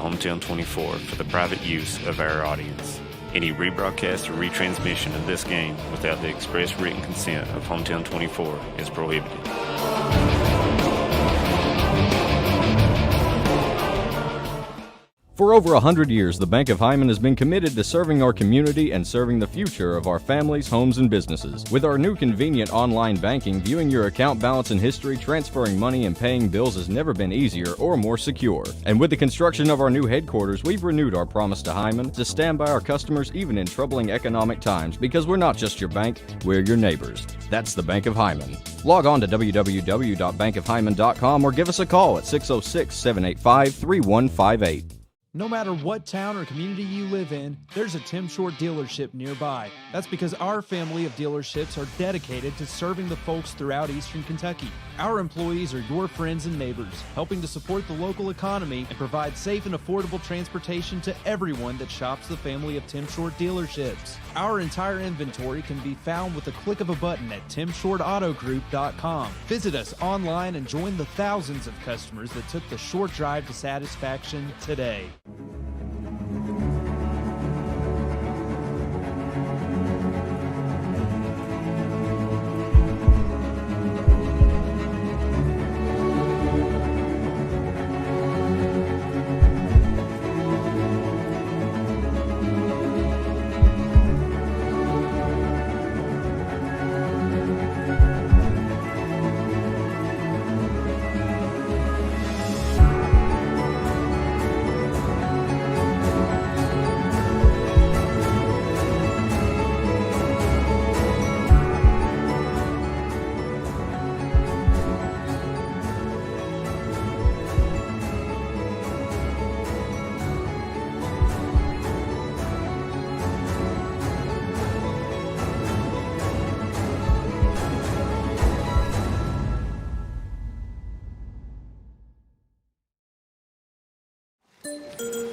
Hometown 24 for the private use of our audience. Any rebroadcast or retransmission of this game without the express written consent of Hometown 24 is prohibited. For over 100 years, the Bank of Heinemann has been committed to serving our community and serving the future of our families, homes, and businesses. With our new convenient online banking, viewing your account balance and history, transferring money, and paying bills has never been easier or more secure. And with the construction of our new headquarters, we've renewed our promise to Heinemann to stand by our customers even in troubling economic times, because we're not just your bank, we're your neighbors. That's the Bank of Heinemann. Log on to www.bankofheinemann.com or give us a call at 606-785-3158. No matter what town or community you live in, there's a Tim Short dealership nearby. That's because our family of dealerships are dedicated to serving the folks throughout Eastern Kentucky. Our employees are your friends and neighbors, helping to support the local economy and provide safe and affordable transportation to everyone that shops the family of Tim Short dealerships. Our entire inventory can be found with the click of a button at timshortautogroup.com. Visit us online and join the thousands of customers that took the short drive to satisfaction today.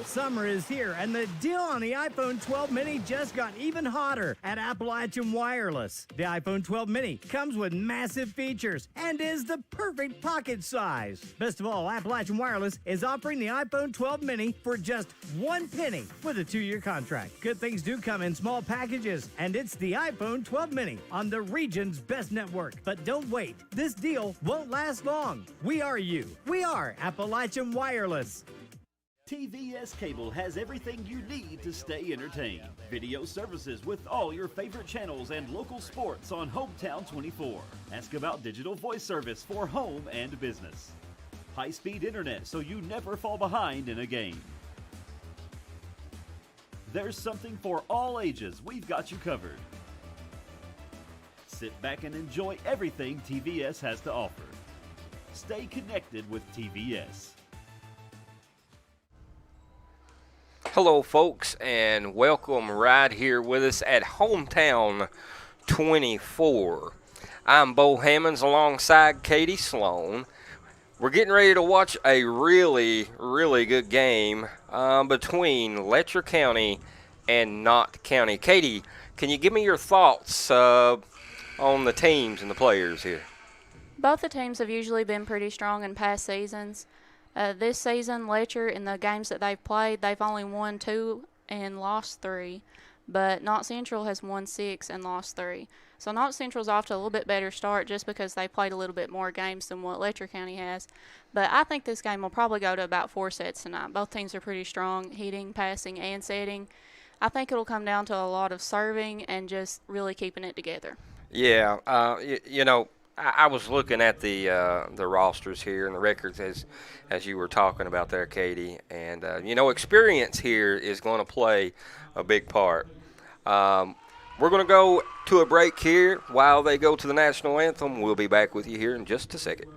Summer is here, and the deal on the iPhone 12 mini just got even hotter at Appalachian Wireless. The iPhone 12 mini comes with massive features and is the perfect pocket size. Best of all, Appalachian Wireless is offering the iPhone 12 mini for just $1 with a 2-year contract. Good things do come in small packages, and it's the iPhone 12 mini on the region's best network. But don't wait. This deal won't last long. We are you. We are Appalachian Wireless. TVS Cable has everything you need to stay entertained. Video services with all your favorite channels and local sports on Hometown 24. Ask about digital voice service for home and business. High-speed internet so you never fall behind in a game. There's something for all ages. We've got you covered. Sit back and enjoy everything TVS has to offer. Stay connected with TVS. Hello folks, and welcome right here with us at Hometown 24. I'm Bo Hammonds alongside Katie Sloan. We're getting ready to watch a really good game between Letcher County and Knott County. Katie, can you give me your thoughts on the teams and the players here? Both the teams have usually been pretty strong in past seasons. This season, Letcher, in the games that they've played, they've only won 2 and lost 3. But Knott Central has won 6 and lost 3. So Knott Central's off to a little bit better start just because they played a little bit more games than what Letcher County has. But I think this game will probably go to about 4 sets tonight. Both teams are pretty strong, hitting, passing, and setting. I think it'll come down to a lot of serving and just really keeping it together. Yeah, I was looking at the rosters here and the records as you were talking about there, Katie, and experience here is going to play a big part. We're going to go to a break here while they go to the national anthem. We'll be back with you here in just a second.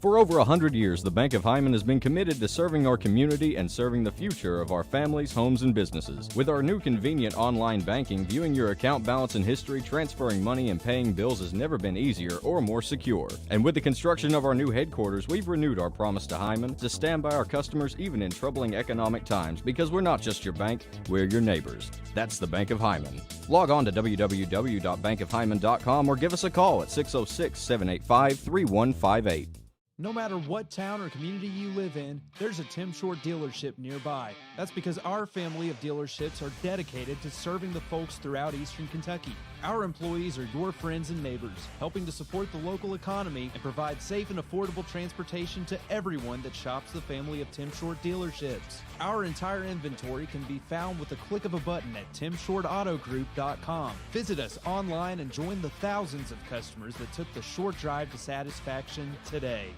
For over 100 years, the Bank of Heinemann has been committed to serving our community and serving the future of our families, homes, and businesses. With our new convenient online banking, viewing your account balance and history, transferring money, and paying bills has never been easier or more secure. And with the construction of our new headquarters, we've renewed our promise to Heinemann to stand by our customers even in troubling economic times, because we're not just your bank, we're your neighbors. That's the Bank of Heinemann. Log on to www.bankofheinemann.com or give us a call at 606-785-3158. No matter what town or community you live in, there's a Tim Short dealership nearby. That's because our family of dealerships are dedicated to serving the folks throughout Eastern Kentucky. Our employees are your friends and neighbors, helping to support the local economy and provide safe and affordable transportation to everyone that shops the family of Tim Short dealerships. Our entire inventory can be found with the click of a button at timshortautogroup.com. Visit us online and join the thousands of customers that took the short drive to satisfaction today.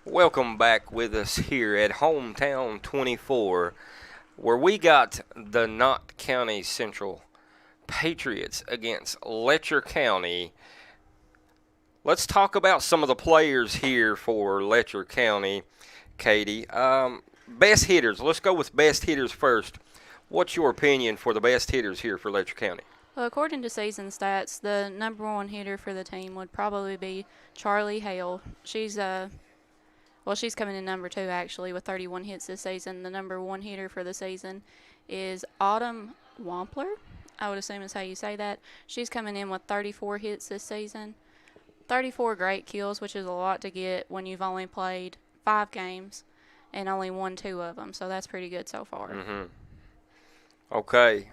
Welcome back with us here at Hometown 24, where we got the Knott County Central Patriots against Letcher County. Let's talk about some of the players here for Letcher County, Katie. Best hitters. Let's go with best hitters first. What's your opinion for the best hitters here for Letcher County? Well, according to season stats, the number one hitter for the team would probably be Charlie Hale. She's coming in number 2 actually with 31 hits this season. The number 1 hitter for the season is Autumn Wampler. I would assume is how you say that. She's coming in with 34 hits this season. 34 great kills, which is a lot to get when you've only played 5 games and only won 2 of them. So that's pretty good so far. Mm-hmm. Okay.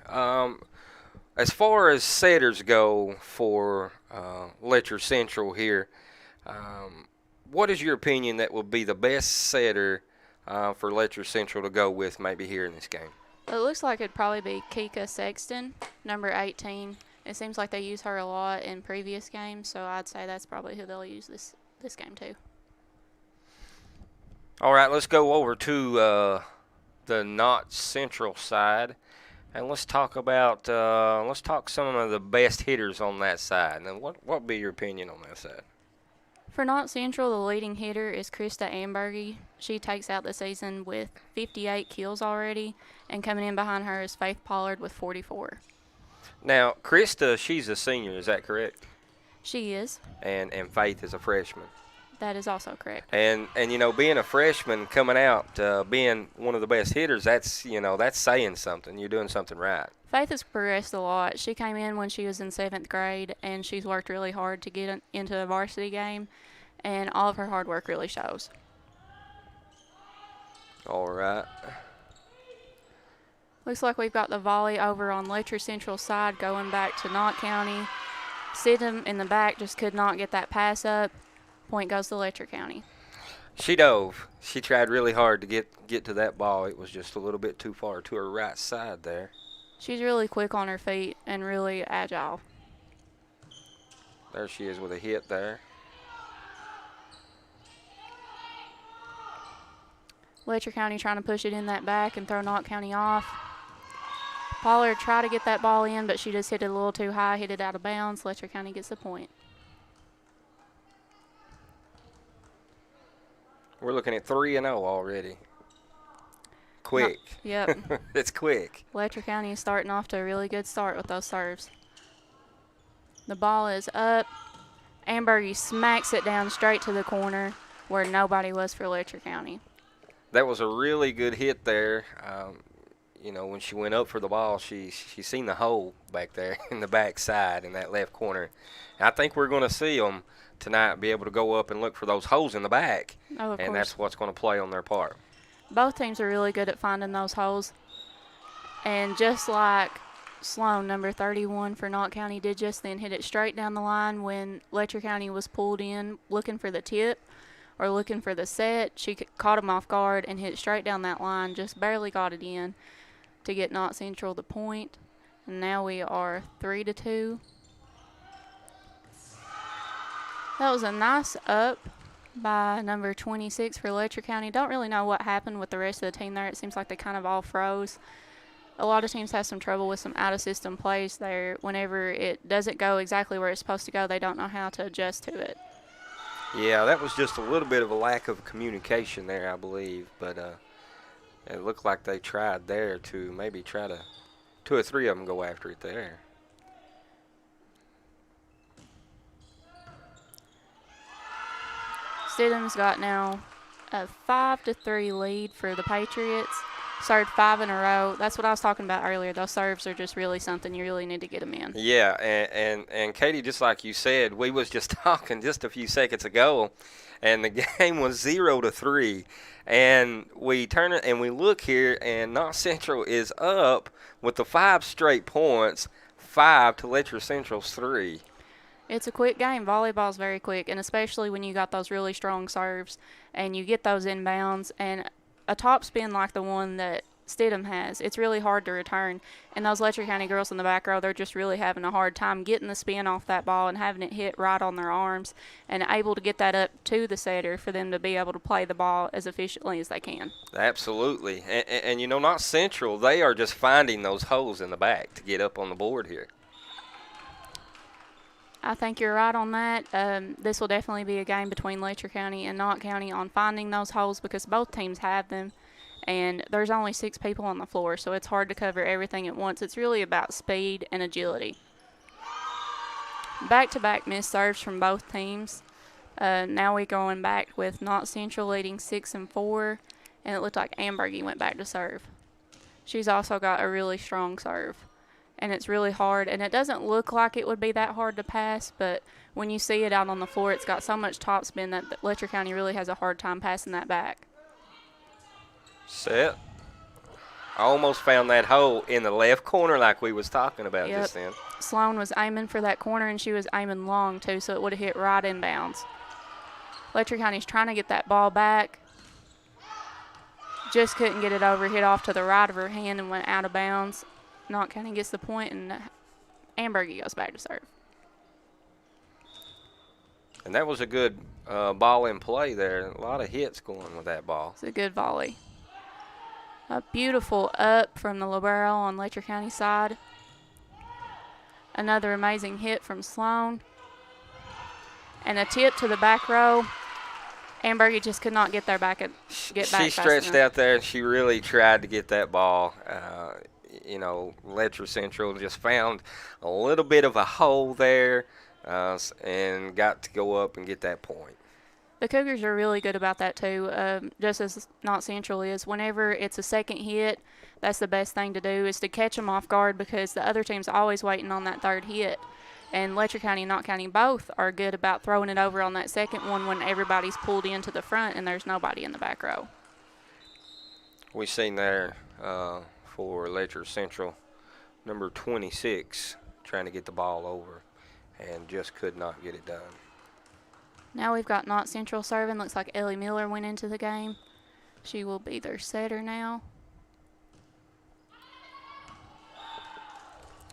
As far as setters go for Letcher Central here, what is your opinion that will be the best setter for Letcher Central to go with maybe here in this game? It looks like it'd probably be Kika Sexton, number 18. It seems like they use her a lot in previous games, so I'd say that's probably who they'll use this game too. All right, let's go over to the Knott Central side, and let's talk about some of the best hitters on that side. And what would be your opinion on that side? For Knott Central, the leading hitter is Krista Ambergi. She takes out the season with 58 kills already, and coming in behind her is Faith Pollard with 44. Now, Krista, she's a senior, is that correct? She is. And Faith is a freshman. That is also correct. And you know, being a freshman coming out, being one of the best hitters, that's saying something. You're doing something right. Faith has progressed a lot. She came in when she was in 7th grade, and she's worked really hard to get into a varsity game, and all of her hard work really shows. All right. Looks like we've got the volley over on Letcher Central side going back to Knott County. Sidham in the back just could not get that pass up. Point goes to Letcher County. She dove. She tried really hard to get to that ball. It was just a little bit too far to her right side there. She's really quick on her feet and really agile. There she is with a hit there. Letcher County trying to push it in that back and throw Knott County off. Pollard tried to get that ball in, but she just hit it a little too high, hit it out of bounds. Letcher County gets the point. We're looking at 3-0 already. Quick. Yep. It's quick. Letcher County is starting off to a really good start with those serves. The ball is up. Ambergi smacks it down straight to the corner where nobody was for Letcher County. That was a really good hit there. You know, when she went up for the ball, she seen the hole back there in the back side in that left corner. And I think we're going to see them tonight be able to go up and look for those holes in the back. Oh, of and course. That's what's going to play on their part. Both teams are really good at finding those holes. And just like Sloan, number 31 for Knott County, did just then hit it straight down the line when Letcher County was pulled in looking for the tip or looking for the set. She caught him off guard and hit straight down that line, just barely got it in to get Knott Central the point. And now we are 3-2. That was a nice up by number 26 for Letcher County. Don't really know what happened with the rest of the team there. It seems like they kind of all froze. A lot of teams have some trouble with some out-of-system plays there. Whenever it doesn't go exactly where it's supposed to go, they don't know how to adjust to it. Yeah, that was just a little bit of a lack of communication there, I believe. But it looked like they tried there to maybe try to 2 or 3 of them go after it there. Stidham's got now a 5-3 lead for the Patriots. Served 5 in a row. That's what I was talking about earlier. Those serves are just really something. You really need to get them in. Yeah, and Katie, just like you said, we was just talking just a few seconds ago, and the game was 0-3. And we turn it and we look here, and Knott Central is up with the 5 straight points, 5 to Letcher Central's 3. It's a quick game. Volleyball's very quick, and especially when you got those really strong serves and you get those inbounds and a top spin like the one that Stidham has, it's really hard to return. And those Letcher County girls in the back row, they're just really having a hard time getting the spin off that ball and having it hit right on their arms and able to get that up to the setter for them to be able to play the ball as efficiently as they can. Absolutely. And you know, Knott Central, they are just finding those holes in the back to get up on the board here. I think you're right on that. This will definitely be a game between Letcher County and Knott County on finding those holes because both teams have them, and there's only 6 people on the floor, so it's hard to cover everything at once. It's really about speed and agility. Back-to-back missed serves from both teams. Now we're going back with Knott Central leading 6-4, and it looked like Ambergi went back to serve. She's also got a really strong serve. And it's really hard, and it doesn't look like it would be that hard to pass, but when you see it out on the floor, it's got so much top spin that Letcher County really has a hard time passing that back. Set. I almost found that hole in the left corner like we was talking about Yep. just then. Sloan was aiming for that corner, and she was aiming long, too, so it would have hit right in bounds. Letcher County's trying to get that ball back. Just couldn't get it over, hit off to the right of her hand and went out of bounds. Knott County gets the point, and Ambergi goes back to serve. And that was a good ball in play there. A lot of hits going with that ball. It's a good volley. A beautiful up from the libero on Letcher County side. Another amazing hit from Sloan. And a tip to the back row. Ambergi just could not get there back. She stretched out there, and she really tried to get that ball. You know, Letcher Central just found a little bit of a hole there and got to go up and get that point. The Cougars are really good about that, too, just as Knott Central is. Whenever it's a second hit, that's the best thing to do is to catch them off guard because the other team's always waiting on that third hit. And Letcher County and Knott County both are good about throwing it over on that second one when everybody's pulled into the front and there's nobody in the back row. We seen there for Letcher Central, number 26, trying to get the ball over and just could not get it done. Now we've got Knott Central serving. Looks like Ellie Miller went into the game. She will be their setter now.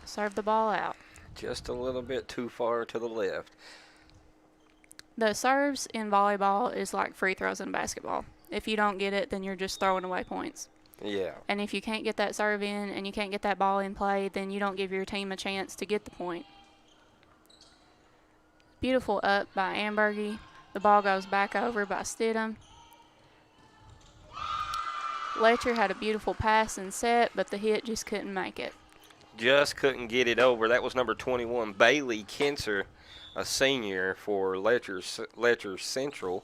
Serve the ball out. Just a little bit too far to the left. The serves in volleyball is like free throws in basketball. If you don't get it, then you're just throwing away points. Yeah. And if you can't get that serve in and you can't get that ball in play, then you don't give your team a chance to get the point. Beautiful up by Ambergi. The ball goes back over by Stidham. Letcher had a beautiful pass and set, but the hit just couldn't make it. Just couldn't get it over. That was number 21, Bailey Kinser, a senior for Letcher Central.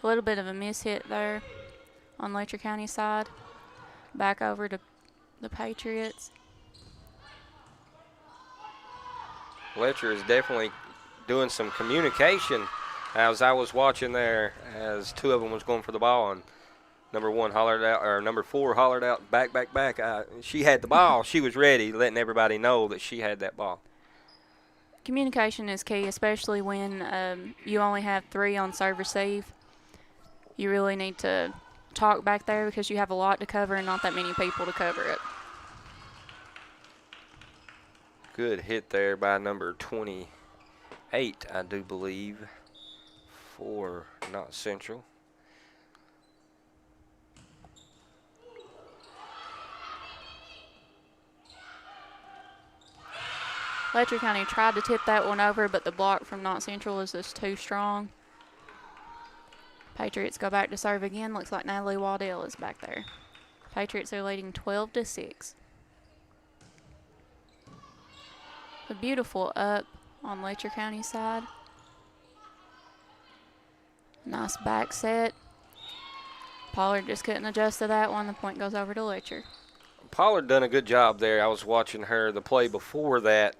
A little bit of a miss hit there on Letcher County side. Back over to the Patriots. Letcher is definitely doing some communication as I was watching there as 2 of them was going for the ball and number 1 hollered out, or number 4 hollered out, back. She had the ball. She was ready, letting everybody know that she had that ball. Communication is key, especially when you only have 3 on serve receive. You really need to talk back there because you have a lot to cover and not that many people to cover it. Good hit there by number 28, I do believe, for Knott Central. Letcher County tried to tip that one over, but the block from Knott Central is just too strong. Patriots go back to serve again. Looks like Natalie Waddell is back there. Patriots are leading 12-6. A beautiful up on Letcher County side. Nice back set. Pollard just couldn't adjust to that one. The point goes over to Letcher. Pollard done a good job there. I was watching her the play before that.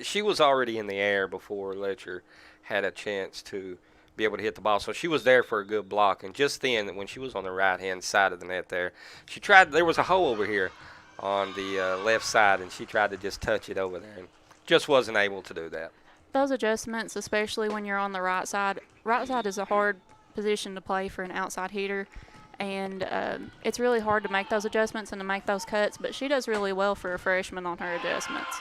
She was already in the air before Letcher had a chance to be able to hit the ball. So she was there for a good block. And just then, when she was on the right-hand side of the net there, she tried – there was a hole over here on the left side, and she tried to just touch it over there and just wasn't able to do that. Those adjustments, especially when you're on the right side is a hard position to play for an outside hitter, and it's really hard to make those adjustments and to make those cuts, but she does really well for a freshman on her adjustments.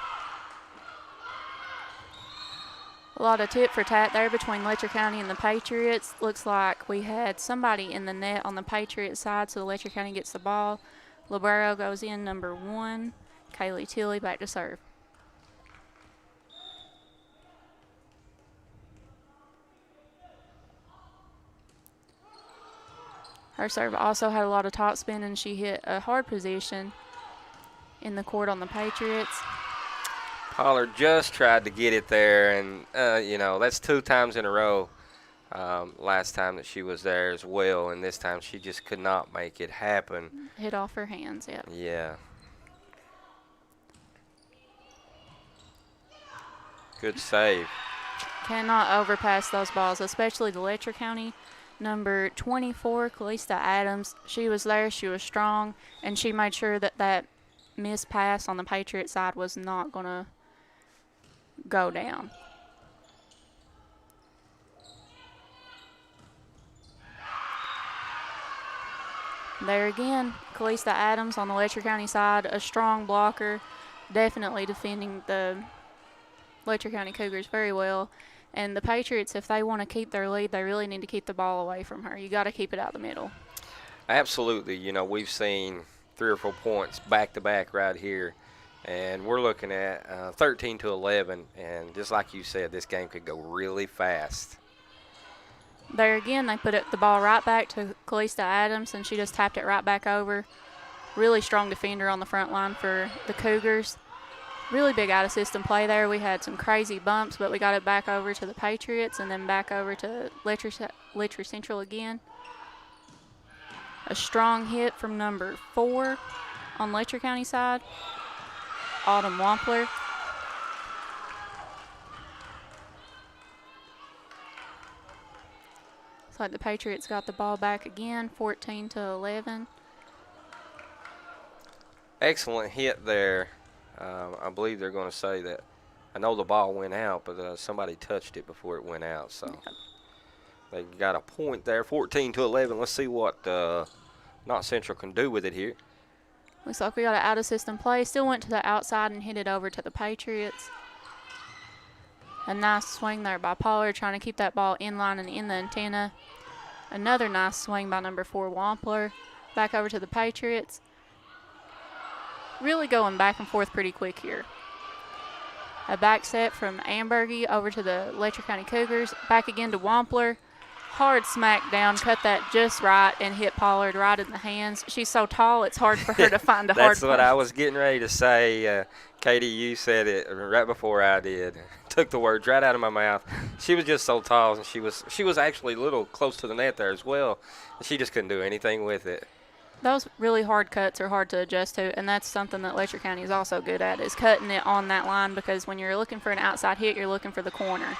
A lot of tit for tat there between Letcher County and the Patriots. Looks like we had somebody in the net on the Patriots side, so Letcher County gets the ball. Libero goes in, number 1. Kaylee Tilley back to serve. Her serve also had a lot of top spin, and she hit a hard position in the court on the Patriots. Pollard just tried to get it there, and, that's 2 times in a row last time that she was there as well, and this time she just could not make it happen. Hit off her hands, yeah. Yeah. Good save. Cannot overpass those balls, especially the Letcher County. Number 24, Krista Adams, she was there, she was strong, and she made sure that that missed pass on the Patriot side was not going to go down. There again, Krista Adams on the Letcher County side, a strong blocker, definitely defending the Letcher County Cougars very well. And the Patriots, if they want to keep their lead, they really need to keep the ball away from her. You got to keep it out the middle. Absolutely. We've seen 3 or 4 points back-to-back right here. And we're looking at 13-11. And just like you said, this game could go really fast. There again, they put the ball right back to Krista Adams, and she just tapped it right back over. Really strong defender on the front line for the Cougars. Really big out-of-system play there. We had some crazy bumps, but we got it back over to the Patriots and then back over to Letcher Central again. A strong hit from number 4 on Letcher County side, Autumn Wampler. Looks like the Patriots got the ball back again, 14-11. Excellent hit there. I believe they're going to say that. I know the ball went out, but somebody touched it before it went out. So they got a point there, 14-11. Let's see what Knott Central can do with it here. Looks like we got an out-of-system play. Still went to the outside and hit it over to the Patriots. A nice swing there by Pollard, trying to keep that ball in line and in the antenna. Another nice swing by number 4, Wampler. Back over to the Patriots. Really going back and forth pretty quick here. A back set from Ambergi over to the Letcher County Cougars. Back again to Wampler. Hard smack down, cut that just right, and hit Pollard right in the hands. She's so tall, it's hard for her to find a hard That's what I was getting ready to say. Katie, you said it right before I did. Took the words right out of my mouth. She was just so tall, and she was actually a little close to the net there as well, and she just couldn't do anything with it. Those really hard cuts are hard to adjust to, and that's something that Letcher County is also good at, is cutting it on that line, because when you're looking for an outside hit, you're looking for the corner.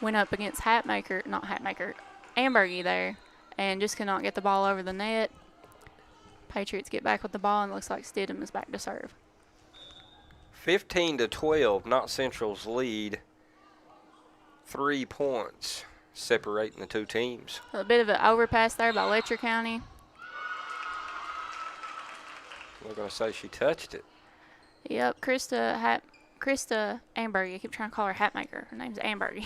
Went up against Ambergi there, and just cannot get the ball over the net. Patriots get back with the ball, and it looks like Stidham is back to serve. 15-12, Knott Central's lead. 3 points separating the 2 teams. A bit of an overpass there by Letcher County. We're going to say she touched it. Yep, Krista Krista Ambergi. I keep trying to call her Hatmaker. Her name's Ambergi.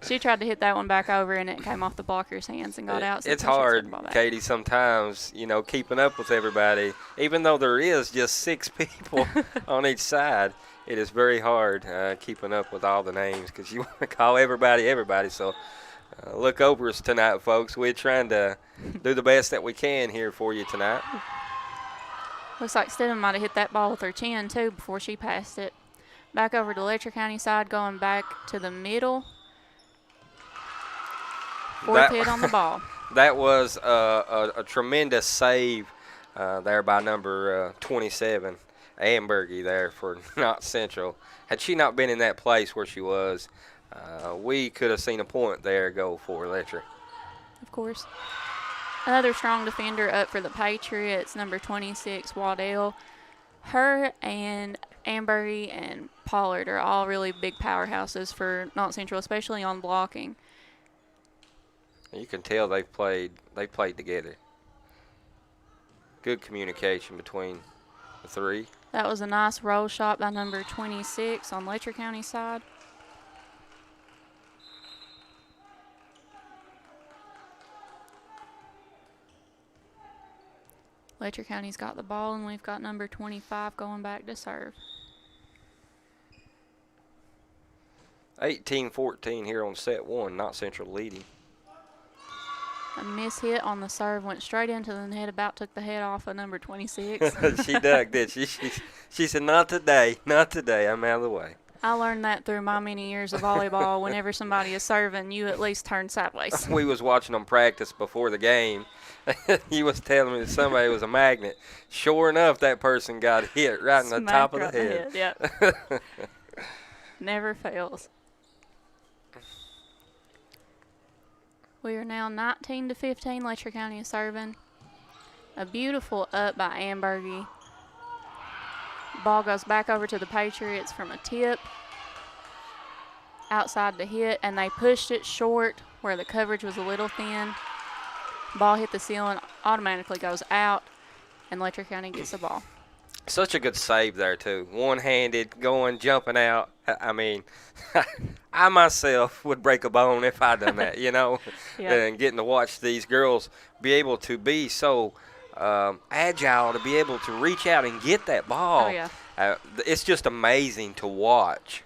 She tried to hit that one back over, and it came off the blocker's hands and got out. So it's hard, Katie, sometimes, keeping up with everybody. Even though there is just 6 people on each side, it is very hard keeping up with all the names because you want to call everybody. So look over us tonight, folks. We're trying to do the best that we can here for you tonight. Looks like Stidham might have hit that ball with her chin, too, before she passed it. Back over to Letcher County side, going back to the middle. Fourth hit on the ball. That was a tremendous save there by number 27, Ambergi there for Knott Central. Had she not been in that place where she was, we could have seen a point there go for Letcher. Of course. Another strong defender up for the Patriots, number 26, Waddell. Her and Ambergi and Pollard are all really big powerhouses for Knott Central, especially on blocking. You can tell they played together. Good communication between the 3. That was a nice roll shot by number 26 on Letcher County side. Letcher County's got the ball, and we've got number 25 going back to serve. 18-14 here on set 1, Knott Central leading. A miss hit on the serve, went straight into the net, about took the head off of number 26. She dug, did she? She said, not today, I'm out of the way. I learned that through my many years of volleyball. Whenever somebody is serving, you at least turn sideways. We was watching them practice before the game. He was telling me that somebody was a magnet. Sure enough, that person got hit right in the top of the head. Yep. Never fails. We are now 19-15. Letcher County is serving. A beautiful up by Ambergi. Ball goes back over to the Patriots from a tip. Outside the hit, and they pushed it short where the coverage was a little thin. Ball hit the ceiling, automatically goes out, and Letcher County gets the ball. Such a good save there, too. One-handed, going, jumping out. I mean, I myself would break a bone if I done that, Yeah. And getting to watch these girls be able to be so agile, to be able to reach out and get that ball. Oh, yeah. It's just amazing to watch.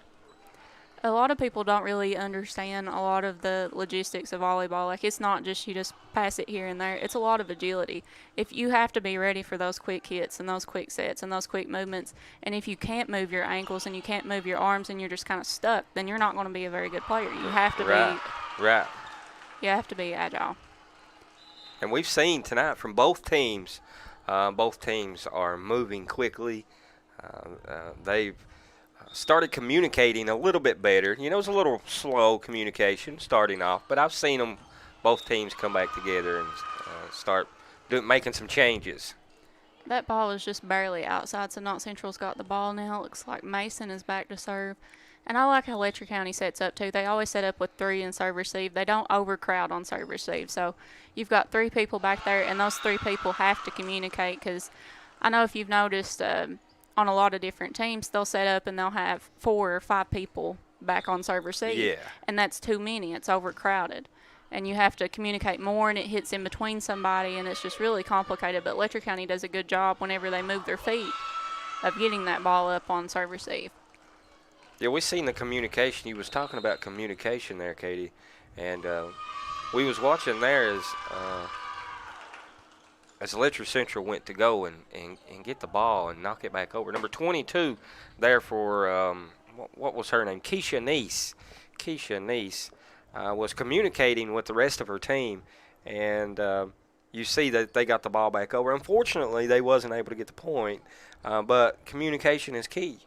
A lot of people don't really understand a lot of the logistics of volleyball. Like, it's not just you just pass it here and there. It's a lot of agility. If you have to be ready for those quick hits and those quick sets and those quick movements, and if you can't move your ankles and you can't move your arms and you're just kind of stuck, then you're not going to be a very good player. You have to Right. You have to be agile. And we've seen tonight from both teams. Both teams are moving quickly. They've started communicating a little bit better. It was a little slow communication starting off, but I've seen them, both teams, come back together and start making some changes. That ball is just barely outside, so Knott Central's got the ball now. It looks like Mason is back to serve. And I like how Letcher County sets up, too. They always set up with 3 in serve-receive. They don't overcrowd on serve-receive. So you've got 3 people back there, and those 3 people have to communicate because I know if you've noticed on a lot of different teams, they'll set up and they'll have 4 or 5 people back on serve-receive. Yeah. And that's too many. It's overcrowded. And you have to communicate more, and it hits in between somebody, and it's just really complicated. But Letcher County does a good job whenever they move their feet of getting that ball up on serve-receive. Yeah, we've seen the communication. You was talking about communication there, Katie. And we was watching there as Letcher Central went to go and get the ball and knock it back over. Number 22 there for, what was her name? Keisha Neese was communicating with the rest of her team. And you see that they got the ball back over. Unfortunately, they wasn't able to get the point. But communication is key.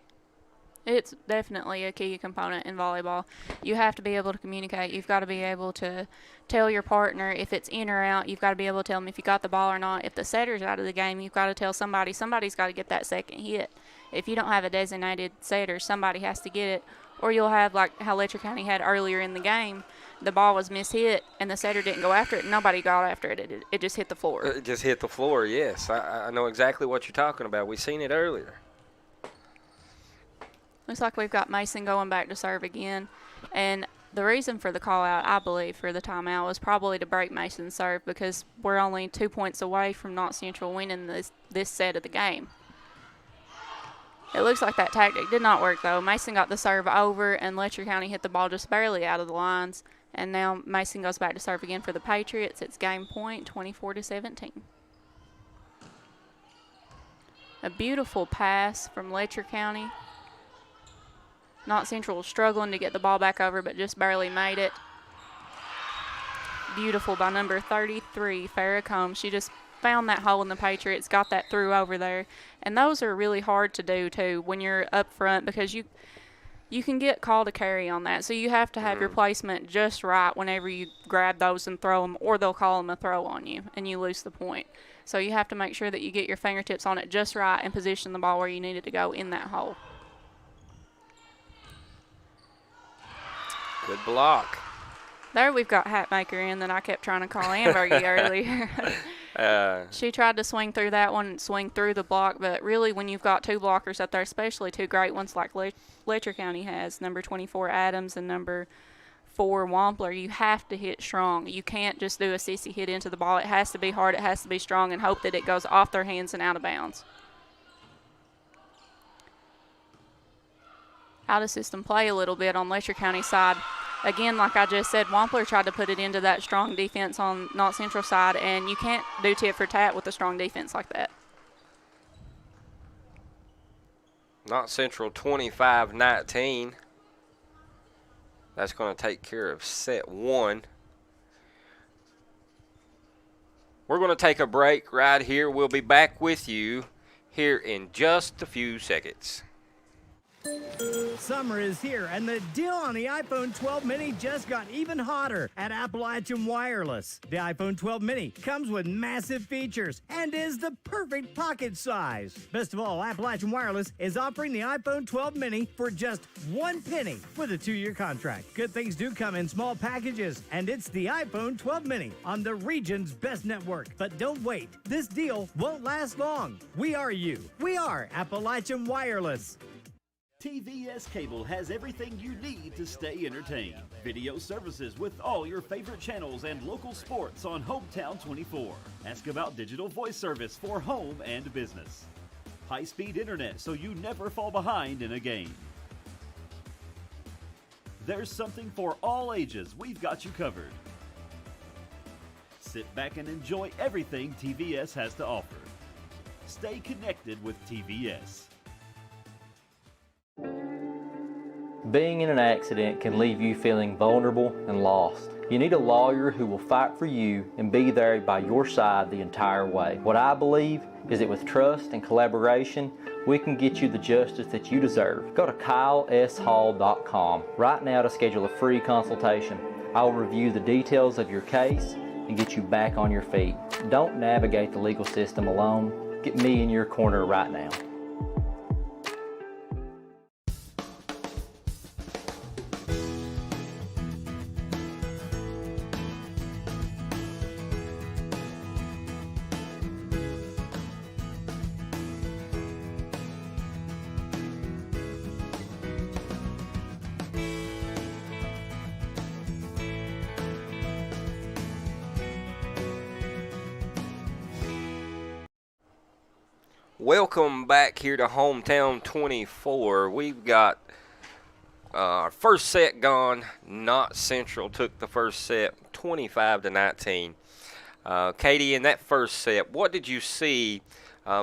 It's definitely a key component in volleyball. You have to be able to communicate. You've got to be able to tell your partner if it's in or out. You've got to be able to tell them if you got the ball or not. If the setter's out of the game, you've got to tell somebody. Somebody's got to get that second hit. If you don't have a designated setter, somebody has to get it. Or you'll have, like how Letcher County had earlier in the game, the ball was mishit and the setter didn't go after it. Nobody got after it. It just hit the floor. It just hit the floor, yes. I know exactly what you're talking about. We've seen it earlier. Looks like we've got Mason going back to serve again. And the reason for the call out, I believe, for the timeout was probably to break Mason's serve because we're only 2 points away from Knott Central winning this set of the game. It looks like that tactic did not work, though. Mason got the serve over, and Letcher County hit the ball just barely out of the lines. And now Mason goes back to serve again for the Patriots. It's game point, 24-17. A beautiful pass from Letcher County. Knott Central struggling to get the ball back over, but just barely made it. Beautiful by number 33, Farrah Combs. She just found that hole in the Patriots, got that through over there. And those are really hard to do, too, when you're up front because you can get called a carry on that. So you have to have your placement just right whenever you grab those and throw them, or they'll call them a throw on you, and you lose the point. So you have to make sure that you get your fingertips on it just right and position the ball where you need it to go in that hole. Good block. There we've got Hatmaker in that I kept trying to call Ambergi earlier. She tried to swing through that one and swing through the block, but really when you've got two blockers up there, especially two great ones like Letcher County has, number 24 Adams and number 4 Wampler, you have to hit strong. You can't just do a sissy hit into the ball. It has to be hard, it has to be strong, and hope that it goes off their hands and out of bounds. Out of system play a little bit on Letcher County side. Again, like I just said, Wampler tried to put it into that strong defense on Knott Central side, and you can't do tit for tat with a strong defense like that. Knott Central 25-19. That's going to take care of set 1. We're going to take a break right here. We'll be back with you here in just a few seconds. Summer is here, and the deal on the iPhone 12 mini just got even hotter at Appalachian Wireless. The iPhone 12 mini comes with massive features and is the perfect pocket size. Best of all, Appalachian Wireless is offering the iPhone 12 mini for just $1 with a 2-year contract. Good things do come in small packages, and it's the iPhone 12 mini on the region's best network. But don't wait. This deal won't last long. We are you. We are Appalachian Wireless. TVS Cable has everything you need to stay entertained. Video services with all your favorite channels and local sports on Hometown 24. Ask about digital voice service for home and business. High-speed internet so you never fall behind in a game. There's something for all ages. We've got you covered. Sit back and enjoy everything TVS has to offer. Stay connected with TVS. Being in an accident can leave you feeling vulnerable and lost. You need a lawyer who will fight for you and be there by your side the entire way. What I believe is that with trust and collaboration, we can get you the justice that you deserve. Go to KyleSHall.com right now to schedule a free consultation. I will review the details of your case and get you back on your feet. Don't navigate the legal system alone. Get me in your corner right now. Welcome back here to Hometown 24. We've got our first set gone. Knott Central took the first set 25-19. Katie, in that first set, what did you see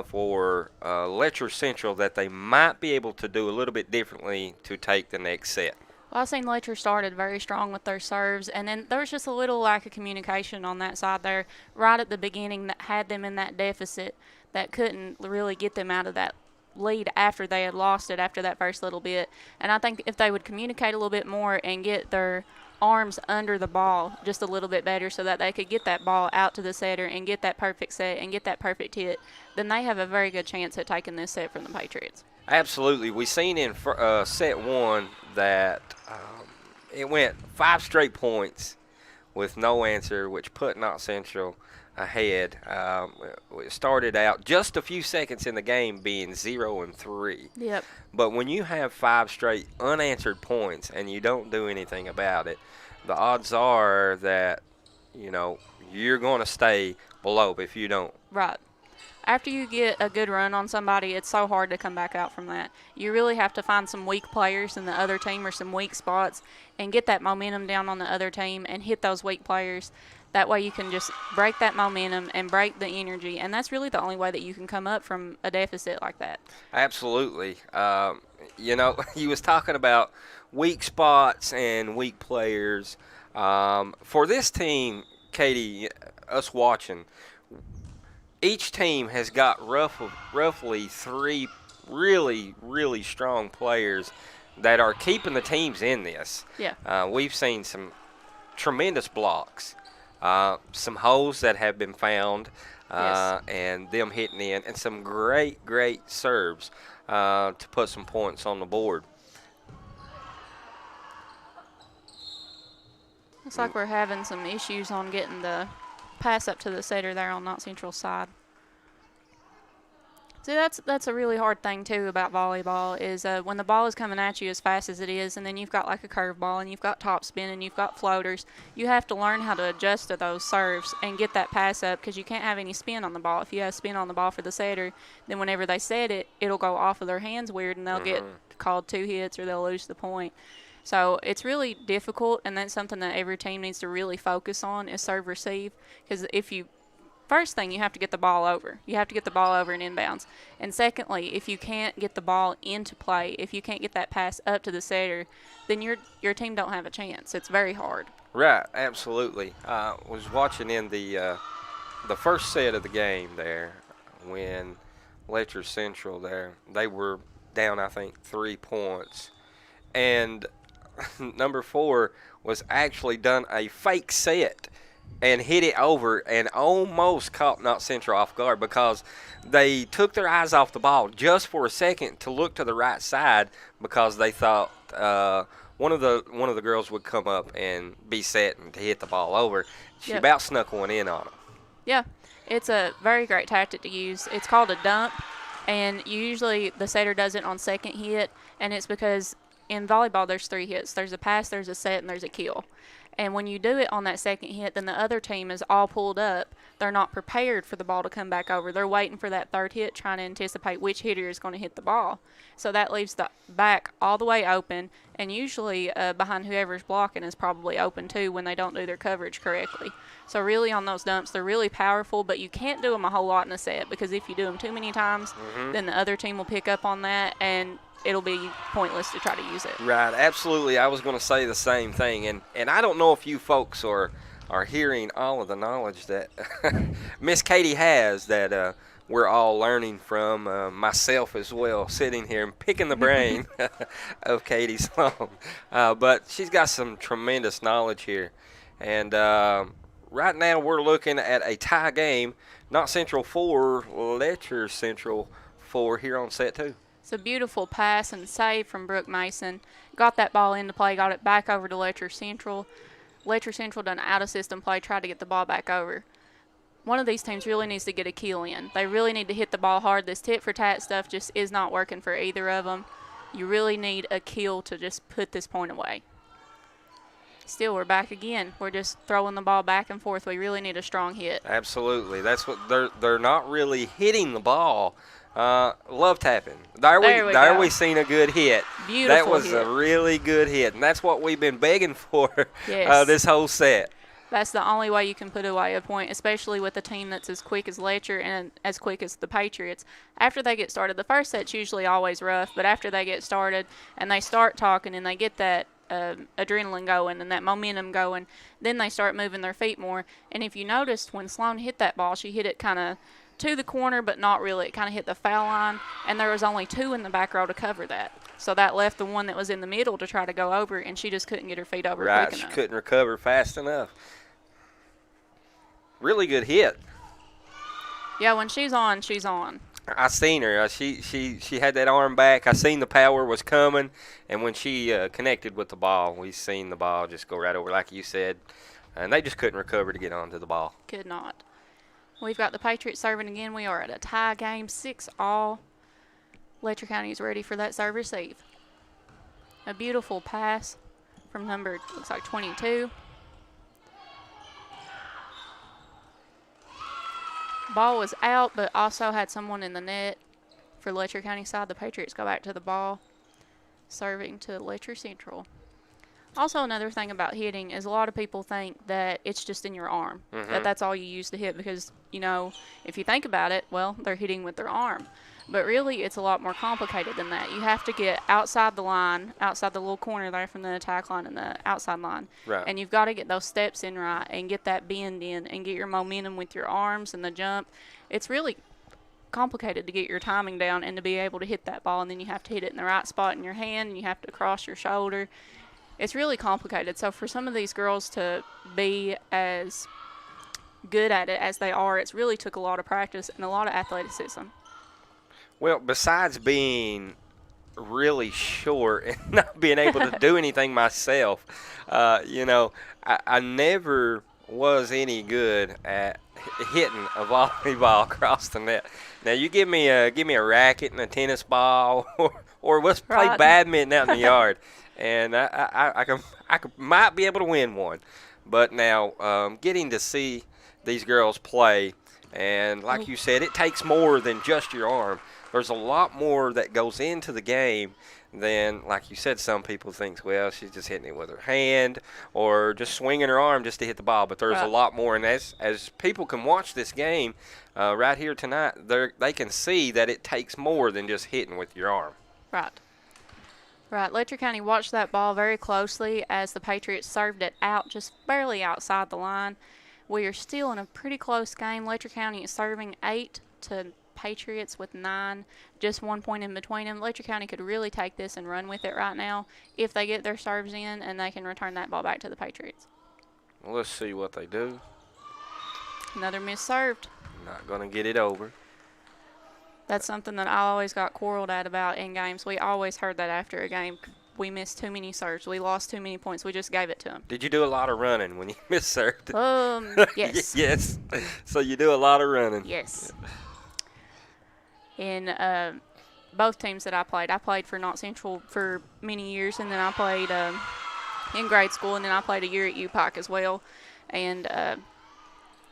for Letcher Central that they might be able to do a little bit differently to take the next set? Well, I've seen Letcher started very strong with their serves, and then there was just a little lack of communication on that side there right at the beginning that had them in that deficit that couldn't really get them out of that lead after they had lost it after that first little bit. And I think if they would communicate a little bit more and get their arms under the ball just a little bit better so that they could get that ball out to the setter and get that perfect set and get that perfect hit, then they have a very good chance at taking this set from the Patriots. Absolutely. We seen in set 1 that it went 5 straight points with no answer, which put Knott Central ahead. It started out just a few seconds in the game being 0-3. Yep. But when you have 5 straight unanswered points and you don't do anything about it, the odds are that, you're going to stay below if you don't. Right. After you get a good run on somebody, it's so hard to come back out from that. You really have to find some weak players in the other team or some weak spots and get that momentum down on the other team and hit those weak players. That way you can just break that momentum and break the energy, and that's really the only way that you can come up from a deficit like that. Absolutely. You was talking about weak spots and weak players. For this team, Katie, us watching, each team has got roughly 3 really, really strong players that are keeping the teams in this. Yeah. We've seen some tremendous blocks, some holes that have been found, Yes. and them hitting in, and some great, great serves to put some points on the board. Looks like we're having some issues on getting the pass up to the setter there on Knott Central's side. See, that's a really hard thing, too, about volleyball is when the ball is coming at you as fast as it is, and then you've got like a curveball, and you've got topspin, and you've got floaters, you have to learn how to adjust to those serves and get that pass up because you can't have any spin on the ball. If you have spin on the ball for the setter, then whenever they set it, it'll go off of their hands weird, and they'll get called 2 hits or they'll lose the point. So it's really difficult, and that's something that every team needs to really focus on is serve-receive because first thing, you have to get the ball over. You have to get the ball over in inbounds. And secondly, if you can't get the ball into play, if you can't get that pass up to the setter, then your team don't have a chance. It's very hard. Right, absolutely. Was watching in the first set of the game there when Letcher Central there, they were down, I think, 3 points. And number 4 was actually done a fake set and hit it over and almost caught Knott Central off guard because they took their eyes off the ball just for a second to look to the right side because they thought one of the girls would come up and be set and to hit the ball over. She about snuck one in on them. Yeah, it's a very great tactic to use. It's called a dump, and usually the setter does it on second hit, and it's because in volleyball there's 3 hits. There's a pass, there's a set, and there's a kill. And when you do it on that second hit, then the other team is all pulled up. They're not prepared for the ball to come back over. They're waiting for that third hit, trying to anticipate which hitter is going to hit the ball. So that leaves the back all the way open, and usually behind whoever's blocking is probably open too when they don't do their coverage correctly. So really on those dumps, they're really powerful, but you can't do them a whole lot in a set because if you do them too many times, then the other team will pick up on that, and it'll be pointless to try to use it. Right, absolutely. I was going to say the same thing, and I don't know if you folks are hearing all of the knowledge that Miss Katie has that we're all learning from, myself as well, sitting here and picking the brain of Katie Sloan. But she's got some tremendous knowledge here. And right now we're looking at a tie game, Knott Central 4, Letcher Central 4 here on set 2. It's a beautiful pass and save from Brooke Mason. Got that ball into play, got it back over to Letcher Central. Letcher Central done an out-of-system play, tried to get the ball back over. One of these teams really needs to get a kill in. They really need to hit the ball hard. This tit-for-tat stuff just is not working for either of them. You really need a kill to just put this point away. Still, we're back again. We're just throwing the ball back and forth. We really need a strong hit. Absolutely. That's what they're not really hitting the ball. Love tapping. There we seen a good hit. Beautiful That was hit. a really good hit, and that's what we've been begging for Yes. this whole set. That's the only way you can put away a point, especially with a team that's as quick as Letcher and as quick as the Patriots. After they get started, the first set's usually always rough, but after they get started and they start talking and they get that adrenaline going and that momentum going, then they start moving their feet more. And if you noticed, when Sloan hit that ball, she hit it kind of to the corner, but not really. It kind of hit the foul line, and there was only 2 in the back row to cover that. So that left the one that was in the middle to try to go over, and she just couldn't get her feet over Right, quick enough. she couldn't recover fast enough. Really good hit. Yeah, when she's on, she's on. I seen her. She had that arm back. I seen the power was coming, and when she connected with the ball, we seen the ball just go right over, like you said, and they just couldn't recover to get onto the ball. Could not. We've got the Patriots serving again. We are at a tie game, 6-all. Letcher County is ready for that serve receive. A beautiful pass from number, looks like 22. Ball was out, but also had someone in the net for Letcher County side. The Patriots go back to the ball, serving to Letcher Central. Also, another thing about hitting is a lot of people think that it's just in your arm, that that's all you use to hit because, you know, if you think about it, well, they're hitting with their arm. But really, it's a lot more complicated than that. You have to get outside the line, outside the little corner there from the attack line and the outside line. Right. And you've got to get those steps in right and get that bend in and get your momentum with your arms and the jump. It's really complicated to get your timing down and to be able to hit that ball. And then you have to hit it in the right spot in your hand and you have to cross your shoulder. It's really complicated. So for some of these girls to be as good at it as they are, it's really took a lot of practice and a lot of athleticism. Well, besides being really short and not being able to do anything myself, you know, I never was any good at hitting a volleyball across the net. Now, you give me a racket and a tennis ball, or let's play badminton out in the yard, and I might be able to win one. But now, getting to see these girls play, and like you said, it takes more than just your arm. There's a lot more that goes into the game than, like you said, some people think, well, she's just hitting it with her hand or just swinging her arm just to hit the ball. But there's a lot more. And as people can watch this game right here tonight, they can see that it takes more than just hitting with your arm. Right. Letcher County watched that ball very closely as the Patriots served it out just barely outside the line. We are still in a pretty close game. Letcher County is serving 8 to Patriots with 9, just 1 point in between them. Letcher County could really take this and run with it right now if they get their serves in and they can return that ball back to the Patriots. Well, let's see what they do. Another miss served. Not going to get it over. That's something that I always got quarreled at about in games. We always heard that after a game. We missed too many serves. We lost too many points. We just gave it to them. Did you do a lot of running when you misserved? Yes. Yes. So you do a lot of running. Yes. In both teams that I played for Knott Central for many years, and then I played in grade school, and then I played a year at UPike as well. And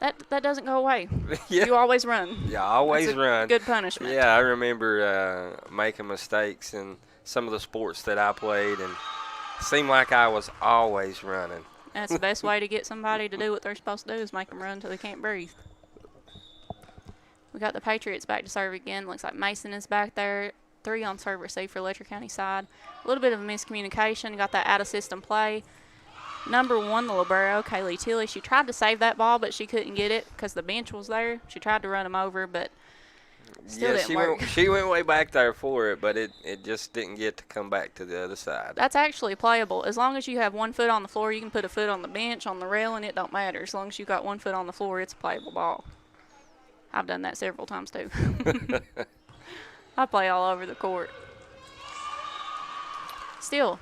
that doesn't go away. Yeah. You always run. Yeah, always run. Good punishment. Yeah, I remember making mistakes in some of the sports that I played, and it seemed like I was always running. That's the best way to get somebody to do what they're supposed to do is make them run until they can't breathe. We got the Patriots back to serve again. Looks like Mason is back there. 3 on serve receive for Letcher County side. A little bit of a miscommunication. Got that out-of-system play. Number 1, the libero, Kaylee Tilley. She tried to save that ball, but she couldn't get it because the bench was there. She tried to run him over, but still didn't work. She went way back there for it, but it just didn't get to come back to the other side. That's actually playable. As long as you have 1 foot on the floor, you can put a foot on the bench, on the railing. It don't matter. As long as you got 1 foot on the floor, it's a playable ball. I've done that several times too. I play all over the court. Still,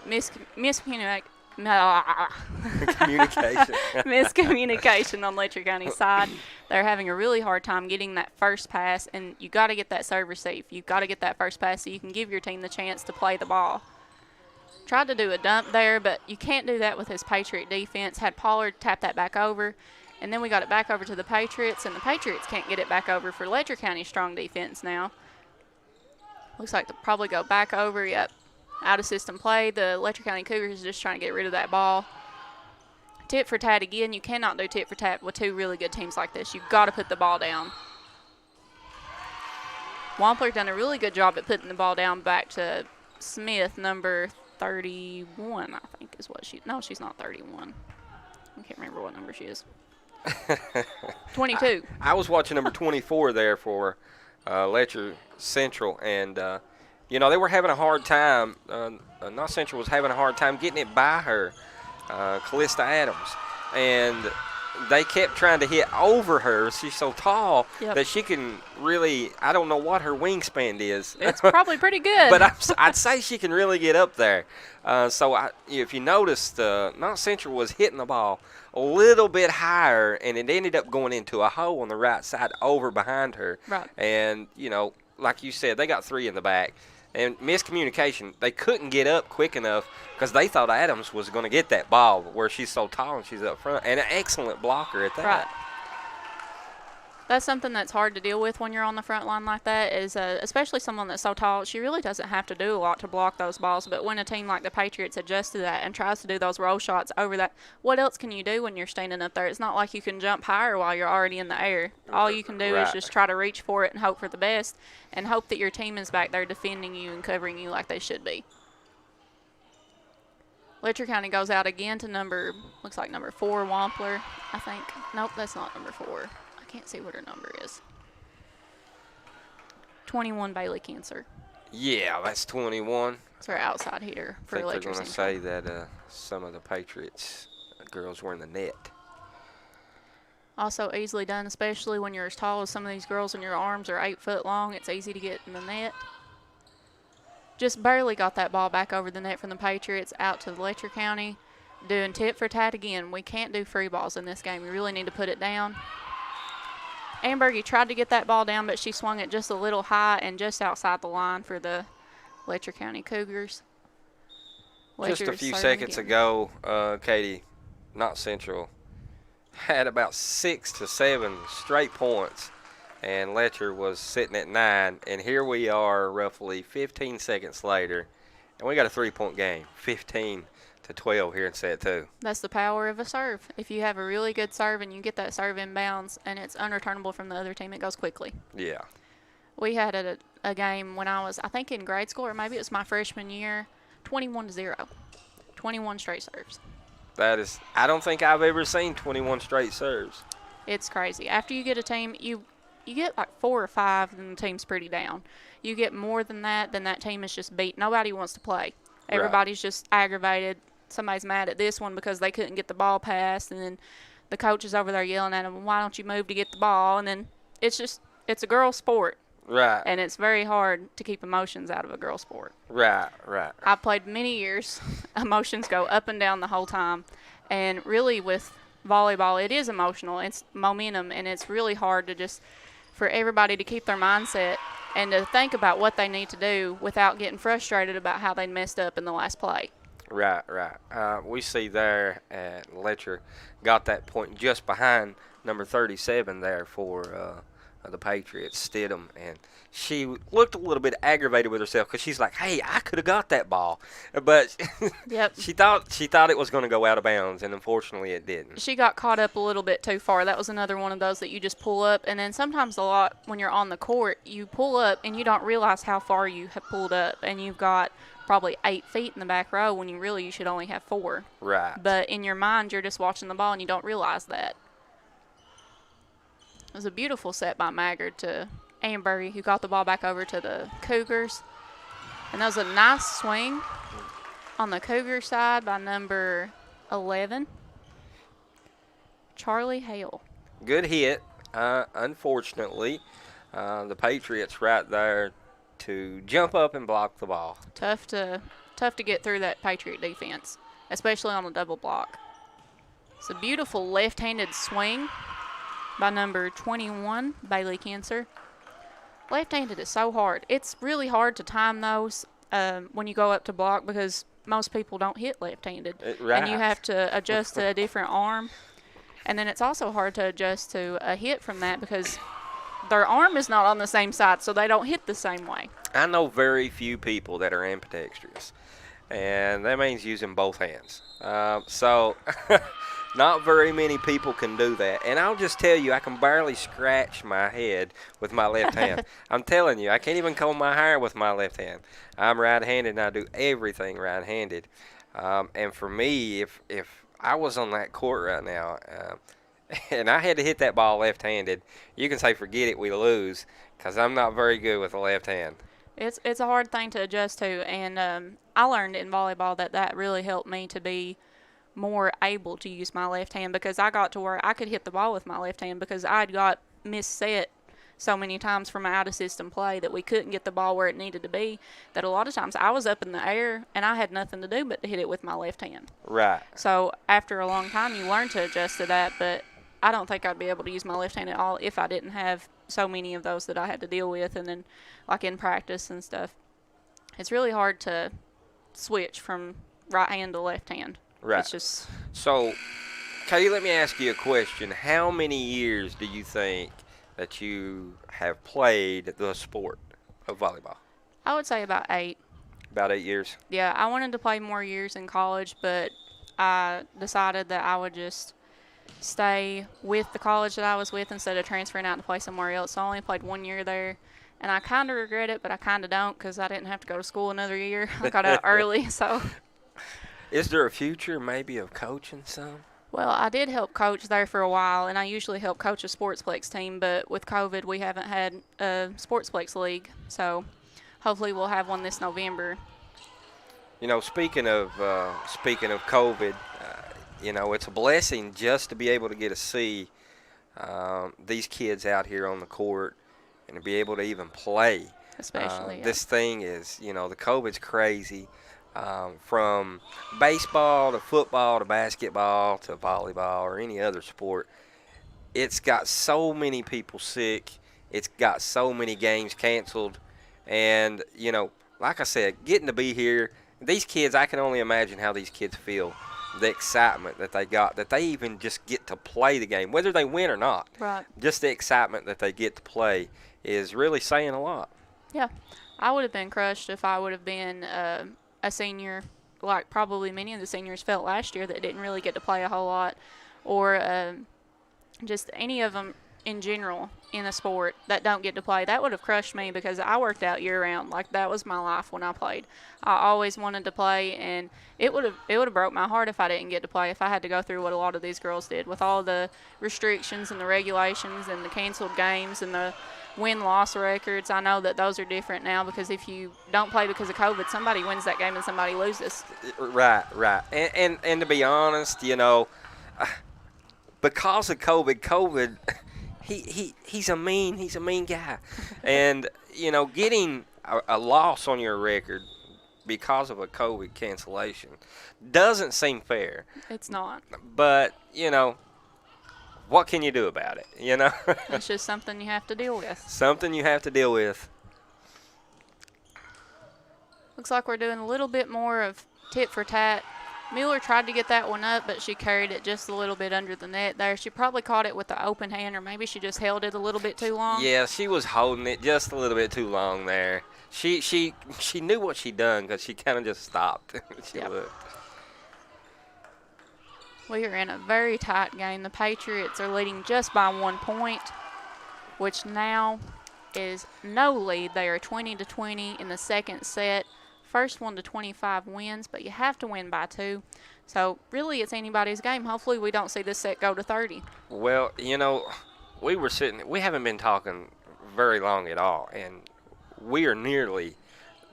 miscommunication on Letcher County's side. They're having a really hard time getting that first pass, and you got to get that serve receive. You've got to get that first pass so you can give your team the chance to play the ball. Tried to do a dump there, but you can't do that with his Patriot defense. Had Pollard tap that back over. And then we got it back over to the Patriots, and the Patriots can't get it back over for Letcher County's strong defense now. Looks like they'll probably go back over. Yep, out-of-system play. The Letcher County Cougars is just trying to get rid of that ball. Tit for tat again. You cannot do tit for tat with 2 really good teams like this. You've got to put the ball down. Wampler done a really good job at putting the ball down back to Smith, number 31, I think is what she – no, she's not 31. I can't remember what number she is. 22. I was watching number 24 there for Letcher Central, and you know, they were having a hard time. Knott Central was having a hard time getting it by her, Krista Adams, and they kept trying to hit over her. She's so tall Yep. that she can really, I don't know what her wingspan is. It's probably pretty good. But I'd say she can really get up there. If you noticed, Knott Central was hitting the ball a little bit higher, and it ended up going into a hole on the right side over behind her. Right. And, like you said, they got 3 in the back. And miscommunication, they couldn't get up quick enough because they thought Adams was going to get that ball where she's so tall and she's up front. And an excellent blocker at that. Right. That's something that's hard to deal with when you're on the front line like that is especially someone that's so tall. She really doesn't have to do a lot to block those balls. But when a team like the Patriots adjusts to that and tries to do those roll shots over that, what else can you do when you're standing up there? It's not like you can jump higher while you're already in the air. All you can do is just try to reach for it and hope for the best and hope that your team is back there defending you and covering you like they should be. Letcher County goes out again to number 4, Wampler, I think. Nope, that's not number 4. Can't see what her number is. 21 Bailey Cancer. Yeah, that's 21. It's her outside hitter for I think Letcher they're going to say that some of the Patriots girls were in the net. Also easily done, especially when you're as tall as some of these girls and your arms are 8 foot long. It's easy to get in the net. Just barely got that ball back over the net from the Patriots out to Letcher County. Doing tit for tat again. We can't do free balls in this game. We really need to put it down. Ambergi tried to get that ball down, but she swung it just a little high and just outside the line for the Letcher County Cougars. Just a few seconds ago, Katie, Knott Central had about 6 to 7 straight points, and Letcher was sitting at 9. And here we are roughly 15 seconds later, and we got a 3-point game, 15 to 12 here in set 2. That's the power of a serve. If you have a really good serve and you get that serve inbounds and it's unreturnable from the other team, it goes quickly. Yeah. We had a game when I was, I think, in grade school, or maybe it was my freshman year, 21-0. 21 straight serves. That is, I don't think I've ever seen 21 straight serves. It's crazy. After you get a team, you get like 4 or 5, then the team's pretty down. You get more than that, then that team is just beat. Nobody wants to play. Everybody's just aggravated. Somebody's mad at this one because they couldn't get the ball passed, and then the coach is over there yelling at them, why don't you move to get the ball? And then it's a girl sport. Right. And it's very hard to keep emotions out of a girl sport. Right. I've played many years. Emotions go up and down the whole time. And really with volleyball, it is emotional. It's momentum, and it's really hard to just for everybody to keep their mindset and to think about what they need to do without getting frustrated about how they messed up in the last play. Right. We see there at Letcher got that point just behind number 37 there for the Patriots, Stidham, and she looked a little bit aggravated with herself because she's like, hey, I could have got that ball. But Yep. she thought it was going to go out of bounds, and unfortunately it didn't. She got caught up a little bit too far. That was another one of those that you just pull up, and then sometimes a lot when you're on the court, you pull up and you don't realize how far you have pulled up, and you've got probably 8 feet in the back row when you should only have 4. Right. But in your mind, you're just watching the ball and you don't realize that. It was a beautiful set by Maggard to Ambergi, who got the ball back over to the Cougars. And that was a nice swing on the Cougar side by number 11, Charlie Hale. Good hit. Unfortunately, the Patriots right there to jump up and block the ball. Tough to get through that Patriot defense, especially on a double block. It's a beautiful left-handed swing by number 21, Bailey Cancer. Left-handed is so hard. It's really hard to time those when you go up to block because most people don't hit left-handed. Right. And you have to adjust to a different arm. And then it's also hard to adjust to a hit from that because their arm is not on the same side, so they don't hit the same way. I know very few people that are ambidextrous, and that means using both hands. So not very many people can do that. And I'll just tell you, I can barely scratch my head with my left hand. I'm telling you, I can't even comb my hair with my left hand. I'm right-handed, and I do everything right-handed. And for me, if I was on that court right now and I had to hit that ball left-handed, you can say forget it, we lose, because I'm not very good with the left hand. It's a hard thing to adjust to, and I learned in volleyball that really helped me to be more able to use my left hand, because I got to where I could hit the ball with my left hand because I'd got misset so many times from out of system play that we couldn't get the ball where it needed to be, that a lot of times I was up in the air and I had nothing to do but to hit it with my left hand. Right. So after a long time you learn to adjust to that, but I don't think I'd be able to use my left hand at all if I didn't have so many of those that I had to deal with. And then like in practice and stuff, it's really hard to switch from right hand to left hand. Right. It's just... So, Katie, let me ask you a question. How many years do you think that you have played the sport of volleyball? I would say about 8. About 8 years? Yeah, I wanted to play more years in college, but I decided that I would just stay with the college that I was with instead of transferring out to play somewhere else. So I only played 1 year there, and I kind of regret it, but I kind of don't, because I didn't have to go to school another year. I got out early, so. Is there a future maybe of coaching some? Well, I did help coach there for a while, and I usually help coach a Sportsplex team, but with COVID, we haven't had a Sportsplex league, so hopefully we'll have one this November. You know, speaking of COVID, you know, it's a blessing just to be able to get to see these kids out here on the court and to be able to even play. Especially, This thing is, you know, the COVID's crazy. From baseball to football to basketball to volleyball or any other sport, it's got so many people sick. It's got so many games canceled. And, you know, like I said, getting to be here, these kids, I can only imagine how these kids feel, the excitement that they got, that they even just get to play the game, whether they win or not. Right. Just the excitement that they get to play is really saying a lot. Yeah. I would have been crushed if I would have been a senior, like probably many of the seniors felt last year that didn't really get to play a whole lot, or just any of them in general in a sport that don't get to play. That would have crushed me, because I worked out year-round. Like, that was my life when I played. I always wanted to play, and it would have broke my heart if I didn't get to play, if I had to go through what a lot of these girls did with all the restrictions and the regulations and the canceled games and the win-loss records. I know that those are different now, because if you don't play because of COVID, somebody wins that game and somebody loses. Right. And to be honest, you know, because of COVID, he's a mean guy. And, you know, getting a loss on your record because of a COVID cancellation doesn't seem fair. It's not. But, you know, what can you do about it, you know? It's just something you have to deal with. Something you have to deal with. Looks like we're doing a little bit more of tit for tat. Mueller tried to get that one up, but she carried it just a little bit under the net there. She probably caught it with the open hand, or maybe she just held it a little bit too long. Yeah, she was holding it just a little bit too long there. She knew what she'd done, because she kind of just stopped. She looked. We are in a very tight game. The Patriots are leading just by 1 point, which now is no lead. They are 20-20 in the second set. First one to 25 wins, but you have to win by 2. So really, it's anybody's game. Hopefully we don't see this set go to 30. Well, you know, we haven't been talking very long at all, and we are nearly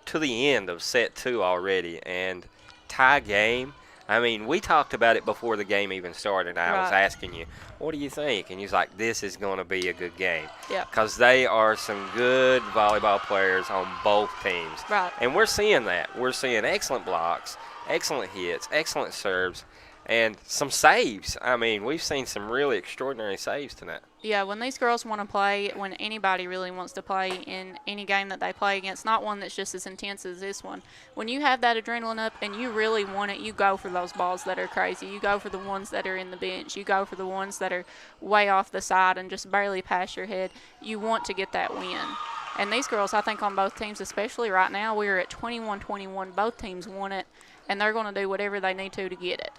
to the end of set 2 already, and tie game. I mean, we talked about it before the game even started. I was asking you, what do you think? And he's like, this is going to be a good game. Yeah. Because they are some good volleyball players on both teams. Right. And we're seeing that. We're seeing excellent blocks, excellent hits, excellent serves, and some saves. I mean, we've seen some really extraordinary saves tonight. Yeah, when these girls want to play, when anybody really wants to play in any game that they play against, not one that's just as intense as this one, when you have that adrenaline up and you really want it, you go for those balls that are crazy. You go for the ones that are in the bench. You go for the ones that are way off the side and just barely past your head. You want to get that win. And these girls, I think on both teams, especially right now, we're at 21-21. Both teams want it, and they're going to do whatever they need to get it.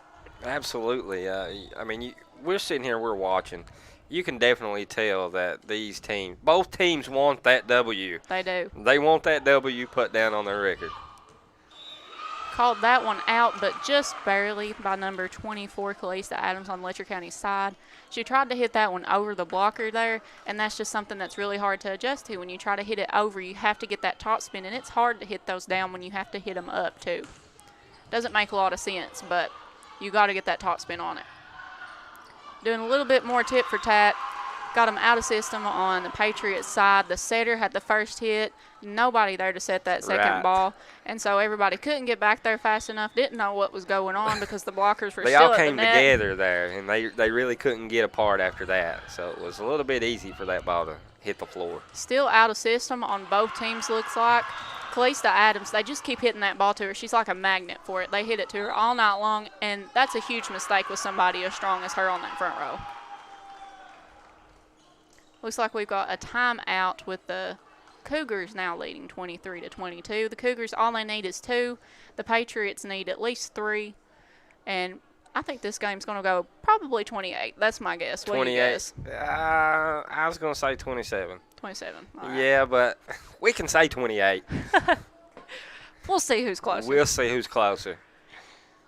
Absolutely. I mean, we're sitting here, we're watching. You can definitely tell that both teams want that W. They do. They want that W put down on their record. Called that one out, but just barely, by number 24, Kalista Adams on Letcher County's side. She tried to hit that one over the blocker there, and that's just something that's really hard to adjust to. When you try to hit it over, you have to get that top spin, and it's hard to hit those down when you have to hit them up too. Doesn't make a lot of sense, but You got to get that top spin on it. Doing a little bit more tip for tat. Got them out of system on the Patriots side. The setter had the first hit. Nobody there to set that second ball. And so everybody couldn't get back there fast enough, didn't know what was going on because the blockers were they still all at came the net. together there, and they really couldn't get apart after that. So it was a little bit easy for that ball to hit the floor. Still out of system on both teams, looks like. Krista Adams, they just keep hitting that ball to her. She's like a magnet for it. They hit it to her all night long, and that's a huge mistake with somebody as strong as her on that front row. Looks like we've got a timeout with the Cougars now leading 23-22. The Cougars, all they need is 2. The Patriots need at least 3. And I think this game's going to go probably 28. That's my guess. What do you guess? I was going to say 27. 27. All right. Yeah, but we can say 28. We'll see who's closer. We'll see who's closer.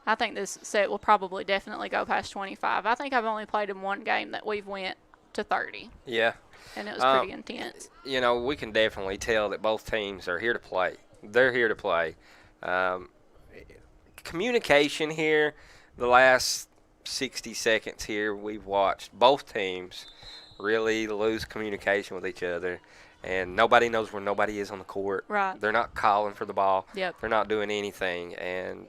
I think this set will probably definitely go past 25. I think I've only played in one game that we've went to 30. Yeah. And it was pretty intense. You know, we can definitely tell that both teams are here to play. They're here to play. Communication here, the last 60 seconds here, we've watched both teams really lose communication with each other. And nobody knows where nobody is on the court. Right. They're not calling for the ball. Yep. They're not doing anything. And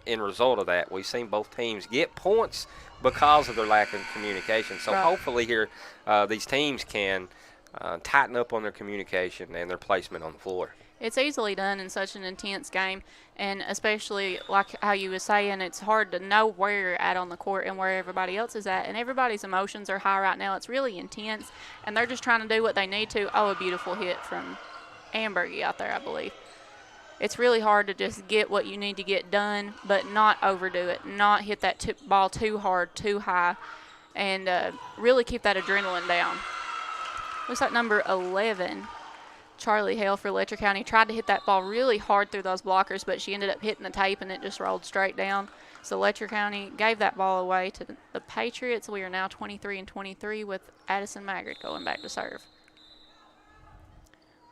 in result of that, we've seen both teams get points because of their lack of communication. So hopefully here these teams can tighten up on their communication and their placement on the floor. It's easily done in such an intense game, and especially like how you were saying, it's hard to know where you're at on the court and where everybody else is at, and everybody's emotions are high right now. It's really intense, and they're just trying to do what they need to. Oh, a beautiful hit from Ambergi out there, I believe. It's really hard to just get what you need to get done, but not overdo it, not hit that ball too hard, too high, and really keep that adrenaline down. Looks like number 11, Charlie Hale for Letcher County, tried to hit that ball really hard through those blockers, but she ended up hitting the tape and it just rolled straight down. So Letcher County gave that ball away to the Patriots. We are now 23-23 with Addison Maggard going back to serve.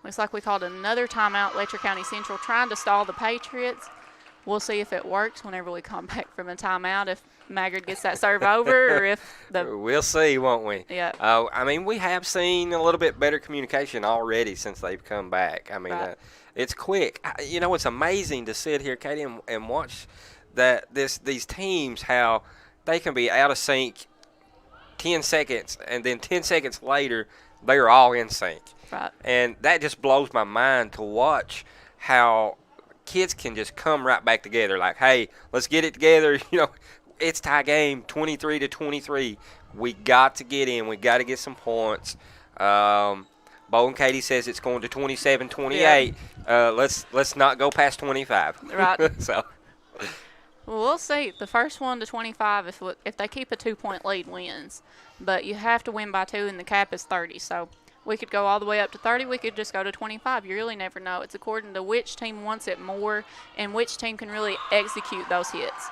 Looks like we called another timeout. Letcher County Central trying to stall the Patriots. We'll see if it works whenever we come back from a timeout, if Maggard gets that serve over or if the... We'll see, won't we? Yeah. I mean, we have seen a little bit better communication already since they've come back. I mean, it's quick. You know, it's amazing to sit here, Katie, and watch these teams, how they can be out of sync 10 seconds, and then 10 seconds later, they're all in sync. Right. And that just blows my mind to watch how kids can just come right back together. Like, hey, let's get it together. You know, it's tie game, 23-23. We got to get in. We got to get some points. Bo and Katie says it's going to 27-28. Yeah. Let's not go past 25. Right. So. Well, we'll see. The first one to 25, if they keep a 2-point lead, wins. But you have to win by 2, and the cap is 30. So we could go all the way up to 30. We could just go to 25. You really never know. It's according to which team wants it more and which team can really execute those hits.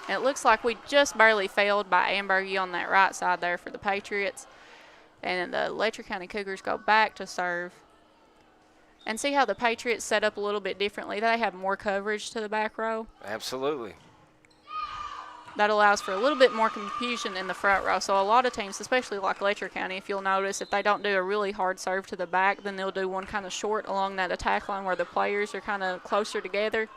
And it looks like we just barely failed by Ambergi on that right side there for the Patriots. And the Letcher County Cougars go back to serve. And see how the Patriots set up a little bit differently. They have more coverage to the back row. Absolutely. That allows for a little bit more confusion in the front row. So a lot of teams, especially like Letcher County, if you'll notice, if they don't do a really hard serve to the back, then they'll do one kind of short along that attack line where the players are kind of closer together.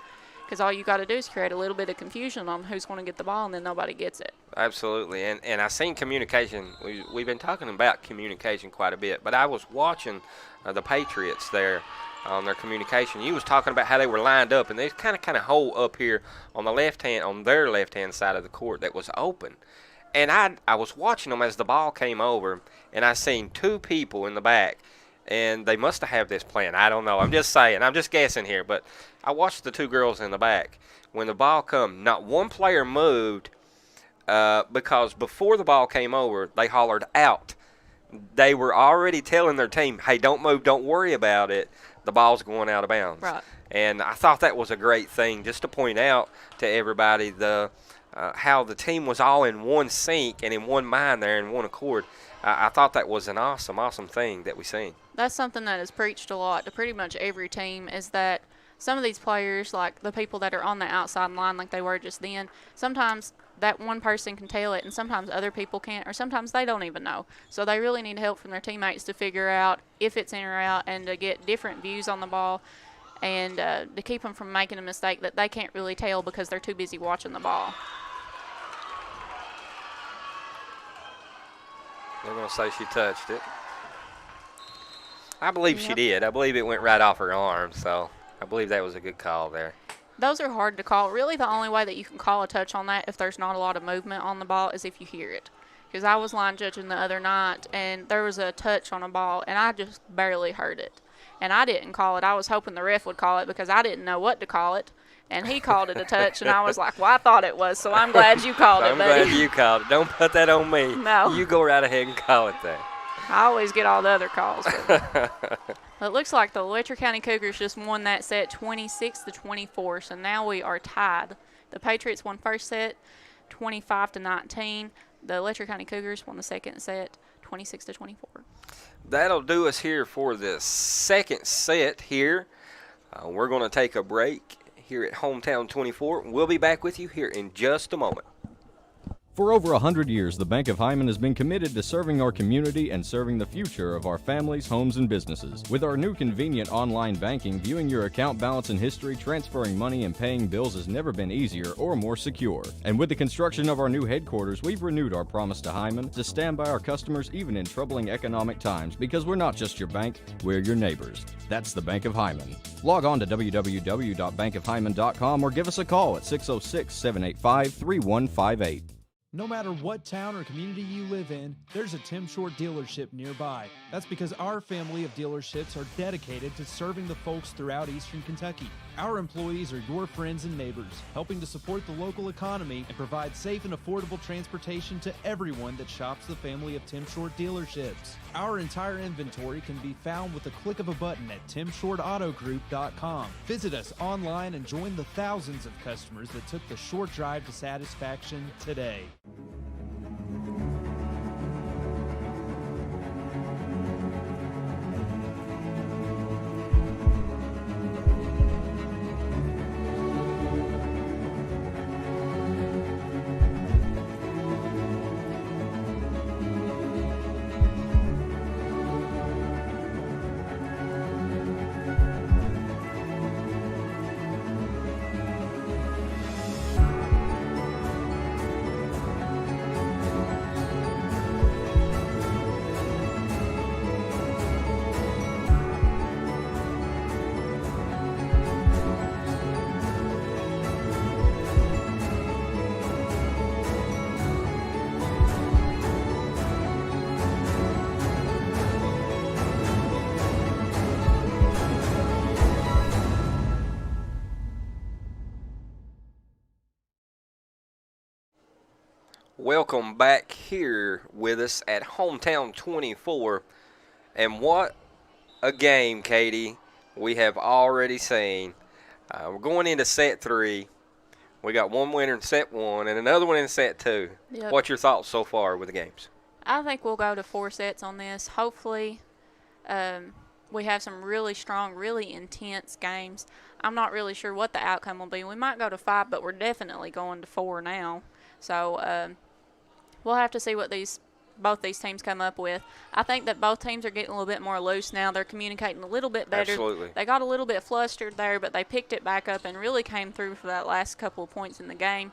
Because all you got to do is create a little bit of confusion on who's going to get the ball, and then nobody gets it. Absolutely. And I've seen communication. We've been talking about communication quite a bit. But I was watching the Patriots there on their communication. You was talking about how they were lined up, and there's kind of hole up here on the on their left-hand side of the court that was open. And I was watching them as the ball came over, and I seen 2 people in the back. And they must have this plan. I don't know. I'm just saying. I'm just guessing here. But I watched the 2 girls in the back. When the ball come, not one player moved because before the ball came over, they hollered out. They were already telling their team, hey, don't move, don't worry about it. The ball's going out of bounds. Right. And I thought that was a great thing just to point out to everybody how the team was all in one sync and in one mind there in one accord. I thought that was an awesome thing that we seen. That's something that is preached a lot to pretty much every team, is that some of these players, like the people that are on the outside line like they were just then, sometimes that one person can tell it, and sometimes other people can't, or sometimes they don't even know. So they really need help from their teammates to figure out if it's in or out, and to get different views on the ball, and to keep them from making a mistake that they can't really tell because they're too busy watching the ball. They're going to say she touched it. I believe she did. I believe it went right off her arm, so I believe that was a good call there. Those are hard to call. Really, the only way that you can call a touch on that if there's not a lot of movement on the ball is if you hear it. Because I was line judging the other night, and there was a touch on a ball, and I just barely heard it. And I didn't call it. I was hoping the ref would call it because I didn't know what to call it. And he called it a touch, and I was like, well, I thought it was, so I'm glad you called it, buddy. I'm glad you called it. Don't put that on me. No. You go right ahead and call it that. I always get all the other calls. Well, it looks like the Letcher County Cougars just won that set 26-24, so now we are tied. The Patriots won first set 25-19. The Letcher County Cougars won the second set 26-24. That'll do us here for the second set here. We're going to take a break here at Hometown 24. We'll be back with you here in just a moment. For over 100 years, the Bank of Heinemann has been committed to serving our community and serving the future of our families, homes, and businesses. With our new convenient online banking, viewing your account balance and history, transferring money, and paying bills has never been easier or more secure. And with the construction of our new headquarters, we've renewed our promise to Heinemann to stand by our customers even in troubling economic times, because we're not just your bank, we're your neighbors. That's the Bank of Heinemann. Log on to www.bankofheinemann.com or give us a call at 606-785-3158. No matter what town or community you live in, there's a Tim Short dealership nearby. That's because our family of dealerships are dedicated to serving the folks throughout Eastern Kentucky. Our employees are your friends and neighbors, helping to support the local economy and provide safe and affordable transportation to everyone that shops the family of Tim Short dealerships. Our entire inventory can be found with a click of a button at timshortautogroup.com. Visit us online and join the thousands of customers that took the short drive to satisfaction today. Welcome back here with us at Hometown 24. And what a game, Katie, we have already seen. We're going into set 3. We got one winner in set 1 and another one in set 2. Yep. What's your thoughts so far with the games? I think we'll go to 4 sets on this. Hopefully we have some really strong, really intense games. I'm not really sure what the outcome will be. We might go to 5, but we're definitely going to 4 now. So we'll have to see what both these teams come up with. I think that both teams are getting a little bit more loose now. They're communicating a little bit better. Absolutely. They got a little bit flustered there, but they picked it back up and really came through for that last couple of points in the game.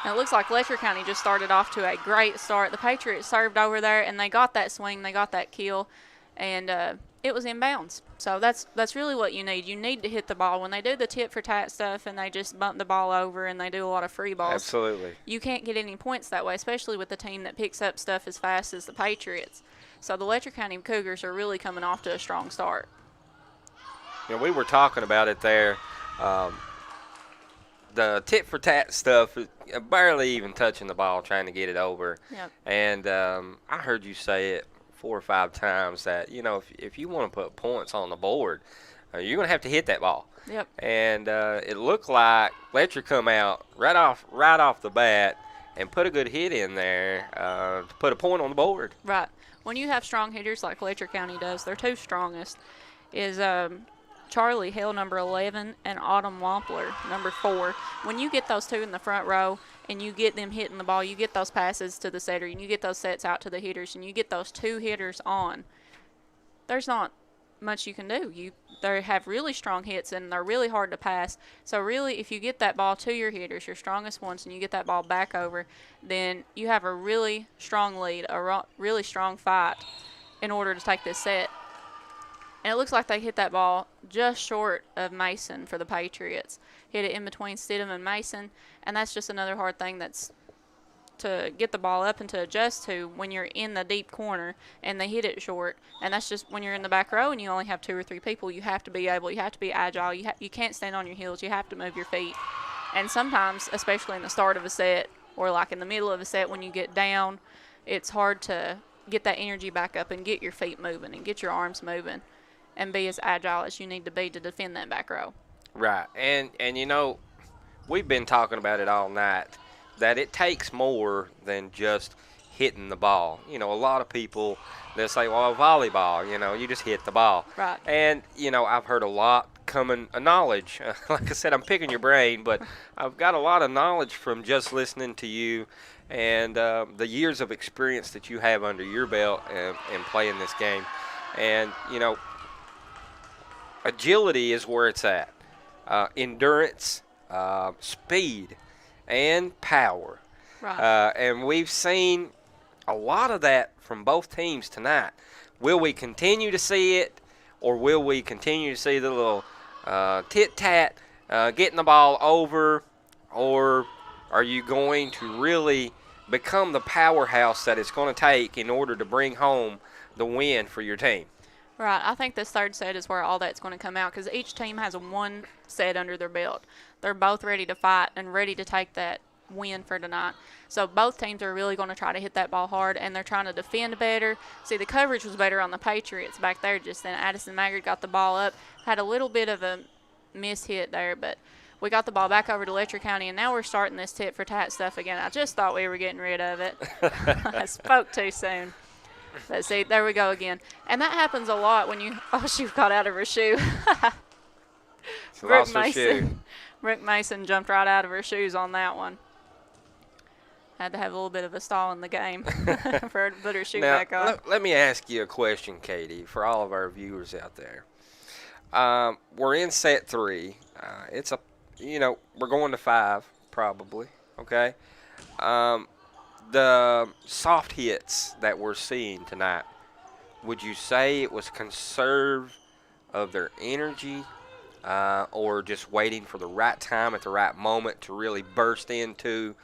Now it looks like Letcher County just started off to a great start. The Patriots served over there, and they got that swing, they got that kill, and it was inbounds. So that's really what you need. You need to hit the ball. When they do the tit-for-tat stuff and they just bump the ball over and they do a lot of free balls, absolutely, you can't get any points that way, especially with the team that picks up stuff as fast as the Patriots. So the Letcher County Cougars are really coming off to a strong start. You know, we were talking about it there. The tit-for-tat stuff, barely even touching the ball, trying to get it over. Yep. And I heard you say it 4 or 5 times that, you know, if you want to put points on the board, you're going to have to hit that ball. Yep. And it looked like Letcher come out right off the bat and put a good hit in there to put a point on the board. Right. When you have strong hitters like Letcher County does, their 2 strongest is Charlie Hill, number 11, and Autumn Wampler, number 4. When you get those two in the front row and you get them hitting the ball, you get those passes to the setter, and you get those sets out to the hitters, and you get those 2 hitters on, there's not much you can do. They have really strong hits, and they're really hard to pass. So really, if you get that ball to your hitters, your strongest ones, and you get that ball back over, then you have a really strong lead, a really strong fight in order to take this set. And it looks like they hit that ball just short of Mason for the Patriots. Hit it in between Stidham and Mason, and that's just another hard thing that's to get the ball up and to adjust to when you're in the deep corner and they hit it short. And that's just when you're in the back row and you only have 2 or 3 people. You have to be agile. You can't stand on your heels. You have to move your feet. And sometimes, especially in the start of a set or like in the middle of a set when you get down, it's hard to get that energy back up and get your feet moving and get your arms moving and be as agile as you need to be to defend that back row. Right. And you know, we've been talking about it all night, that it takes more than just hitting the ball. You know, a lot of people, they'll say, well, volleyball, you know, you just hit the ball. Right. And, you know, I've heard a lot knowledge. Like I said, I'm picking your brain, but I've got a lot of knowledge from just listening to you and the years of experience that you have under your belt and playing this game. And, you know, agility is where it's at. Endurance, speed, and power. Right. And we've seen a lot of that from both teams tonight. Will we continue to see it, or will we continue to see the little tit-tat, getting the ball over, or are you going to really become the powerhouse that it's going to take in order to bring home the win for your team? Right. I think this third set is where all that's going to come out because each team has one set under their belt. They're both ready to fight and ready to take that win for tonight. So both teams are really going to try to hit that ball hard, and they're trying to defend better. See, the coverage was better on the Patriots back there just then. Addison Maggard got the ball up, had a little bit of a miss hit there, but we got the ball back over to Letcher County, and now we're starting this tit-for-tat stuff again. I just thought we were getting rid of it. I spoke too soon. But see, there we go again. And that happens a lot when you – oh, she got out of her shoe. Brooke Mason jumped right out of her shoes on that one. Had to have a little bit of a stall in the game for her to put her shoe back on. Let me ask you a question, Katie, for all of our viewers out there. We're in set 3. We're going to 5 probably, okay? The soft hits that we're seeing tonight, would you say it was conserve of their energy or just waiting for the right time at the right moment to really burst into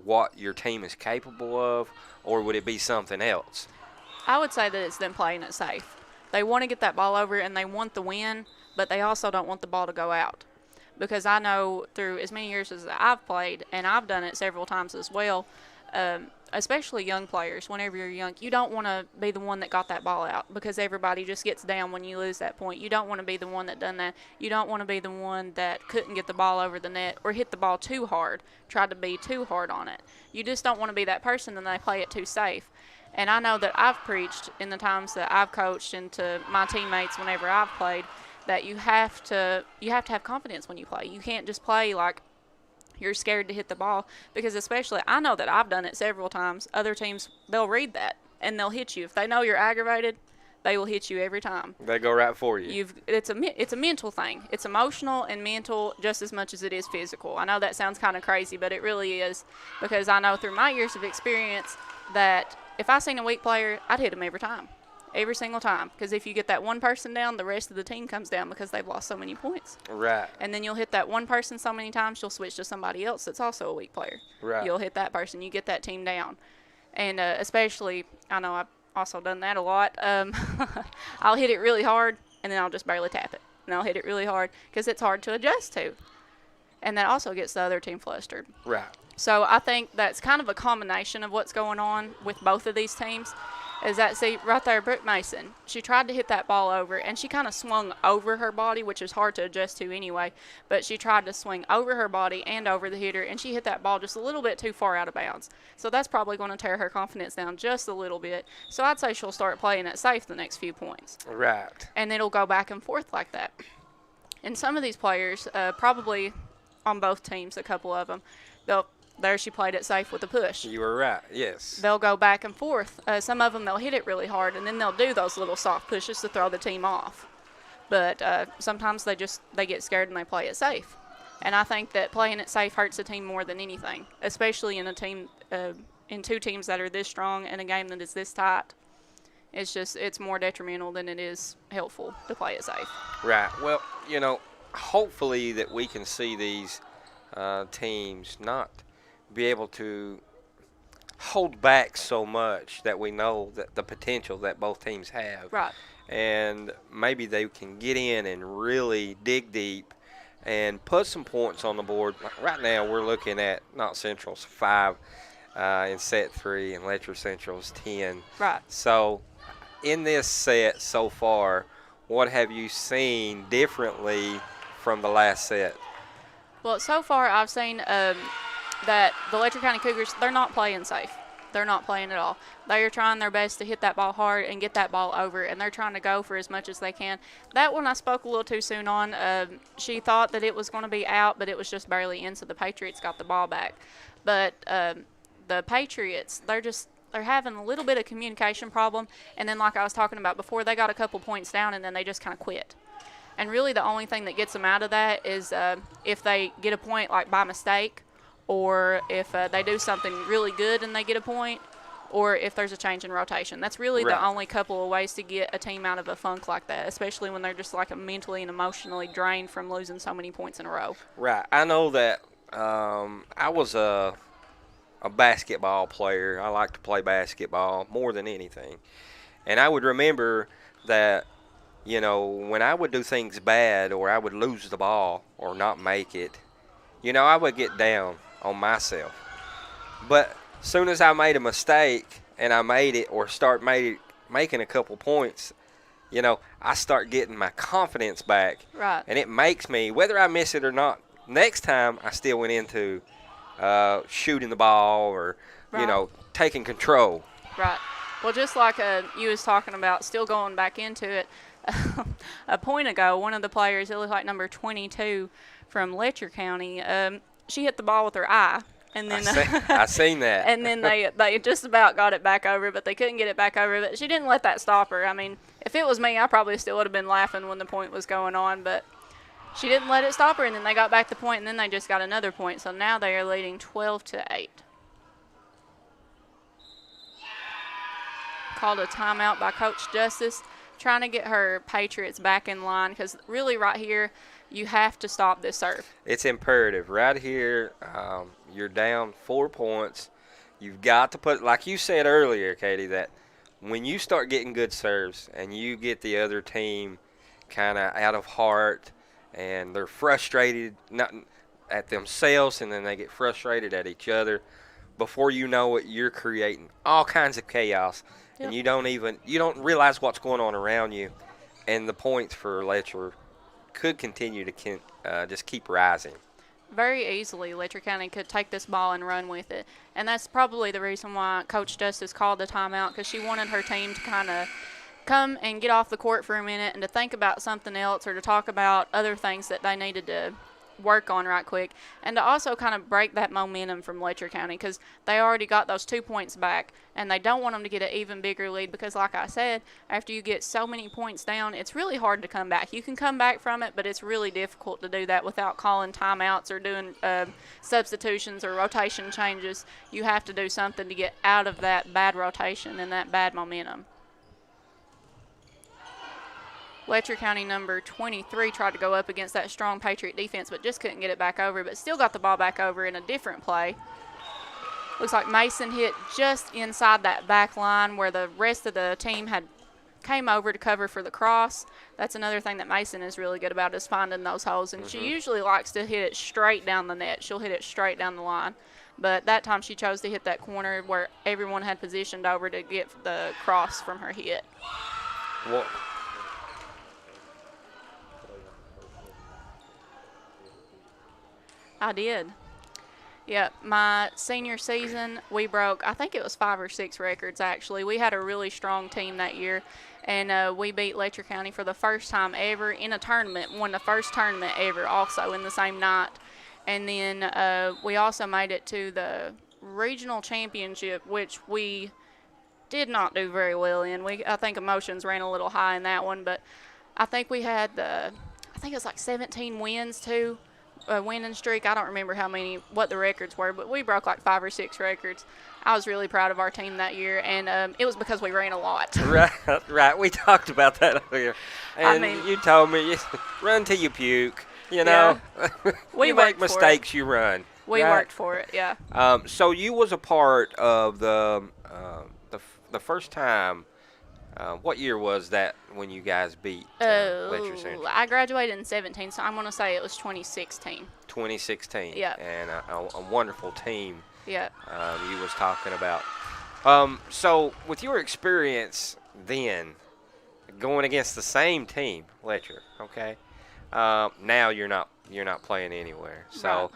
what your team is capable of, or would it be something else? I would say that it's them playing it safe. They want to get that ball over and they want the win, but they also don't want the ball to go out. Because I know through as many years as I've played, and I've done it several times as well, especially young players, whenever you're young, you don't want to be the one that got that ball out because everybody just gets down when you lose that point. You don't want to be the one that done that. You don't want to be the one that couldn't get the ball over the net or hit the ball too hard, tried to be too hard on it. You just don't want to be that person and they play it too safe. And I know that I've preached in the times that I've coached and to my teammates whenever I've played that you have to have confidence when you play. You can't just play like you're scared to hit the ball because especially I know that I've done it several times. Other teams, they'll read that and they'll hit you. If they know you're aggravated, they will hit you every time. They go right for you. It's a mental thing. It's emotional and mental just as much as it is physical. I know that sounds kind of crazy, but it really is because I know through my years of experience that if I seen a weak player, I'd hit them every time. Every single time. Because if you get that one person down, the rest of the team comes down because they've lost so many points. Right. And then you'll hit that one person so many times, you'll switch to somebody else that's also a weak player. Right. You'll hit that person. You get that team down. And especially, I know I've also done that a lot. I'll hit it really hard, and then I'll just barely tap it. And I'll hit it really hard because it's hard to adjust to. And that also gets the other team flustered. Right. So I think that's kind of a combination of what's going on with both of these teams. is that, see, right there, Brooke Mason, she tried to hit that ball over, and she kind of swung over her body, which is hard to adjust to anyway, but she tried to swing over her body and over the hitter, and she hit that ball just a little bit too far out of bounds. So that's probably going to tear her confidence down just a little bit. So I'd say she'll start playing it safe the next few points. Right. And it'll go back and forth like that. And some of these players, probably on both teams, a couple of them, there she played it safe with a push. You were right, yes. They'll go back and forth. Some of them, they'll hit it really hard, and then they'll do those little soft pushes to throw the team off. But sometimes they get scared and they play it safe. And I think that playing it safe hurts a team more than anything, especially in a team, in two teams that are this strong and a game that is this tight. It's more detrimental than it is helpful to play it safe. Right. Well, hopefully that we can see these teams not be able to hold back so much that we know that the potential that both teams have. Right. And maybe they can get in and really dig deep and put some points on the board. Right now we're looking at Knott Central's 5 in set 3 and Letcher Central's 10. Right. So in this set so far, what have you seen differently from the last set? Well, so far I've seen that the Letcher County Cougars, they're not playing safe. They're not playing at all. They are trying their best to hit that ball hard and get that ball over, and they're trying to go for as much as they can. That one I spoke a little too soon on. She thought that it was going to be out, but it was just barely in, so the Patriots got the ball back. But the Patriots, they're having a little bit of communication problem, and then like I was talking about before, they got a couple points down, and then they just kind of quit. And really the only thing that gets them out of that is if they get a point like by mistake, or if they do something really good and they get a point, or if there's a change in rotation. That's really the only couple of ways to get a team out of a funk like that, especially when they're just like mentally and emotionally drained from losing so many points in a row. Right. I know that I was a basketball player. I like to play basketball more than anything. And I would remember that, when I would do things bad or I would lose the ball or not make it, I would get down on myself. But as soon as I made a mistake and I made it or making a couple points, I start getting my confidence back. Right. And it makes me, whether I miss it or not, next time I still went into shooting the ball or, taking control. Right. Well, just like you was talking about, still going back into it, a point ago, one of the players, it looked like number 22 from Letcher County, she hit the ball with her eye. And then I seen that. And then they just about got it back over, but they couldn't get it back over. But she didn't let that stop her. I mean, if it was me, I probably still would have been laughing when the point was going on, but she didn't let it stop her, and then they got back the point, and then they just got another point. So now they are leading 12-8. Called a timeout by Coach Justice, trying to get her Patriots back in line, because really right here, you have to stop this serve. It's imperative. Right here, you're down 4 points. You've got to put, like you said earlier, Katie, that when you start getting good serves and you get the other team kind of out of heart and they're frustrated not at themselves and then they get frustrated at each other, before you know it, you're creating all kinds of chaos. Yep. And you don't realize what's going on around you. And the points for Letcher could continue to just keep rising. Very easily, Letcher County could take this ball and run with it. And that's probably the reason why Coach Justice called the timeout, because she wanted her team to kind of come and get off the court for a minute and to think about something else or to talk about other things that they needed to work on right quick, and to also kind of break that momentum from Letcher County, because they already got those 2 points back and they don't want them to get an even bigger lead, because like I said, after you get so many points down, it's really hard to come back. You can come back from it, but it's really difficult to do that without calling timeouts or doing substitutions or rotation changes. You have to do something to get out of that bad rotation and that bad momentum. Letcher County number 23 tried to go up against that strong Patriot defense, but just couldn't get it back over, but still got the ball back over in a different play. Looks like Mason hit just inside that back line where the rest of the team had came over to cover for the cross. That's another thing that Mason is really good about, is finding those holes, and she usually likes to hit it straight down the net. She'll hit it straight down the line. But that time she chose to hit that corner where everyone had positioned over to get the cross from her hit. Well, I did. Yeah, my senior season, we broke, I think it was 5 or 6 records, actually. We had a really strong team that year, and we beat Letcher County for the first time ever in a tournament, won the first tournament ever also in the same night. And then we also made it to the regional championship, which we did not do very well in. I think emotions ran a little high in that one, but I think we had I think it was like 17 wins too. A winning streak. I don't remember what the records were, but we broke like 5 or 6 records. I was really proud of our team that year, and it was because we ran a lot. Right. We talked about that earlier. And you told me, run till you puke, you know. Yeah. We you make mistakes, you run. We worked for it, yeah. So you was a part of the first time. What year was that when you guys beat Letcher Central? I graduated in 17, so I'm going to say it was 2016. 2016. Yeah. And a wonderful team. Yeah. You was talking about. So with your experience then, going against the same team, Letcher, okay? Now you're not playing anywhere. So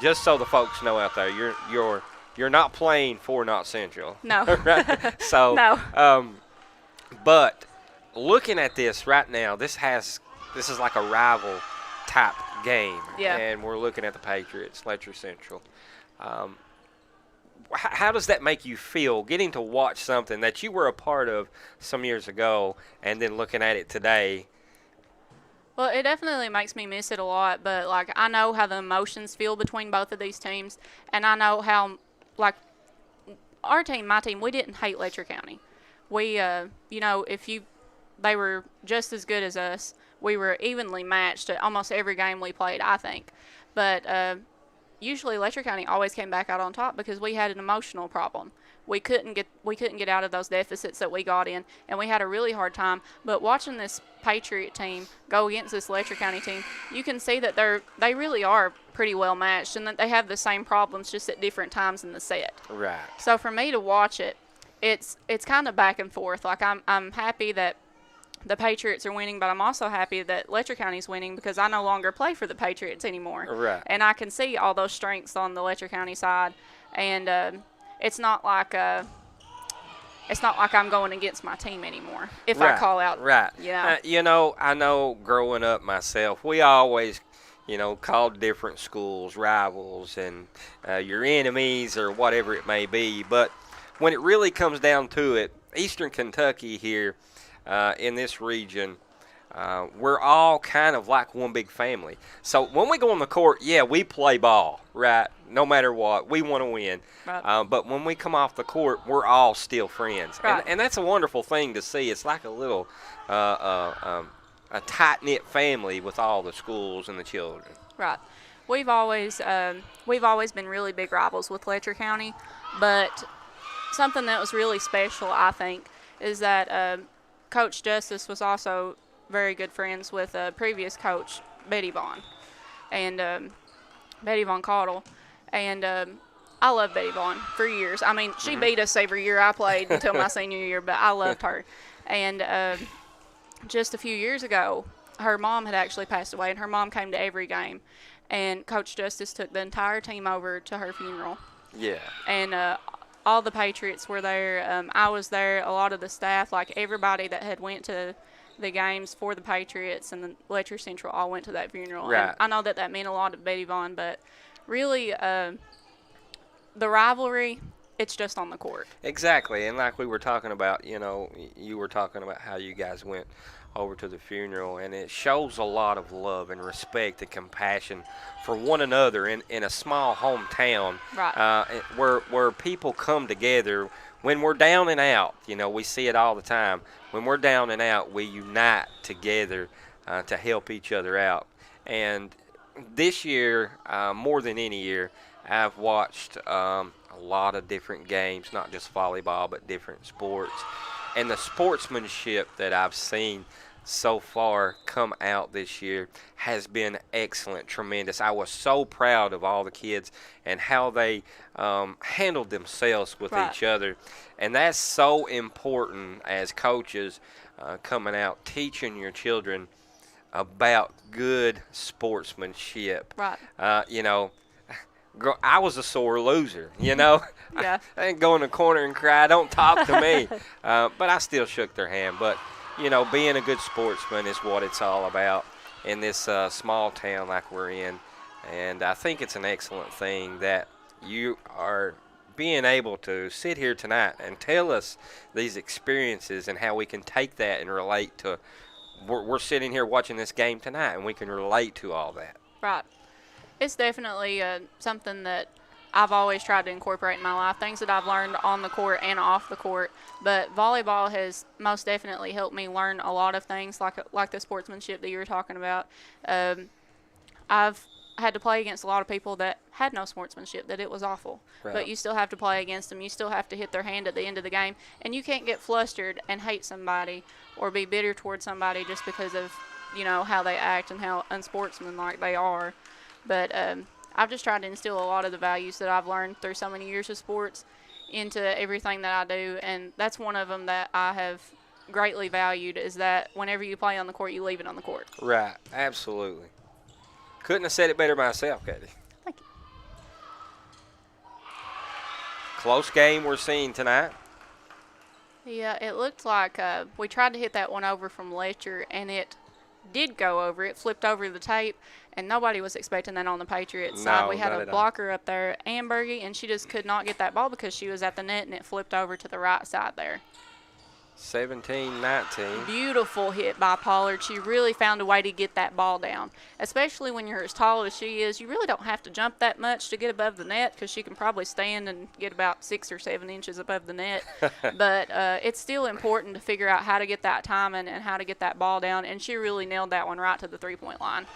just so the folks know out there, you're not playing for Knott Central. No. Right? So, no. But looking at this right now, this is like a rival type game. Yeah. And we're looking at the Patriots, Letcher Central. How does that make you feel, getting to watch something that you were a part of some years ago and then looking at it today? Well, it definitely makes me miss it a lot, but, like, I know how the emotions feel between both of these teams, and I know how, like, our team, my team, we didn't hate Letcher County. We, they were just as good as us. We were evenly matched at almost every game we played, I think. But usually Letcher County always came back out on top because we had an emotional problem. We couldn't get out of those deficits that we got in, and we had a really hard time. But watching this Patriot team go against this Letcher County team, you can see that they really are pretty well matched, and that they have the same problems just at different times in the set. Right. So for me to watch it, it's kind of back and forth. Like I'm happy that the Patriots are winning, but I'm also happy that Letcher County's winning because I no longer play for the Patriots anymore. Right. And I can see all those strengths on the Letcher County side, and it's not like I'm going against my team anymore if I call out. Right. Yeah. I know growing up myself, we always, called different schools rivals and your enemies or whatever it may be. But when it really comes down to it, Eastern Kentucky here in this region, we're all kind of like one big family. So when we go on the court, yeah, we play ball, right? No matter what, we want to win. Right. But when we come off the court, we're all still friends. Right. And that's a wonderful thing to see. It's like a little a tight-knit family with all the schools and the children. Right. We've always been really big rivals with Letcher County, but something that was really special, I think, is that Coach Justice was also very good friends with previous coach Betty Vaughn and Betty Vaughn Caudle, and I loved Betty Vaughn for years. I mean, she beat us every year I played until my senior year, but I loved her. And just a few years ago, her mom had actually passed away, and her mom came to every game, and Coach Justice took the entire team over to her funeral. Yeah. And all the Patriots were there. I was there. A lot of the staff, like everybody that had went to the games for the Patriots and the Letcher Central, all went to that funeral. Right. And I know that meant a lot to Betty Vaughn, but really the rivalry, it's just on the court. Exactly. And like we were talking about, you were talking about how you guys went over to the funeral, and it shows a lot of love and respect and compassion for one another in a small hometown. Right. Where people come together when we're down and out. We see it all the time. When we're down and out, we unite together to help each other out. And this year, more than any year, I've watched a lot of different games, not just volleyball, but different sports. And the sportsmanship that I've seen so far come out this year has been excellent, tremendous. I was so proud of all the kids and how they handled themselves with each other. And that's so important as coaches coming out, teaching your children about good sportsmanship. Right. You know, I was a sore loser, you know. Yeah. I didn't go in the corner and cry, don't talk to me. But I still shook their hand. But, you know, being a good sportsman is what it's all about in this small town like we're in. And I think it's an excellent thing that you are being able to sit here tonight and tell us these experiences and how we can take that and relate to. We're sitting here watching this game tonight, and we can relate to all that. Right. It's definitely something that I've always tried to incorporate in my life, things that I've learned on the court and off the court. But volleyball has most definitely helped me learn a lot of things, like the sportsmanship that you were talking about. I've had to play against a lot of people that had no sportsmanship, that it was awful. Right. But you still have to play against them. You still have to hit their hand at the end of the game. And you can't get flustered and hate somebody or be bitter towards somebody just because of, you know, how they act and how unsportsmanlike they are. But I've just tried to instill a lot of the values that I've learned through so many years of sports into everything that I do. And that's one of them that I have greatly valued, is that whenever you play on the court, you leave it on the court. Right. Absolutely. Couldn't have said it better myself, Katie. Thank you. Close game we're seeing tonight. Yeah, it looked like we tried to hit that one over from Letcher, and it did go over. It flipped over the tape, and nobody was expecting that on the Patriots side. We had a blocker up there, Ambergi, and she just could not get that ball because she was at the net, and it flipped over to the right side there. 17-19. Beautiful hit by Pollard. She really found a way to get that ball down, especially when you're as tall as she is. You really don't have to jump that much to get above the net because she can probably stand and get about 6 or 7 inches above the net. But it's still important to figure out how to get that timing and how to get that ball down, and she really nailed that one right to the three-point line.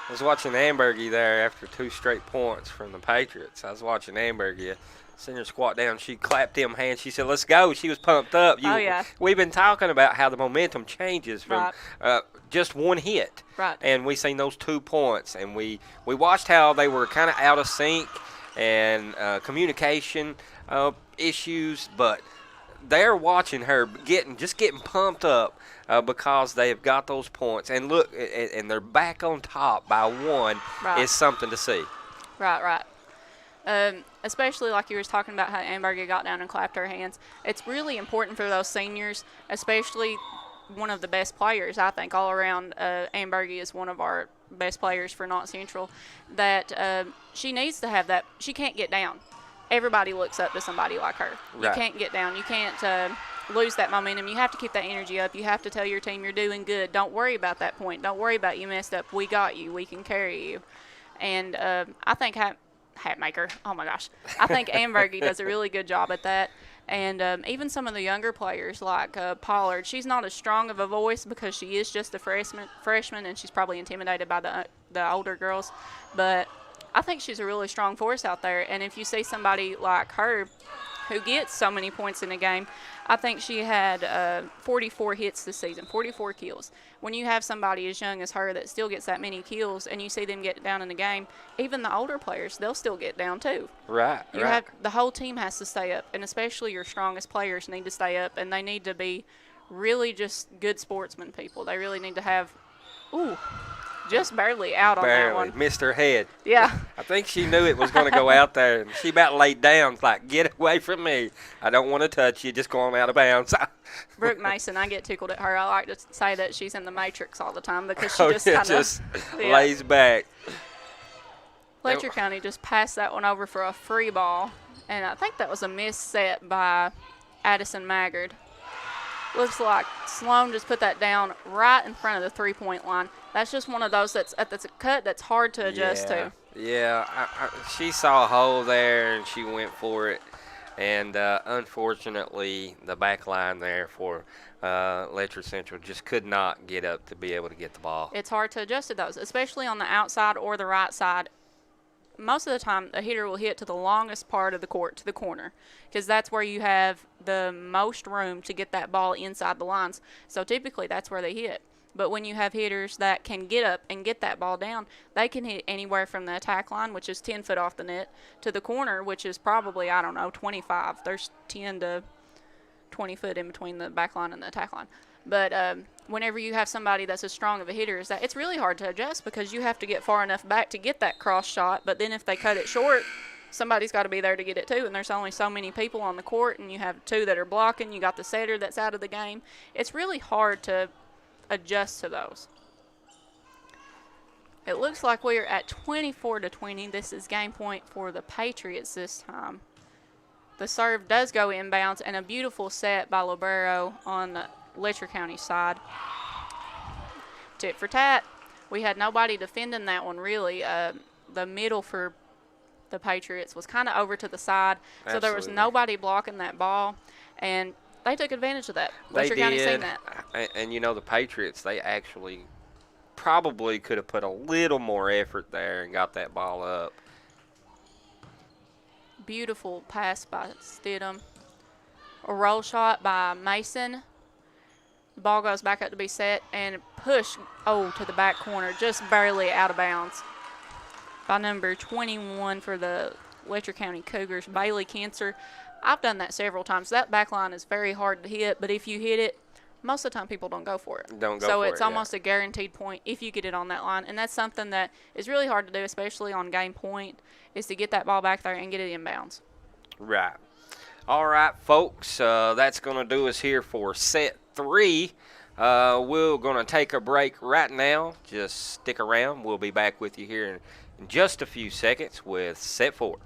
I was watching Ambergi there after 2 straight points from the Patriots. I was watching Ambergi. Seen her squat down. She clapped them hands. She said, "Let's go." She was pumped up. Oh, yeah. We've been talking about how the momentum changes from just one hit. Right. And we seen those 2 points. And we watched how they were kind of out of sync and communication issues. But they're watching her getting pumped up because they have got those points. And look, and they're back on top by 1 is something to see. Right. Especially like you were talking about how Ambergi got down and clapped her hands. It's really important for those seniors, especially one of the best players, I think, all around. Ambergi is one of our best players for Knott Central, that she needs to have that. She can't get down. Everybody looks up to somebody like her. You can't get down. You can't lose that momentum. You have to keep that energy up. You have to tell your team you're doing good. Don't worry about that point. Don't worry about you messed up. We got you. We can carry you. And I think Hatmaker. Oh, my gosh. I think Ambergi does a really good job at that. And even some of the younger players like Pollard, she's not as strong of a voice because she is just a freshman, and she's probably intimidated by the older girls. But I think she's a really strong force out there. And if you see somebody like her who gets so many points in a game, I think she had 44 hits this season, 44 kills. When you have somebody as young as her that still gets that many kills and you see them get down in the game, even the older players, they'll still get down too. Right. The whole team has to stay up, and especially your strongest players need to stay up, and they need to be really just good sportsmen people. They really need to have, just barely out on that one. Missed her head. Yeah. I think she knew it was going to go out there, and she about laid down, like, get away from me. I don't want to touch you. Just go on out of bounds. Brooke Mason, I get tickled at her. I like to say that she's in the Matrix all the time because she just lays back. Letcher County just passed that one over for a free ball, and I think that was a miss set by Addison Maggard. Looks like Sloan just put that down right in front of the three-point line. That's just one of those that's a cut that's hard to adjust to. Yeah, she saw a hole there, and she went for it. And unfortunately, the back line there for Letcher Central just could not get up to be able to get the ball. It's hard to adjust to those, especially on the outside or the right side. Most of the time, a hitter will hit to the longest part of the court, to the corner, because that's where you have the most room to get that ball inside the lines. So typically, that's where they hit. But when you have hitters that can get up and get that ball down, they can hit anywhere from the attack line, which is 10 foot off the net, to the corner, which is probably, 25. There's 10 to 20 foot in between the back line and the attack line. But whenever you have somebody that's as strong of a hitter as that, it's really hard to adjust because you have to get far enough back to get that cross shot. But then if they cut it short, somebody's got to be there to get it too. And there's only so many people on the court, and you have 2 that are blocking. You got the setter that's out of the game. It's really hard to adjust to those. It looks like we are at 24-20. This is game point for the Patriots this time. The serve does go inbounds, and a beautiful set by Libero on the Letcher County side. Tit for tat. We had nobody defending that one really. The middle for the Patriots was kind of over to the side, so there was nobody blocking that ball, and they took advantage of that. Letcher County seen that. And the Patriots, they actually probably could have put a little more effort there and got that ball up. Beautiful pass by Stidham. A roll shot by Mason. The ball goes back up to be set and push to the back corner, just barely out of bounds by number 21 for the Letcher County Cougars, Bailey Cancer. I've done that several times. That back line is very hard to hit, but if you hit it, most of the time people don't go for it. So it's almost a guaranteed point if you get it on that line, and that's something that is really hard to do, especially on game point, is to get that ball back there and get it inbounds. Right. All right, folks, that's going to do us here for set 3. We're going to take a break right now. Just stick around. We'll be back with you here in just a few seconds with set 4.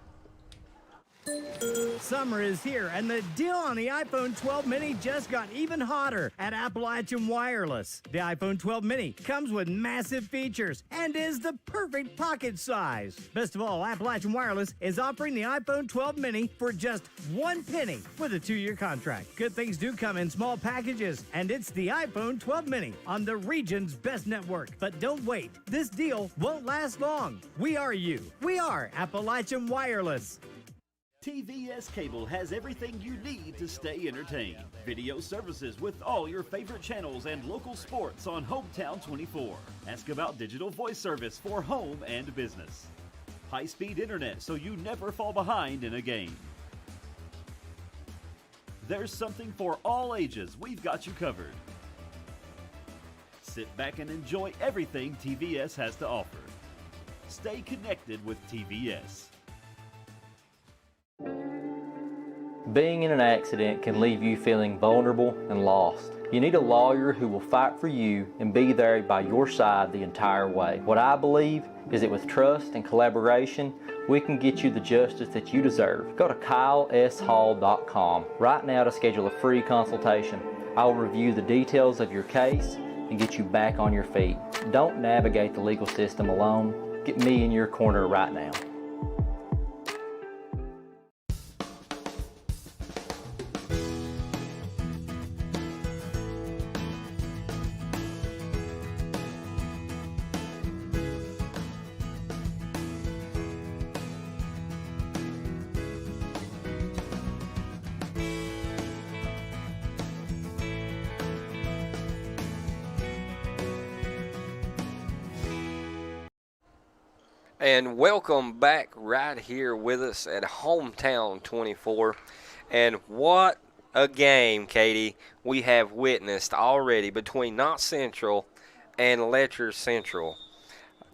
Summer is here, and the deal on the iPhone 12 mini just got even hotter at Appalachian Wireless. The iPhone 12 mini comes with massive features and is the perfect pocket size. Best of all, Appalachian Wireless is offering the iPhone 12 mini for just $1 with a 2-year contract. Good things do come in small packages, and it's the iPhone 12 mini on the region's best network. But don't wait. This deal won't last long. We are you. We are Appalachian Wireless. TVS Cable has everything you need to stay entertained. Video services with all your favorite channels and local sports on Hometown 24. Ask about digital voice service for home and business. High-speed internet so you never fall behind in a game. There's something for all ages. We've got you covered. Sit back and enjoy everything TVS has to offer. Stay connected with TVS. Being in an accident can leave you feeling vulnerable and lost. You need a lawyer who will fight for you and be there by your side the entire way. What I believe is that with trust and collaboration, we can get you the justice that you deserve. Go to kyleshall.com right now to schedule a free consultation. I will review the details of your case and get you back on your feet. Don't navigate the legal system alone. Get me in your corner right now. And welcome back right here with us at Hometown 24. And what a game, Katie, we have witnessed already between Knott Central and Letcher Central.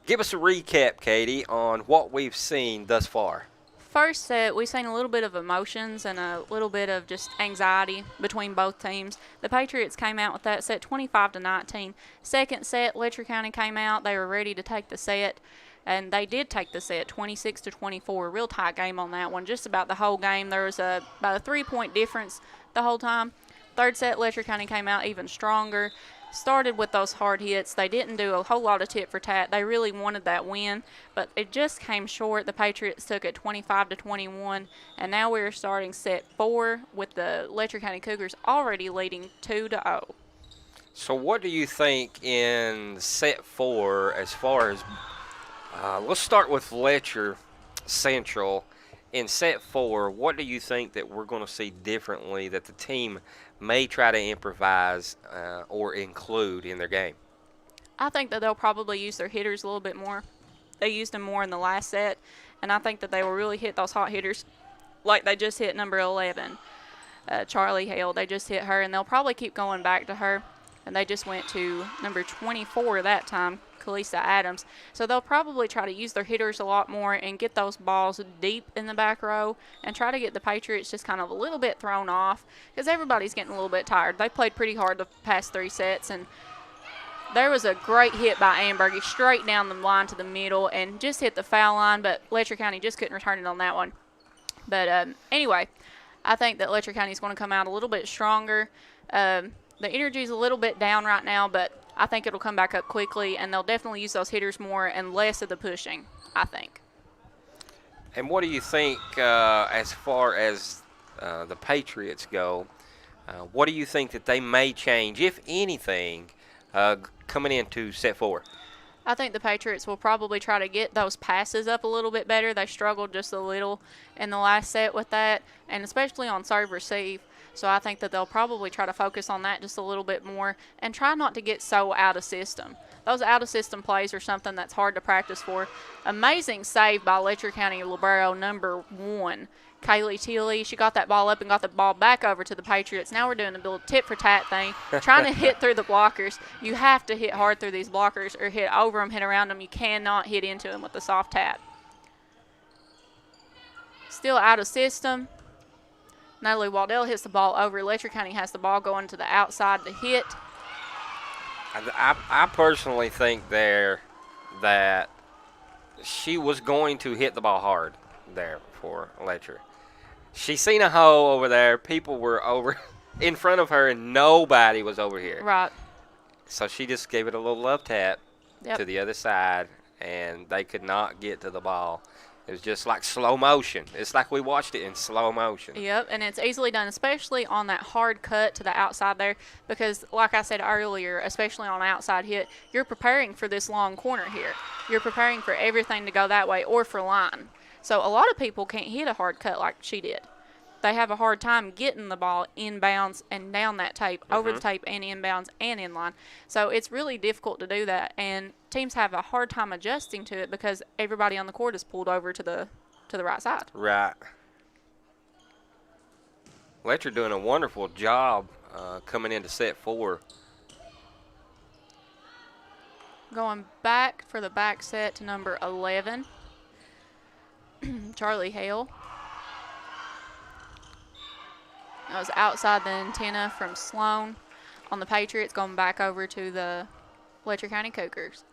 Give us a recap, Katie, on what we've seen thus far. First set, we've seen a little bit of emotions and a little bit of just anxiety between both teams. The Patriots came out with that set 25-19. Second set, Letcher County came out. They were ready to take the set. And they did take the set, 26-24. Real tight game on that one. Just about the whole game. There was about a 3-point difference the whole time. Third set, Letcher County came out even stronger. Started with those hard hits. They didn't do a whole lot of tit for tat. They really wanted that win, but it just came short. The Patriots took it 25-21, and now we're starting set 4 with the Letcher County Cougars already leading 2-0. So what do you think in set 4 as far as let's start with Letcher Central. In set 4, what do you think that we're going to see differently that the team may try to improvise or include in their game? I think that they'll probably use their hitters a little bit more. They used them more in the last set, and I think that they will really hit those hot hitters like they just hit number 11, Charlie Hale. They just hit her, and they'll probably keep going back to her. And they just went to number 24 that time, Krista Adams. So they'll probably try to use their hitters a lot more and get those balls deep in the back row and try to get the Patriots just kind of a little bit thrown off because everybody's getting a little bit tired. They played pretty hard the past 3 sets, and there was a great hit by Ambergi straight down the line to the middle and just hit the foul line, but Letcher County just couldn't return it on that one. But anyway, I think that Letcher County is going to come out a little bit stronger. The energy's a little bit down right now, but I think it'll come back up quickly, and they'll definitely use those hitters more and less of the pushing, I think. And what do you think as far as the Patriots go? What do you think that they may change, if anything, coming into set 4? I think the Patriots will probably try to get those passes up a little bit better. They struggled just a little in the last set with that, and especially on serve receive. So I think that they'll probably try to focus on that just a little bit more and try not to get so out of system. Those out of system plays are something that's hard to practice for. Amazing save by Letcher County libero number 1, Kaylee Tilley. She got that ball up and got the ball back over to the Patriots. Now we're doing the little tit for tat thing, trying to hit through the blockers. You have to hit hard through these blockers or hit over them, hit around them. You cannot hit into them with the soft tap. Still out of system. Natalie Waddell hits the ball over. Letcher County has the ball going to the outside to hit. I personally think there that she was going to hit the ball hard there for Letcher. She seen a hole over there. People were over in front of her, and nobody was over here. Right. So she just gave it a little love tap to the other side, and they could not get to the ball. It was just like slow motion. It's like we watched it in slow motion. Yep, and it's easily done, especially on that hard cut to the outside there, because like I said earlier, especially on an outside hit, you're preparing for this long corner here. You're preparing for everything to go that way or for line. So a lot of people can't hit a hard cut like she did. They have a hard time getting the ball inbounds and down that tape, over the tape and inbounds and inline. So it's really difficult to do that, and teams have a hard time adjusting to it because everybody on the court is pulled over to the right side. Right. Letcher doing a wonderful job coming into set 4. Going back for the back set to number 11, Charlie Hale. That was outside the antenna from Sloan on the Patriots, going back over to the Letcher County Cougars.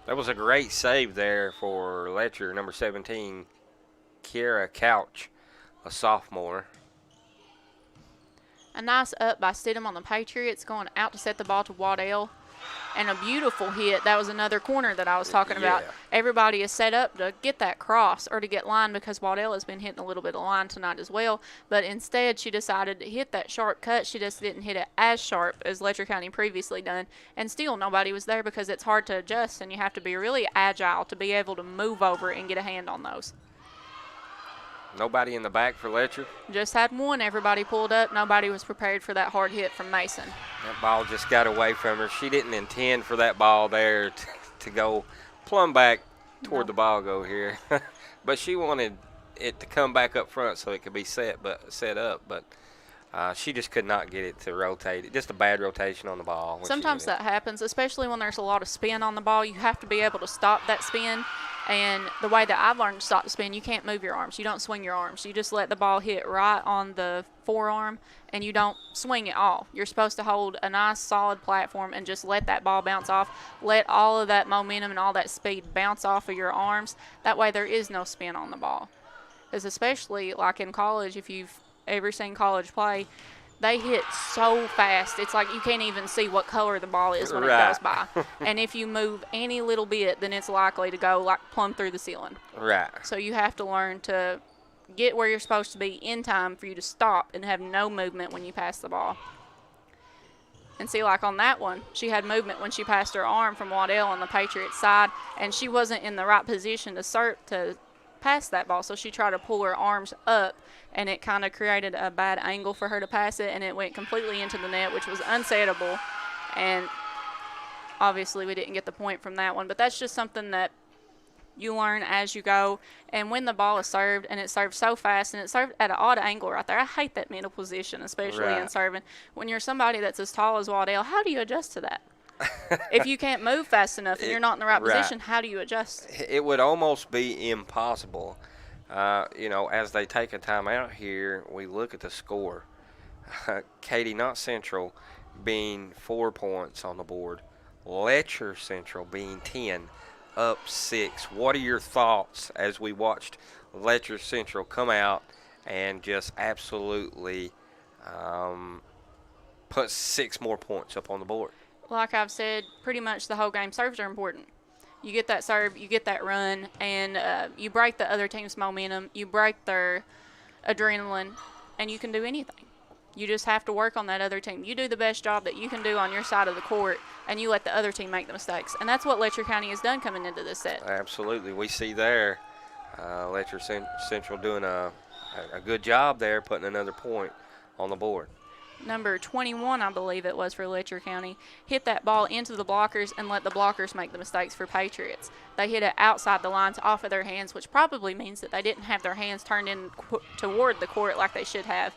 That was a great save there for Letcher, number 17, Kiara Couch, a sophomore. A nice up by Stidham on the Patriots, going out to set the ball to Waddell. And a beautiful hit. That was another corner that I was talking about. Everybody is set up to get that cross or to get line because Waddell has been hitting a little bit of line tonight as well. But instead, she decided to hit that sharp cut. She just didn't hit it as sharp as Letcher County previously done. And still, nobody was there because it's hard to adjust, and you have to be really agile to be able to move over and get a hand on those. Nobody in the back for Letcher. Just had one. Everybody pulled up. Nobody was prepared for that hard hit from Mason. That ball just got away from her. She didn't intend for that ball there to go plumb back toward the ball go here. But she wanted it to come back up front so it could be set up. But she just could not get it to rotate. Just a bad rotation on the ball. Sometimes that happens, especially when there's a lot of spin on the ball. You have to be able to stop that spin. And the way that I've learned to stop the spin, you can't move your arms. You don't swing your arms. You just let the ball hit right on the forearm, and you don't swing it all. You're supposed to hold a nice, solid platform and just let that ball bounce off. Let all of that momentum and all that speed bounce off of your arms. That way there is no spin on the ball. Because especially like in college, if you've ever seen college play, they hit so fast, it's like you can't even see what color the ball is when it goes by. And if you move any little bit, then it's likely to go like plumb through the ceiling. Right. So you have to learn to get where you're supposed to be in time for you to stop and have no movement when you pass the ball. And see, like on that one, she had movement when she passed her arm from Waddell on the Patriots side, and she wasn't in the right position to pass that ball, so she tried to pull her arms up, and it kind of created a bad angle for her to pass it, and it went completely into the net, which was unsettable. And Obviously, we didn't get the point from that one, but that's just something that you learn as you go. And when the ball is served, and it's served so fast, and it's served at an odd angle right there. I hate that middle position, especially in serving. When you're somebody that's as tall as Waddell, how do you adjust to that? If you can't move fast enough and you're not in the right position, how do you adjust? It would almost be impossible. As they take a timeout here, we look at the score. Katie, Knott Central being 4 points on the board. Letcher Central being 10, up 6. What are your thoughts as we watched Letcher Central come out and just absolutely put 6 more points up on the board? Like I've said, pretty much the whole game, serves are important. You get that serve, you get that run, and you break the other team's momentum, you break their adrenaline, and you can do anything. You just have to work on that other team. You do the best job that you can do on your side of the court, and you let the other team make the mistakes. And that's what Letcher County has done coming into this set. Absolutely. We see there Letcher Central doing a good job there, putting another point on the board. Number 21, I believe it was for Letcher County, hit that ball into the blockers and let the blockers make the mistakes for Patriots. They hit it outside the lines off of their hands, which probably means that they didn't have their hands turned in toward the court like they should have,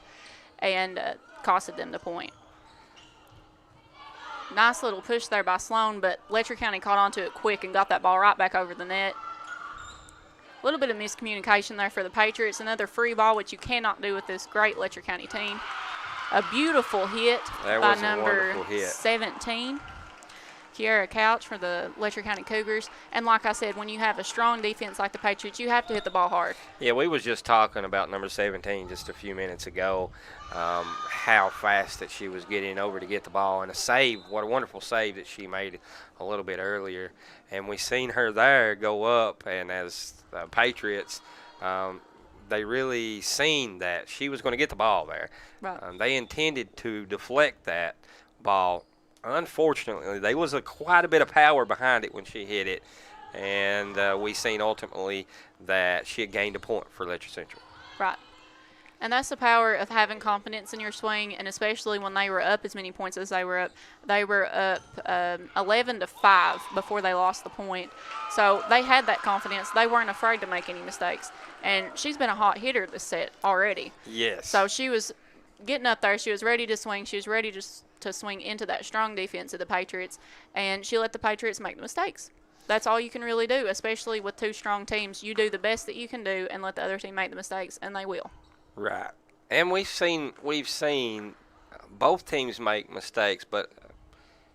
and costed them the point. Nice little push there by Sloan, but Letcher County caught onto it quick and got that ball right back over the net. A little bit of miscommunication there for the Patriots. Another free ball, which you cannot do with this great Letcher County team. A beautiful hit by number 17, Kiara Couch for the Letcher County Cougars. And like I said, when you have a strong defense like the Patriots, you have to hit the ball hard. Yeah, we was just talking about number 17 just a few minutes ago, how fast that she was getting over to get the ball. And a save, what a wonderful save that she made a little bit earlier. And we seen her there go up, and as Patriots, they really seen that she was going to get the ball there. Right. They intended to deflect that ball. Unfortunately, there was quite a bit of power behind it when she hit it, and we seen ultimately that she had gained a point for Letcher Central. Right. And that's the power of having confidence in your swing, and especially when they were up as many points as they were up. They were up 11-5 before they lost the point. So they had that confidence. They weren't afraid to make any mistakes. And she's been a hot hitter this set already. Yes. So she was getting up there. She was ready to swing. She was ready to swing into that strong defense of the Patriots, and she let the Patriots make the mistakes. That's all you can really do, especially with two strong teams. You do the best that you can do and let the other team make the mistakes, and they will. Right. And we've seen both teams make mistakes, but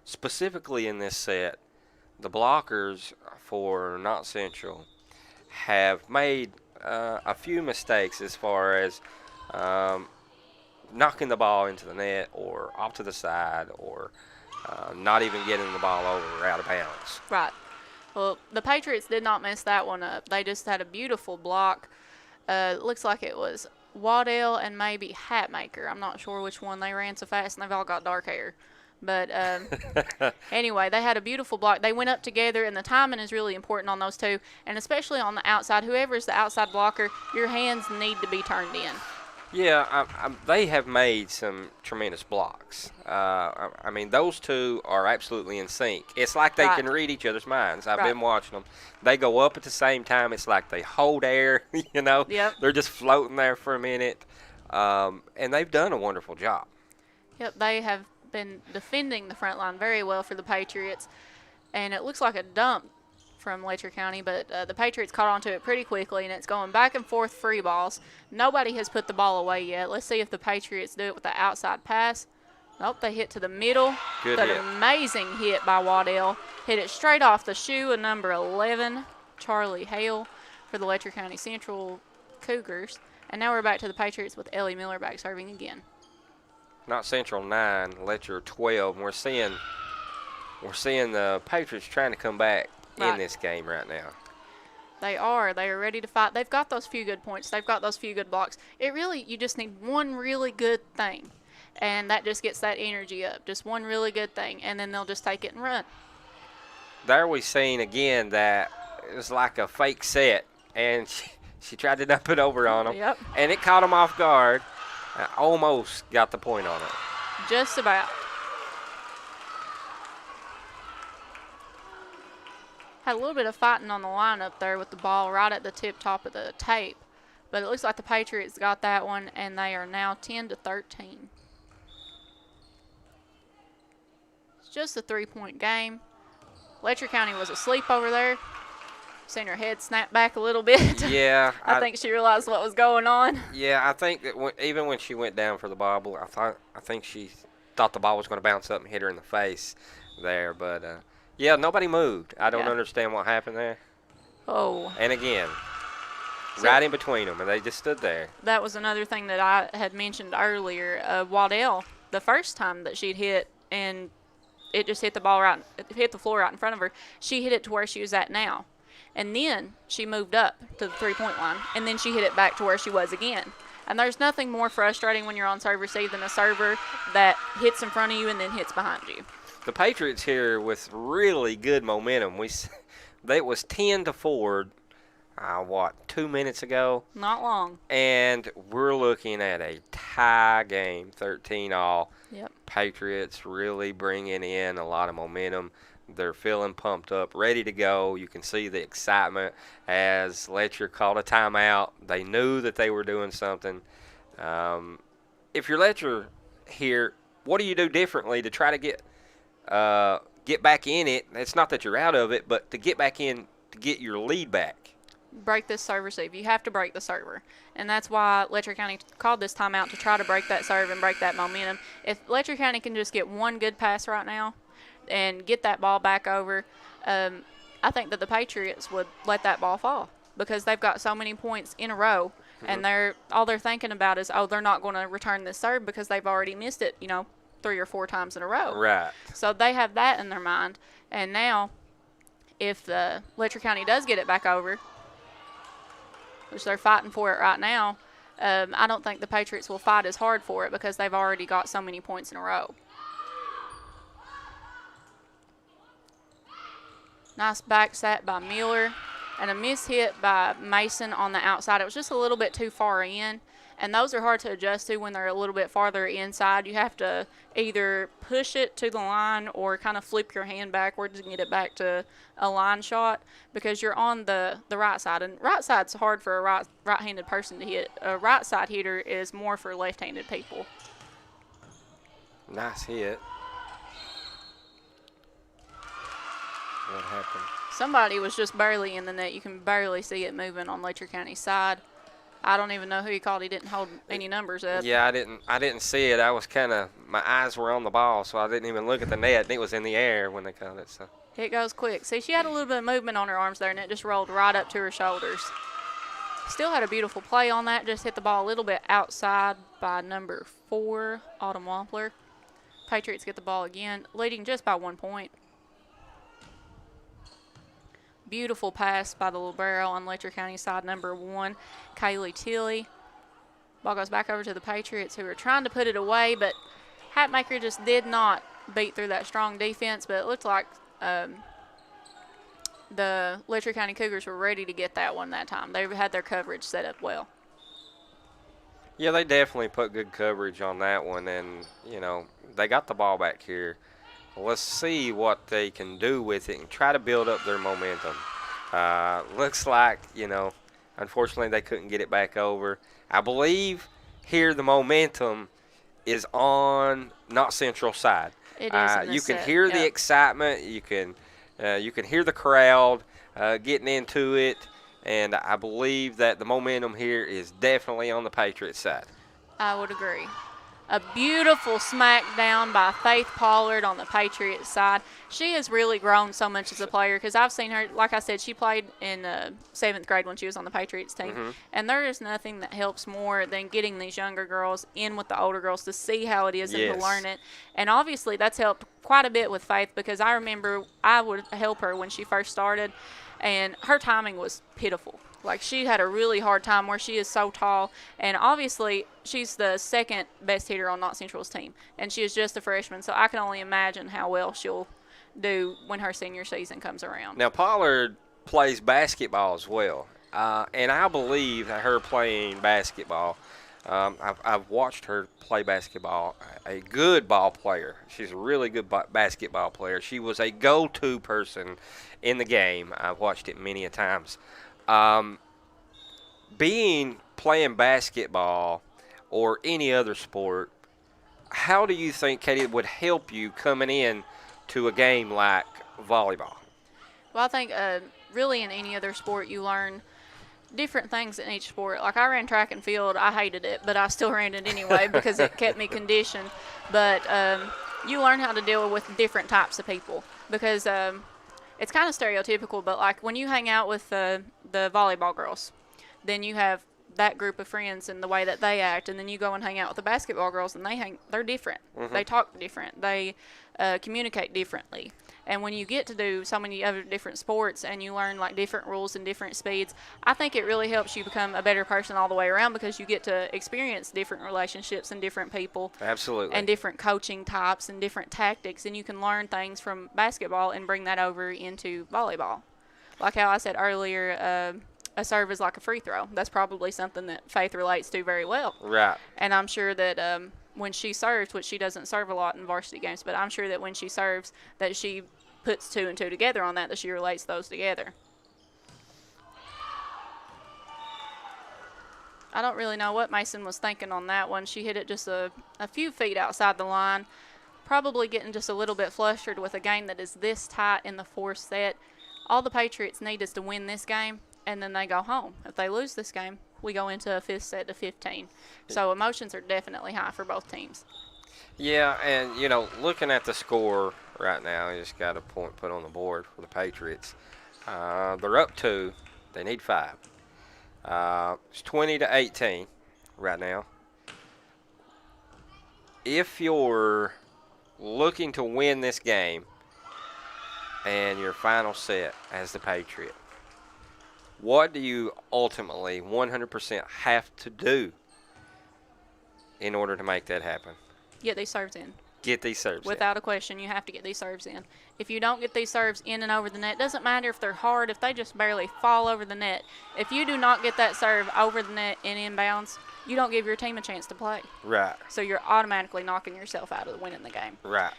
specifically in this set, the blockers for Knott Central have made a few mistakes as far as knocking the ball into the net or off to the side or not even getting the ball over or out of bounds. Right. Well, the Patriots did not mess that one up. They just had a beautiful block. Looks like it was Waddell and maybe Hatmaker. I'm not sure which one. They ran so fast and they've all got dark hair. But anyway, they had a beautiful block. They went up together, and the timing is really important on those two, and especially on the outside. Whoever is the outside blocker, your hands need to be turned in. Yeah, they have made some tremendous blocks. I mean, those two are absolutely in sync. It's like they can read each other's minds. I've been watching them. They go up at the same time. It's like they hold air, you know. Yep. They're just floating there for a minute, and they've done a wonderful job. Yep, they have been defending the front line very well for the Patriots, and it looks like a dump from Letcher County, but the Patriots caught onto it pretty quickly, and it's going back and forth free balls. Nobody has put the ball away yet. Let's see if the Patriots do it with the outside pass. Nope, they hit to the middle. Good but hit. An amazing hit by Waddell. Hit it straight off the shoe of number 11, Charlie Hale, for the Letcher County Central Cougars. And now we're back to the Patriots with Ellie Miller back serving again. Not Central 9, Letcher 12. And we're seeing the Patriots trying to come back in this game right now. They are. They are ready to fight. They've got those few good points. They've got those few good blocks. You just need one really good thing, and that just gets that energy up. Just one really good thing, and then they'll just take it and run. There we seen again that it was like a fake set, and she tried to dump it over on them. Yep. And it caught them off guard. Almost got the point on it. Just about. Had a little bit of fighting on the line up there with the ball right at the top of the tape. But it looks like the Patriots got that one, and they are now 10-13. It's just a 3-point game. Letcher County was asleep over there. Seen her head snap back a little bit. Yeah. I think she realized what was going on. Yeah, I think that even when she went down for the bobble, I think she thought the ball was going to bounce up and hit her in the face there. But, yeah, nobody moved. I don't understand what happened there. Oh. And again, right in between them, and they just stood there. That was another thing that I had mentioned earlier. Waddell, the first time that she'd hit, and it just hit the floor right in front of her, she hit it to where she was at now. And then she moved up to the 3-point line, and then she hit it back to where she was again. And there's nothing more frustrating when you're on serve receive than a server that hits in front of you and then hits behind you. The Patriots here with really good momentum. It was 10-4, 2 minutes ago? Not long. And we're looking at a tie game, 13-all. Yep. Patriots really bringing in a lot of momentum. They're feeling pumped up, ready to go. You can see the excitement as Letcher called a timeout. They knew that they were doing something. If you're Letcher here, what do you do differently to try to get back in it? It's not that you're out of it, but to get back in to get your lead back. Break this serve receive. You have to break the server. And that's why Letcher County called this timeout, to try to break that serve and break that momentum. If Letcher County can just get one good pass right now and get that ball back over, I think that the Patriots would let that ball fall because they've got so many points in a row, and all they're thinking about is, they're not going to return this serve because they've already missed it, 3 or 4 times in a row. Right. So they have that in their mind. And now, if Letcher County does get it back over, which they're fighting for it right now, I don't think the Patriots will fight as hard for it because they've already got so many points in a row. Nice back set by Mueller, and a miss hit by Mason on the outside. It was just a little bit too far in, and those are hard to adjust to when they're a little bit farther inside. You have to either push it to the line or kind of flip your hand backwards and get it back to a line shot because you're on the right side. And right side's hard for a right-handed person to hit. A right side hitter is more for left-handed people. Nice hit. What happened? Somebody was just barely in the net. You can barely see it moving on Letcher County's side. I don't even know who he called. He didn't hold any numbers up. Yeah, I didn't see it. I was my eyes were on the ball, so I didn't even look at the net. And it was in the air when they called it. So it goes quick. See, she had a little bit of movement on her arms there, and it just rolled right up to her shoulders. Still had a beautiful play on that. Just hit the ball a little bit outside by number 4, Autumn Wampler. Patriots get the ball again, leading just by 1 point. Beautiful pass by the libero on Letcher County side, number 1, Kaylee Tilley. Ball goes back over to the Patriots, who were trying to put it away, but Hatmaker just did not beat through that strong defense. But it looked like the Letcher County Cougars were ready to get that one that time. They had their coverage set up well. Yeah, they definitely put good coverage on that one, and, they got the ball back here. Let's see what they can do with it and try to build up their momentum. Looks like, unfortunately they couldn't get it back over. I believe here the momentum is on Knott Central side. It is you can hear the excitement. You can hear the crowd getting into it, and I believe that the momentum here is definitely on the Patriots side. I would agree. A beautiful smackdown by Faith Pollard on the Patriots side. She has really grown so much as a player because I've seen her, like I said, she played in 7th grade when she was on the Patriots team. And there is nothing that helps more than getting these younger girls in with the older girls to see how it is and to learn it. And obviously that's helped quite a bit with Faith because I remember I would help her when she first started, and her timing was pitiful. Like, she had a really hard time where she is so tall, and obviously she's the second best hitter on Knott Central's team, and she is just a freshman, so I can only imagine how well she'll do when her senior season comes around. Now, Pollard plays basketball as well, and I believe that her playing basketball I've watched her play basketball. A good ball player. She's a really good basketball player. She was a go-to person in the game. I've watched it many a times. Playing basketball or any other sport, how do you think, Katie, it would help you coming in to a game like volleyball? Well, I think really in any other sport you learn different things in each sport. Like I ran track and field, I hated it, but I still ran it anyway because it kept me conditioned. But you learn how to deal with different types of people because it's kind of stereotypical, but like when you hang out with the volleyball girls, then you have that group of friends and the way that they act, and then you go and hang out with the basketball girls and they're different. Mm-hmm. They talk different. They communicate differently. And when you get to do so many other different sports and you learn like different rules and different speeds, I think it really helps you become a better person all the way around because you get to experience different relationships and different people. Absolutely. And different coaching types and different tactics, and you can learn things from basketball and bring that over into volleyball. Like how I said earlier, a serve is like a free throw. That's probably something that Faith relates to very well. Right. And I'm sure that when she serves, which she doesn't serve a lot in varsity games, but I'm sure that when she serves that she puts 2 and 2 together on that she relates those together. I don't really know what Mason was thinking on that one. She hit it just a few feet outside the line, probably getting just a little bit flustered with a game that is this tight in the 4th set. All the Patriots need is to win this game, and then they go home. If they lose this game, we go into a 5th set to 15. So emotions are definitely high for both teams. Yeah, and, you know, looking at the score right now, you just got a point put on the board for the Patriots. They're up 2. They need 5. It's 20-18 right now. If you're looking to win this game and your final set as the Patriot, what do you ultimately 100% have to do in order to make that happen? Get these serves in. Get these serves Without a question, you have to get these serves in. If you don't get these serves in and over the net, doesn't matter if they're hard, if they just barely fall over the net. If you do not get that serve over the net and inbounds, you don't give your team a chance to play. Right. So you're automatically knocking yourself out of winning the game. Right.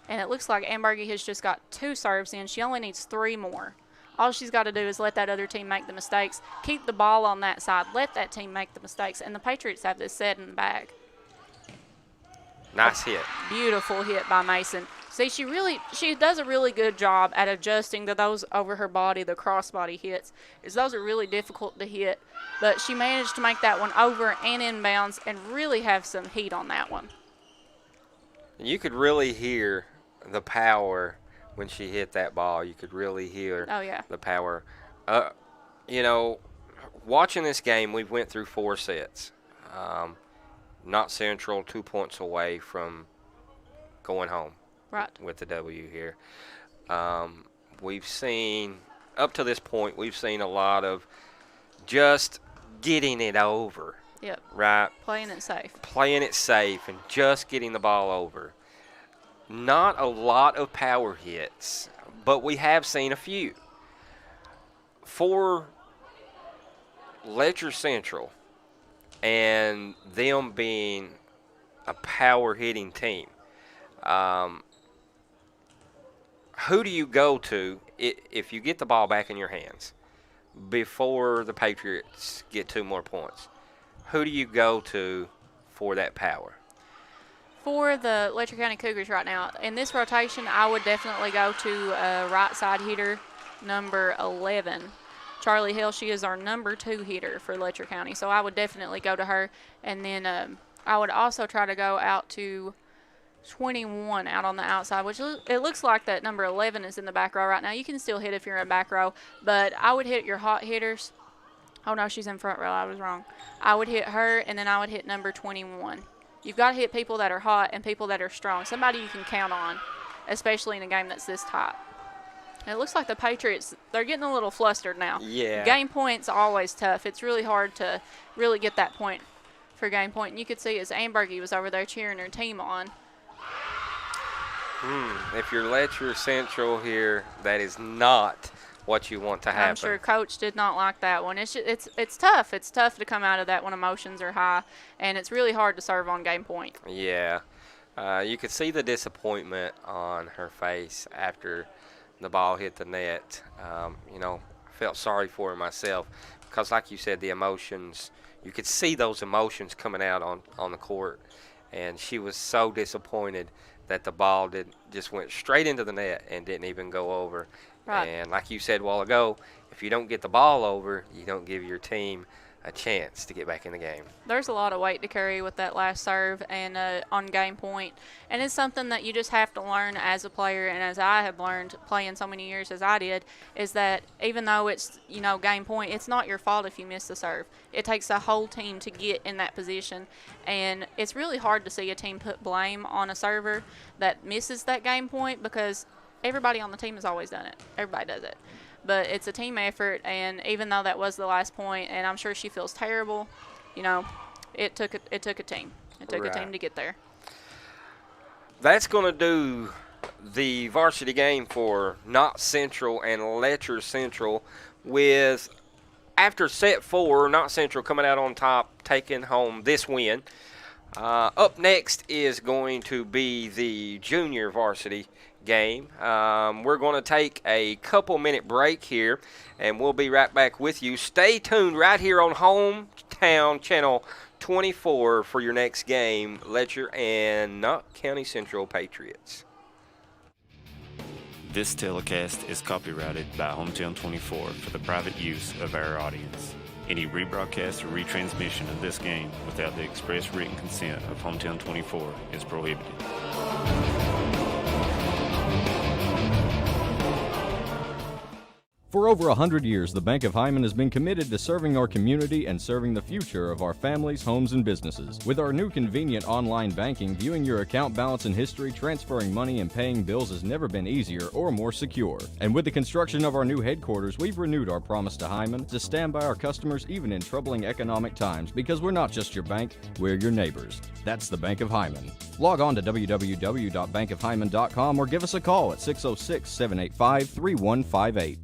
And it looks like Ambergi has just got 2 serves in. She only needs 3 more. All she's got to do is let that other team make the mistakes, keep the ball on that side, let that team make the mistakes, and the Patriots have this set in the bag. Nice hit. Beautiful hit by Mason. See, she does a really good job at adjusting to those over her body, the crossbody hits. Those are really difficult to hit, but she managed to make that one over and inbounds and really have some heat on that one. You could really hear the power when she hit that ball. You could really hear the power. You know, watching this game, we went through 4 sets. Knott Central 2 points away from going home with the W here. We've seen, up to this point, we've seen a lot of just getting it over. Yep. Right? Playing it safe. Playing it safe and just getting the ball over. Not a lot of power hits, but we have seen a few. For Letcher Central and them being a power hitting team, who do you go to if you get the ball back in your hands before the Patriots get 2 more points? Who do you go to for that power? For the Letcher County Cougars right now, in this rotation, I would definitely go to right side hitter number 11. Charlie Hill, she is our number 2 hitter for Letcher County, so I would definitely go to her. And then I would also try to go out to 21 out on the outside, which it looks like that number 11 is in the back row right now. You can still hit if you're in back row, but I would hit your hot hitters. Oh, no, she's in front row. I was wrong. I would hit her, and then I would hit number 21. You've got to hit people that are hot and people that are strong, somebody you can count on, especially in a game that's this tight. And it looks like the Patriots, they're getting a little flustered now. Yeah. Game point's always tough. It's really hard to really get that point for game point. And you could see as Ambergi was over there cheering her team on. If you're Letcher Central here, that is not what you want to happen. I'm sure Coach did not like that one. It's tough. It's tough to come out of that when emotions are high, and it's really hard to serve on game point. Yeah. You could see the disappointment on her face after the ball hit the net. You know, I felt sorry for her myself because, like you said, the emotions, you could see those emotions coming out on the court, and she was so disappointed that the ball just went straight into the net and didn't even go over. Right. And like you said a while ago, if you don't get the ball over, you don't give your team a chance to get back in the game. There's a lot of weight to carry with that last serve and on game point, and it's something that you just have to learn as a player, and as I have learned playing so many years as I did, is that even though it's, you know, game point, it's not your fault if you miss the serve. It takes the whole team to get in that position, and it's really hard to see a team put blame on a server that misses that game point because everybody on the team has always done it. Everybody does it. But it's a team effort, and even though that was the last point, and I'm sure she feels terrible, you know, it took a team. It took a team to get there. That's going to do the varsity game for Knott Central and Letcher Central, with after set 4, Knott Central coming out on top, taking home this win. Up next is going to be the junior varsity game. We're going to take a couple-minute break here, and we'll be right back with you. Stay tuned right here on Hometown Channel 24 for your next game, Letcher and Knott County Central Patriots. This telecast is copyrighted by Hometown 24 for the private use of our audience. Any rebroadcast or retransmission of this game without the express written consent of Hometown 24 is prohibited. For over 100 years, the Bank of Heinemann has been committed to serving our community and serving the future of our families, homes, and businesses. With our new convenient online banking, viewing your account balance and history, transferring money, and paying bills has never been easier or more secure. And with the construction of our new headquarters, we've renewed our promise to Heinemann to stand by our customers even in troubling economic times, because we're not just your bank, we're your neighbors. That's the Bank of Heinemann. Log on to www.bankofheinemann.com or give us a call at 606-785-3158.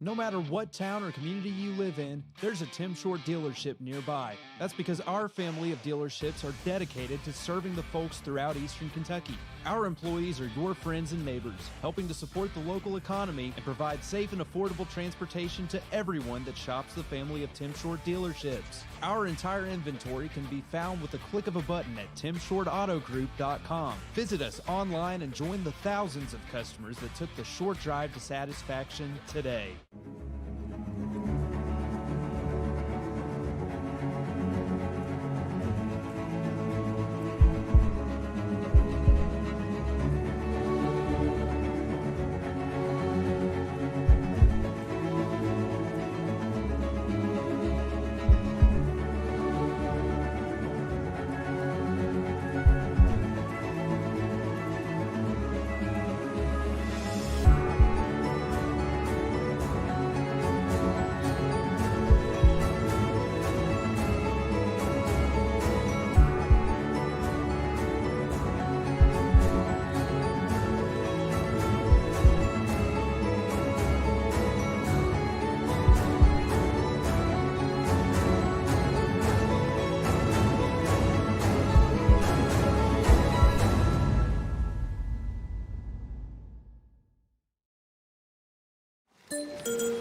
No matter what town or community you live in, there's a Tim Short dealership nearby. That's because our family of dealerships are dedicated to serving the folks throughout Eastern Kentucky. Our employees are your friends and neighbors, helping to support the local economy and provide safe and affordable transportation to everyone that shops the family of Tim Short dealerships. Our entire inventory can be found with a click of a button at timshortautogroup.com. Visit us online and join the thousands of customers that took the short drive to satisfaction today.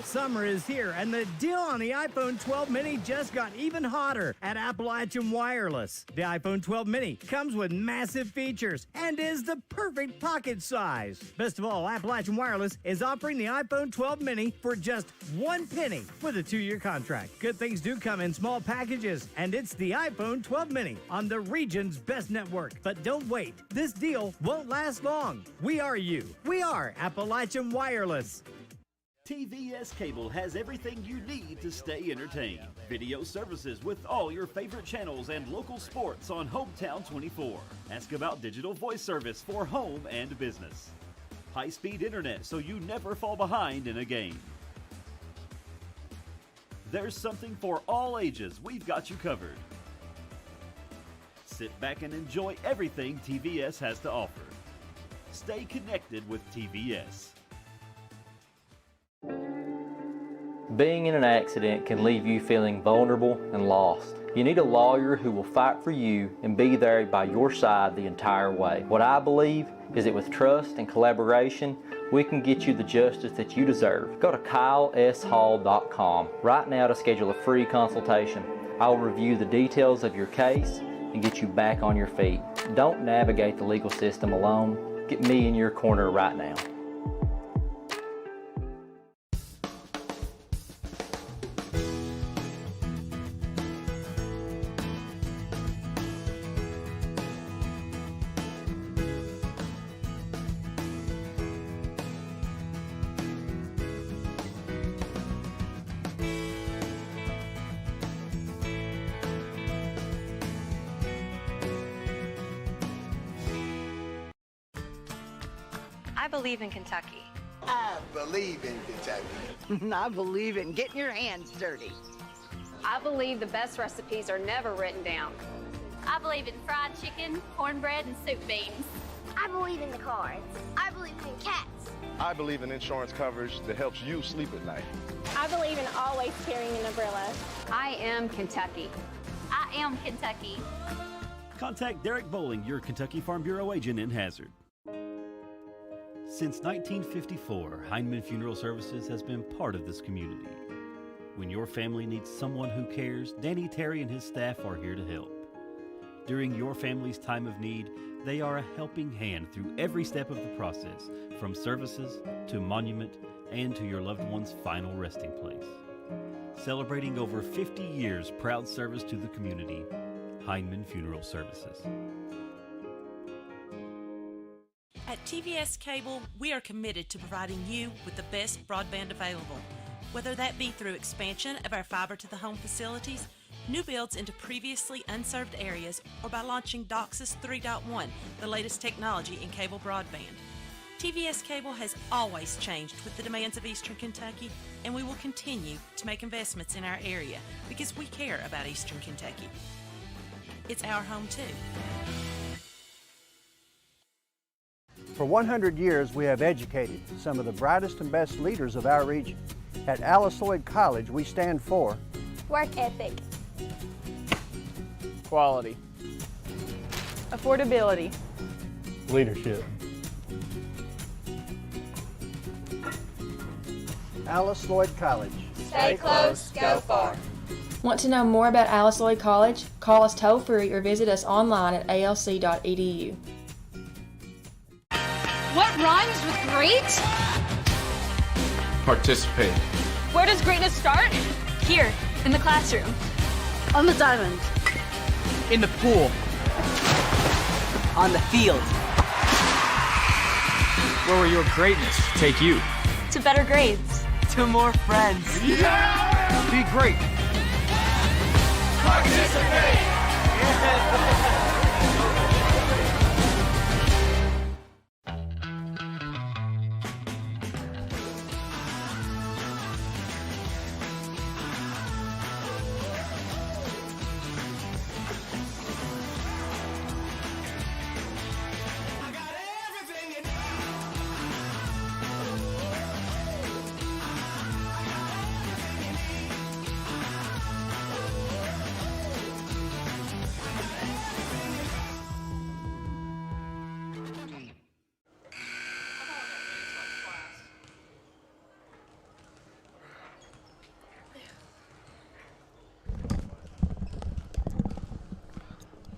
Summer is here, and the deal on the iPhone 12 mini just got even hotter at Appalachian Wireless. The iPhone 12 mini comes with massive features and is the perfect pocket size. Best of all, Appalachian Wireless is offering the iPhone 12 mini for just $1 with a 2-year contract. Good things do come in small packages, and it's the iPhone 12 mini on the region's best network. But don't wait. This deal won't last long. We are you. We are Appalachian Wireless. TVS Cable has everything you need to stay entertained. Video services with all your favorite channels and local sports on Hometown 24. Ask about digital voice service for home and business. High-speed internet so you never fall behind in a game. There's something for all ages. We've got you covered. Sit back and enjoy everything TVS has to offer. Stay connected with TVS. Being in an accident can leave you feeling vulnerable and lost. You need a lawyer who will fight for you and be there by your side the entire way. What I believe is that with trust and collaboration, we can get you the justice that you deserve. Go to kyleshall.com right now to schedule a free consultation. I will review the details of your case and get you back on your feet. Don't navigate the legal system alone. Get me in your corner right now. I believe in Kentucky. I believe in Kentucky. I believe in getting your hands dirty. I believe the best recipes are never written down. I believe in fried chicken, cornbread, and soup beans. I believe in the cards. I believe in cats. I believe in insurance coverage that helps you sleep at night. I believe in always carrying an umbrella. I am Kentucky. I am Kentucky. Contact Derek Bowling, your Kentucky Farm Bureau agent in Hazard. Since 1954, Heinemann Funeral Services has been part of this community. When your family needs someone who cares, Danny Terry and his staff are here to help. During your family's time of need, they are a helping hand through every step of the process, from services to monument and to your loved one's final resting place. Celebrating over 50 years proud service to the community, Heinemann Funeral Services. At TVS Cable, we are committed to providing you with the best broadband available, whether that be through expansion of our fiber-to-the-home facilities, new builds into previously unserved areas, or by launching DOCSIS 3.1, the latest technology in cable broadband. TVS Cable has always changed with the demands of Eastern Kentucky, and we will continue to make investments in our area because we care about Eastern Kentucky. It's our home too. For 100 years, we have educated some of the brightest and best leaders of our region. At Alice Lloyd College, we stand for Work ethic. Quality. Affordability. Leadership. Alice Lloyd College. Stay close, go far. Want to know more about Alice Lloyd College? Call us toll-free or visit us online at alc.edu. What rhymes with great? Participate. Where does greatness start? Here, in the classroom. On the diamond. In the pool. On the field. Where will your greatness take you? To better grades. To more friends. Yeah! Be great. Participate!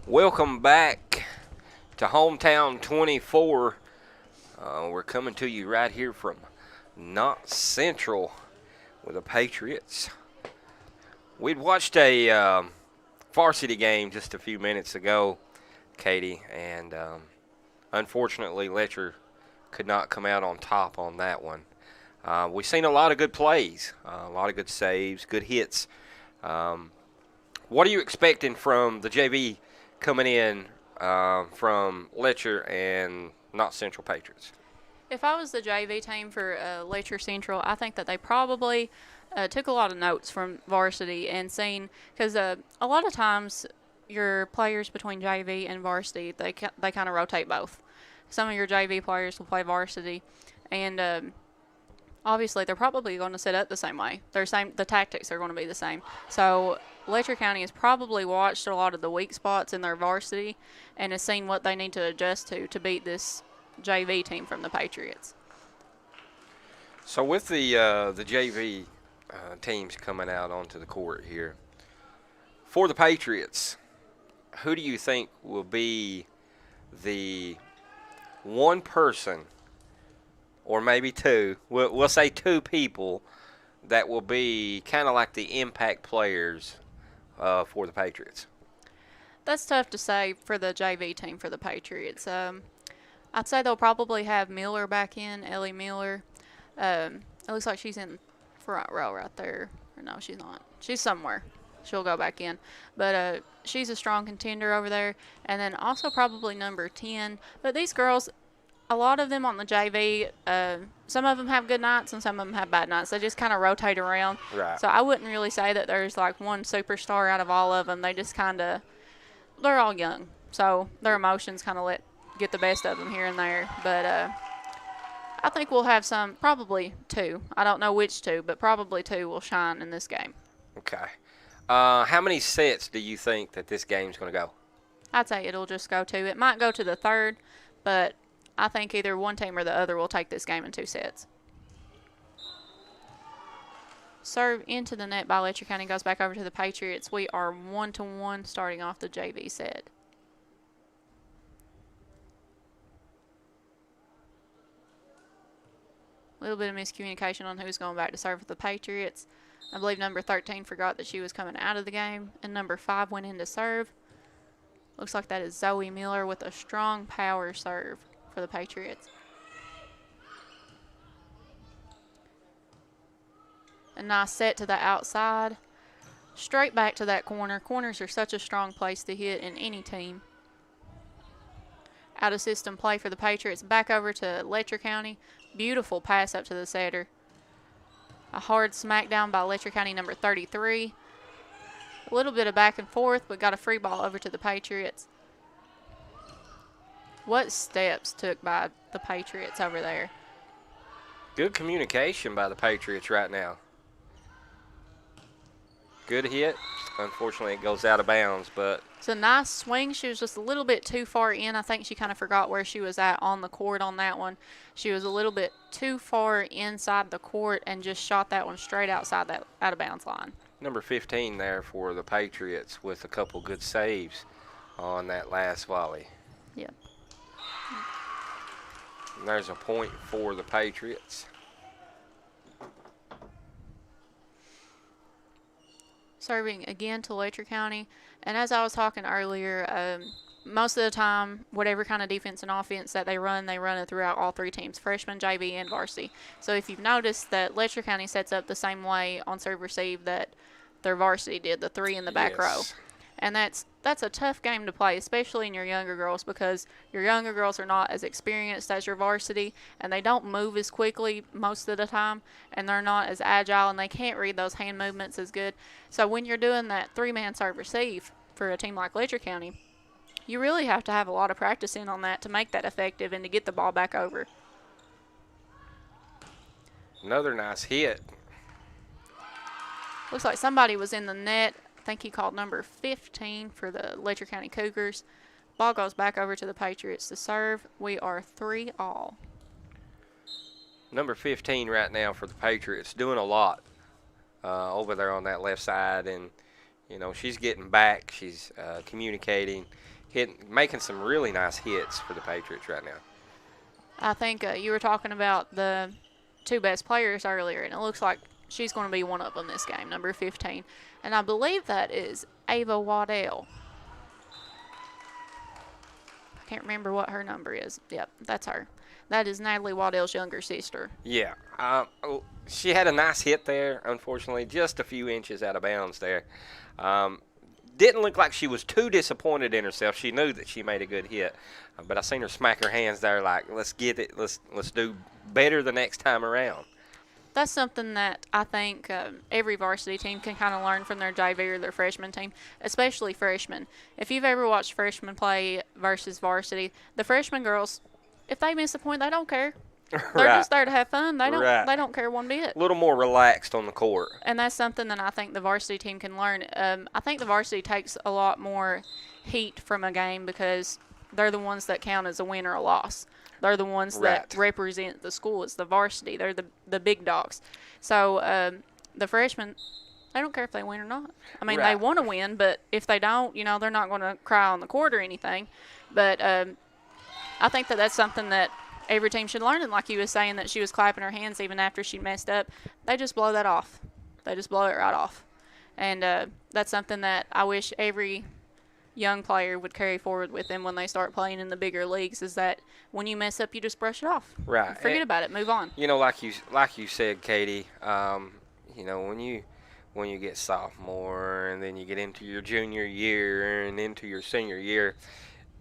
Welcome back to Hometown 24. We're coming to you right here from Knott Central with the Patriots. We'd watched a varsity game just a few minutes ago, Katie, and unfortunately Letcher could not come out on top on that one. We've seen a lot of good plays, a lot of good saves, good hits. What are you expecting from the JV coming in from Letcher and Knott Central Patriots? If I was the JV team for Letcher Central, I think that they probably took a lot of notes from varsity and seen, because a lot of times your players between JV and varsity, they kind of rotate both. Some of your JV players will play varsity, and obviously they're probably going to set up the same way. The tactics are going to be the same. So Letcher County has probably watched a lot of the weak spots in their varsity and has seen what they need to adjust to beat this JV team from the Patriots. So with the JV teams coming out onto the court here, for the Patriots, who do you think will be the one person, or maybe two, we'll say two people, that will be kind of like the impact players for the Patriots? That's tough to say for the JV team for the Patriots. I'd say they'll probably have Miller back in, Ellie Miller. It looks like she's in front row right there. Or no, she's not. She's somewhere. She'll go back in. But she's a strong contender over there. And then also probably number 10. But these girls, a lot of them on the JV, some of them have good nights and some of them have bad nights. They just kind of rotate around. Right. So I wouldn't really say that there's like one superstar out of all of them. They just kind of, they're all young. So their emotions kind of get the best of them here and there. But I think we'll have probably two. I don't know which two, but probably two will shine in this game. Okay. How many sets do you think that this game's going to go? I'd say it'll just go to. It might go to the third, but I think either one team or the other will take this game in 2 sets. Serve into the net by Letcher County goes back over to the Patriots. We are 1-1 starting off the JV set. A little bit of miscommunication on who's going back to serve for the Patriots. I believe number 13 forgot that she was coming out of the game, and number 5 went in to serve. Looks like that is Zoe Miller with a strong power serve for the Patriots. A nice set to the outside. Straight back to that corner. Corners are such a strong place to hit in any team. Out of system play for the Patriots. Back over to Letcher County. Beautiful pass up to the setter. A hard smackdown by Letcher County number 33. A little bit of back and forth, but got a free ball over to the Patriots. What steps took by the Patriots over there? Good communication by the Patriots right now. Good hit. Unfortunately, it goes out of bounds, but it's a nice swing. She was just a little bit too far in. I think she kind of forgot where she was at on the court on that one. She was a little bit too far inside the court and just shot that one straight outside that out of bounds line. Number 15 there for the Patriots with a couple good saves on that last volley. Yep. And there's a point for the Patriots. Serving again to Letcher County. And as I was talking earlier, most of the time, whatever kind of defense and offense that they run it throughout all 3 teams, freshman, JV, and varsity. So if you've noticed that Letcher County sets up the same way on serve receive that their varsity did, the 3 in the back row. And that's a tough game to play, especially in your younger girls, because your younger girls are not as experienced as your varsity, and they don't move as quickly most of the time, and they're not as agile, and they can't read those hand movements as good. So when you're doing that 3-man serve receive for a team like Letcher County, you really have to have a lot of practice in on that to make that effective and to get the ball back over. Another nice hit. Looks like somebody was in the net. I think he called number 15 for the Letcher County Cougars. Ball goes back over to the Patriots to serve. We are 3-all. Number 15 right now for the Patriots, doing a lot over there on that left side, and you know she's getting back. She's communicating, making some really nice hits for the Patriots right now. I think you were talking about the 2 best players earlier, and it looks like she's going to be one of them this game, number 15. And I believe that is Ava Waddell. I can't remember what her number is. Yep, that's her. That is Natalie Waddell's younger sister. Yeah. She had a nice hit there, unfortunately, just a few inches out of bounds there. Didn't look like she was too disappointed in herself. She knew that she made a good hit. But I seen her smack her hands there like, let's get it. Let's do better the next time around. That's something that I think every varsity team can kind of learn from their JV or their freshman team, especially freshmen. If you've ever watched freshmen play versus varsity, the freshman girls, if they miss a point, they don't care. They're just there to have fun. They don't care one bit. A little more relaxed on the court. And that's something that I think the varsity team can learn. I think the varsity takes a lot more heat from a game because they're the ones that count as a win or a loss. They're the ones that represent the school. It's the varsity. They're the big dogs. So the freshmen, they don't care if they win or not. I mean, they want to win, but if they don't, they're not going to cry on the court or anything. But I think that that's something that every team should learn. And like you was saying that she was clapping her hands even after she messed up, they just blow that off. They just blow it right off. And that's something that I wish every young player would carry forward with them when they start playing in the bigger leagues, is that when you mess up, you just brush it off. Right. Forget about it. Move on. Like you said, Katie, when you get sophomore and then you get into your junior year and into your senior year,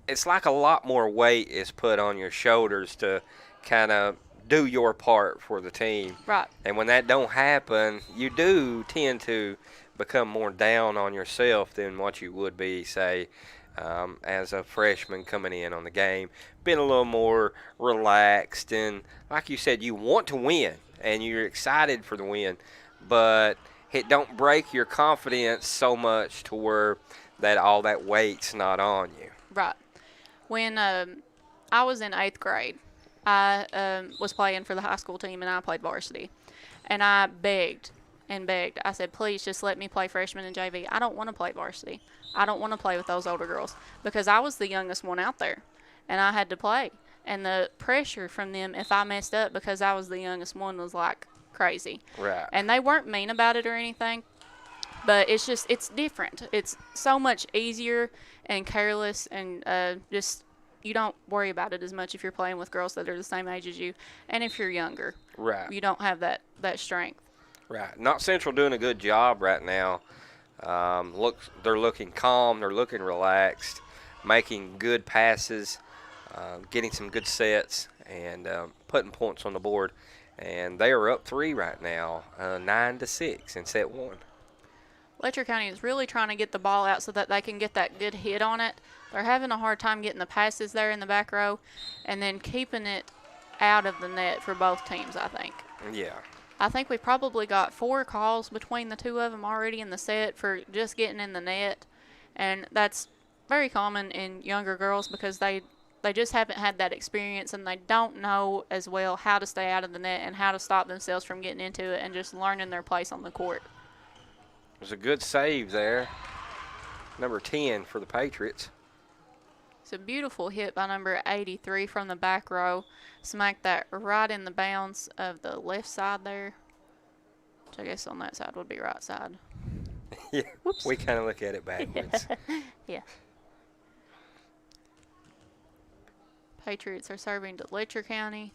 it's like a lot more weight is put on your shoulders to kind of do your part for the team. Right. And when that don't happen, you do tend to become more down on yourself than what you would be, say, as a freshman coming in on the game. Being a little more relaxed, and like you said, you want to win and you're excited for the win, but it don't break your confidence so much to where that all that weight's not on you. Right. When I was in 8th grade, I was playing for the high school team, and I played varsity. And I begged and begged. I said, please just let me play freshman and JV. I don't want to play varsity. I don't want to play with those older girls, because I was the youngest one out there, and I had to play. And the pressure from them, if I messed up because I was the youngest one, was like crazy. Right. And they weren't mean about it or anything, but it's different. It's so much easier and careless, and just you don't worry about it as much if you're playing with girls that are the same age as you, and if you're younger. Right. You don't have that strength. Right. Knott Central doing a good job right now. They're looking calm. They're looking relaxed, making good passes, getting some good sets, and putting points on the board. And they are up 3 right now, 9-6 in set 1. Letcher County is really trying to get the ball out so that they can get that good hit on it. They're having a hard time getting the passes there in the back row and then keeping it out of the net for both teams, I think. Yeah. I think we probably got 4 calls between the two of them already in the set for just getting in the net. And that's very common in younger girls because they just haven't had that experience, and they don't know as well how to stay out of the net and how to stop themselves from getting into it and just learning their place on the court. There's a good save there. Number 10 for the Patriots. It's a beautiful hit by number 83 from the back row. Smacked that right in the bounds of the left side there, which I guess on that side would be right side. Yeah, whoops. We kind of look at it backwards. Yeah. Patriots are serving to Letcher County.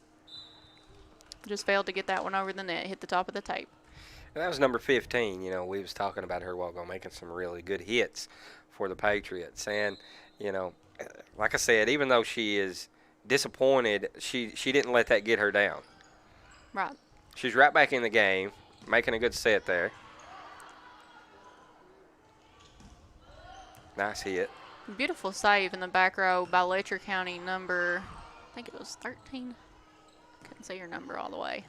Just failed to get that one over the net. Hit the top of the tape. And that was number 15. We was talking about her a while ago, making some really good hits for the Patriots. And, like I said, even though she is disappointed, she didn't let that get her down. Right. She's right back in the game, making a good set there. Nice hit. Beautiful save in the back row by Letcher County number, I think it was 13. Couldn't see your number all the way.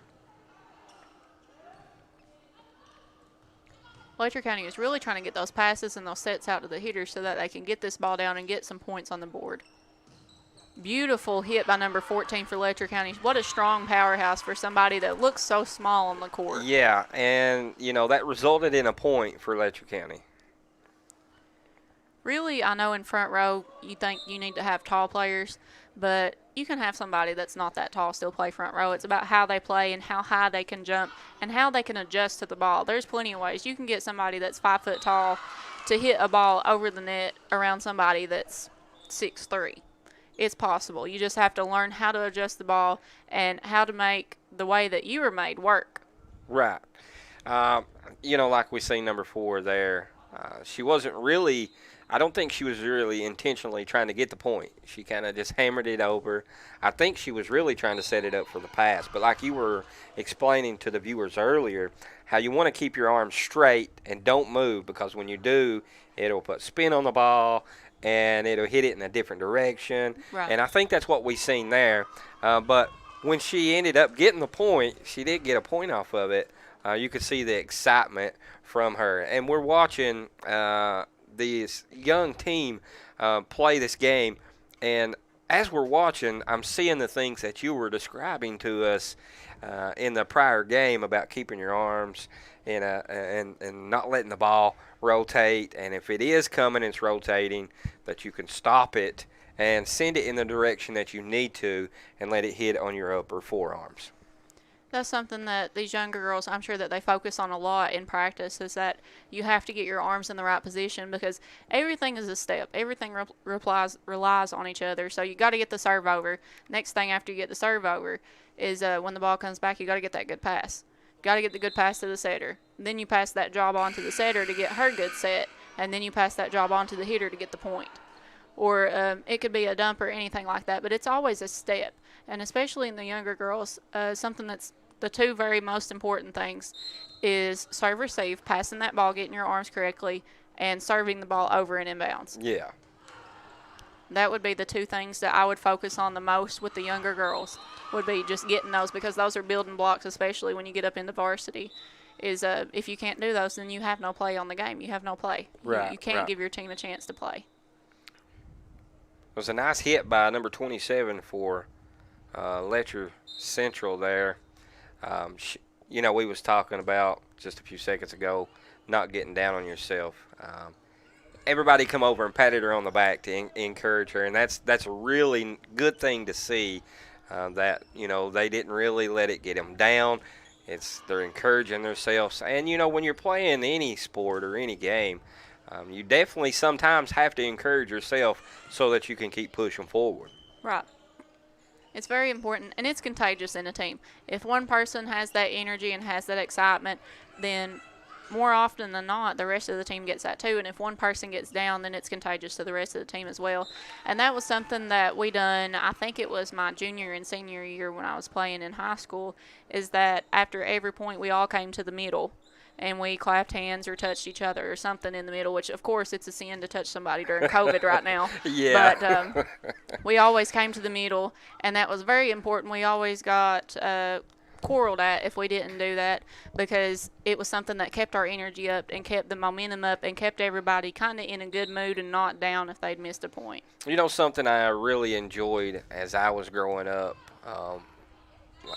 Letcher County is really trying to get those passes and those sets out to the hitters so that they can get this ball down and get some points on the board. Beautiful hit by number 14 for Letcher County. What a strong powerhouse for somebody that looks so small on the court. Yeah, and, that resulted in a point for Letcher County. Really, I know in front row you think you need to have tall players, but you can have somebody that's not that tall still play front row. It's about how they play and how high they can jump and how they can adjust to the ball. There's plenty of ways. You can get somebody that's 5 foot tall to hit a ball over the net around somebody that's 6'3". It's possible. You just have to learn how to adjust the ball and how to make the way that you were made work. Right. Like we see number 4 there, she wasn't really – I don't think she was really intentionally trying to get the point. She kind of just hammered it over. I think she was really trying to set it up for the pass. But like you were explaining to the viewers earlier, how you want to keep your arms straight and don't move, because when you do, it'll put spin on the ball and it'll hit it in a different direction. Right. And I think that's what we've seen there. But when she ended up getting the point, she did get a point off of it. You could see the excitement from her. And we're watching this young team play this game. And as we're watching, I'm seeing the things that you were describing to us in the prior game about keeping your arms and not letting the ball rotate. And if it is coming and it's rotating, that you can stop it and send it in the direction that you need to and let it hit on your upper forearms. That's something that these younger girls, I'm sure that they focus on a lot in practice, is that you have to get your arms in the right position because everything is a step. Everything relies on each other. So you got to get the serve over. Next thing after you get the serve over is when the ball comes back, you got to get that good pass. Got to get the good pass to the setter. Then you pass that job on to the setter to get her good set, and then you pass that job on to the hitter to get the point. Or it could be a dump or anything like that, but it's always a step. And especially in the younger girls, something that's the two very most important things is serve receive, passing that ball, getting your arms correctly, and serving the ball over and inbounds. Yeah. That would be the two things that I would focus on the most with the younger girls, would be just getting those, because those are building blocks, especially when you get up into varsity. Is if you can't do those, then you have no play on the game. You have no play. Right, You can't right. give your team a chance to play. It was a nice hit by number 27 for Letcher Central there. We was talking about just a few seconds ago not getting down on yourself. Everybody come over and patted her on the back to encourage her, and that's a really good thing to see, that they didn't really let it get them down. They're encouraging themselves. And when you're playing any sport or any game, you definitely sometimes have to encourage yourself so that you can keep pushing forward. Right. It's very important, and it's contagious in a team. If one person has that energy and has that excitement, then more often than not, the rest of the team gets that too. And if one person gets down, then it's contagious to the rest of the team as well. And that was something that we done, I think it was my junior and senior year when I was playing in high school, is that after every point we all came to the middle and we clapped hands or touched each other or something in the middle, which, of course, it's a sin to touch somebody during COVID right now. Yeah. But we always came to the middle, and that was very important. We always got quarreled at if we didn't do that, because it was something that kept our energy up and kept the momentum up and kept everybody kind of in a good mood and not down if they'd missed a point. Something I really enjoyed as I was growing up,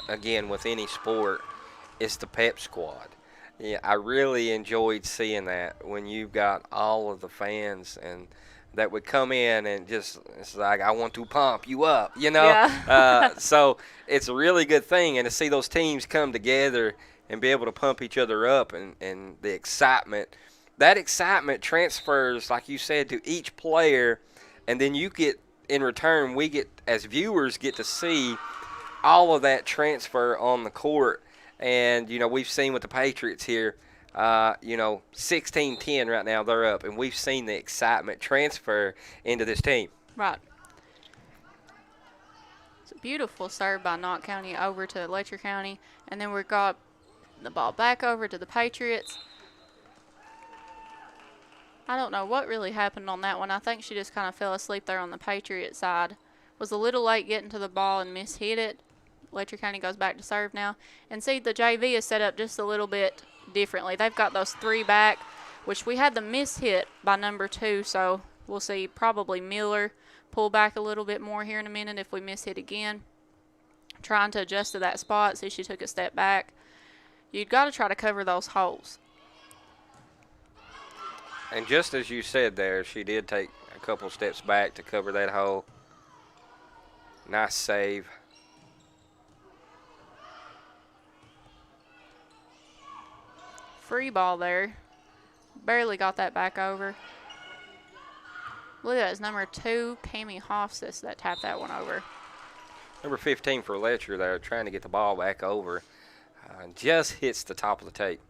again, with any sport, is the pep squad. Yeah, I really enjoyed seeing that when you've got all of the fans and that would come in and it's like, I want to pump you up, Yeah. So it's a really good thing, and to see those teams come together and be able to pump each other up and the excitement, that excitement transfers, like you said, to each player, and then you get, in return, we get, as viewers, get to see all of that transfer on the court. And, we've seen with the Patriots here, 16-10 right now, they're up. And we've seen the excitement transfer into this team. Right. It's a beautiful serve by Knott County over to Letcher County. And then we got the ball back over to the Patriots. I don't know what really happened on that one. I think she just kind of fell asleep there on the Patriot side. Was a little late getting to the ball and mishit it. Letcher County goes back to serve now. And see, the JV is set up just a little bit differently. They've got those three back, which we had the miss hit by number 2, so we'll see probably Miller pull back a little bit more here in a minute if we miss hit again. Trying to adjust to that spot. See, she took a step back. You've got to try to cover those holes. And just as you said there, she did take a couple steps back to cover that hole. Nice save. Free ball there. Barely got that back over. Look at that. It's number 2, Cammie Hofsis, that tapped that one over. Number 15 for Letcher there, trying to get the ball back over. Just hits the top of the tape.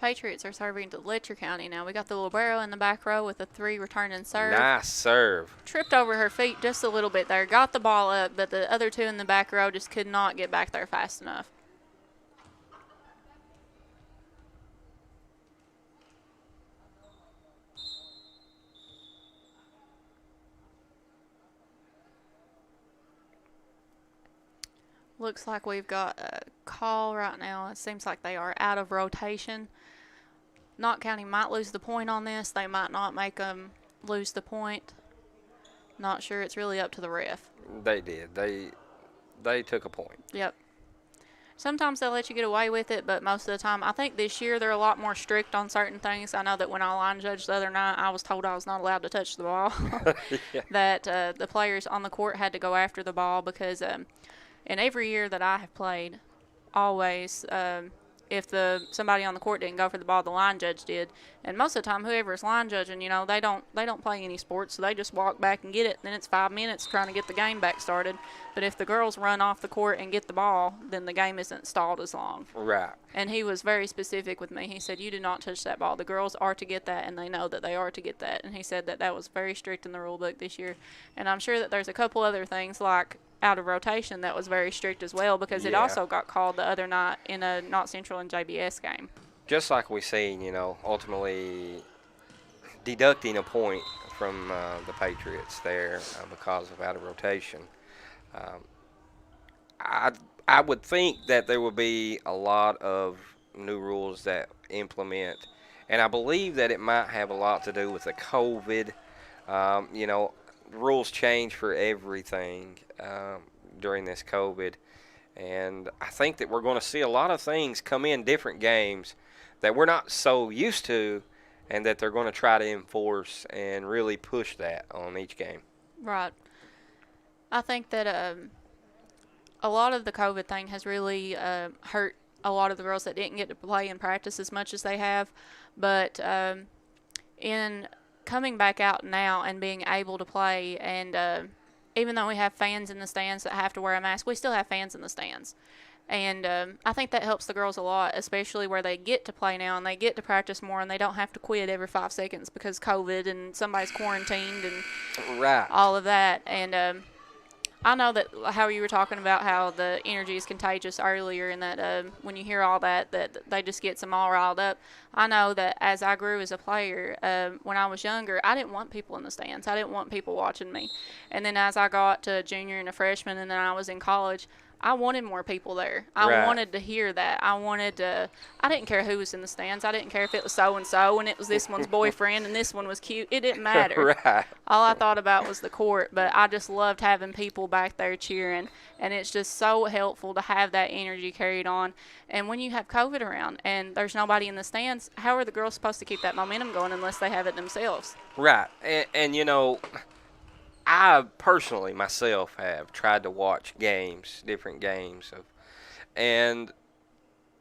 Patriots are serving to Letcher County now. We got the libero in the back row with a 3 returning serve. Nice serve. Tripped over her feet just a little bit there. Got the ball up, but the other 2 in the back row just could not get back there fast enough. Looks like we've got a call right now. It seems like they are out of rotation. Knott County might lose the point on this. They might not make them lose the point. Not sure. It's really up to the ref. They did. They took a point. Yep. Sometimes they'll let you get away with it, but most of the time, I think this year they're a lot more strict on certain things. I know that when I line judged the other night, I was told I was not allowed to touch the ball. Yeah. That the players on the court had to go after the ball because and every year that I have played, always, if somebody on the court didn't go for the ball, the line judge did. And most of the time, whoever's line judging, they don't play any sports, so they just walk back and get it. Then it's 5 minutes trying to get the game back started. But if the girls run off the court and get the ball, then the game isn't stalled as long. Right. And he was very specific with me. He said, "You do not touch that ball. The girls are to get that, and they know that they are to get that." And he said that was very strict in the rule book this year. And I'm sure that there's a couple other things like out of rotation that was very strict as well, because it also got called the other night in a Knott Central and JBS game. Just like we seen, ultimately deducting a point from the Patriots there because of out of rotation. I would think that there would be a lot of new rules that implement, and I believe that it might have a lot to do with the COVID. Rules change for everything during this COVID, and I think that we're going to see a lot of things come in different games that we're not so used to, and that they're going to try to enforce and really push that on each game. Right. I think that a lot of the COVID thing has really hurt a lot of the girls that didn't get to play and practice as much as they have, but in coming back out now and being able to play, and even though we have fans in the stands that have to wear a mask, we still have fans in the stands. And I think that helps the girls a lot, especially where they get to play now and they get to practice more and they don't have to quit every 5 seconds because COVID and somebody's quarantined and all of that. And I know that how you were talking about how the energy is contagious earlier, and that when you hear all that they just get them all riled up. I know that as I grew as a player, when I was younger, I didn't want people in the stands. I didn't want people watching me. And then as I got to junior and a freshman, and then I was in college, I wanted more people there. I wanted to hear that. I didn't care who was in the stands. I didn't care if it was so-and-so and it was this one's boyfriend and this one was cute. It didn't matter. All I thought about was the court, but I just loved having people back there cheering, and it's just so helpful to have that energy carried on. And when you have COVID around and there's nobody in the stands, how are the girls supposed to keep that momentum going unless they have it themselves? Right. And I personally myself have tried to watch different games, and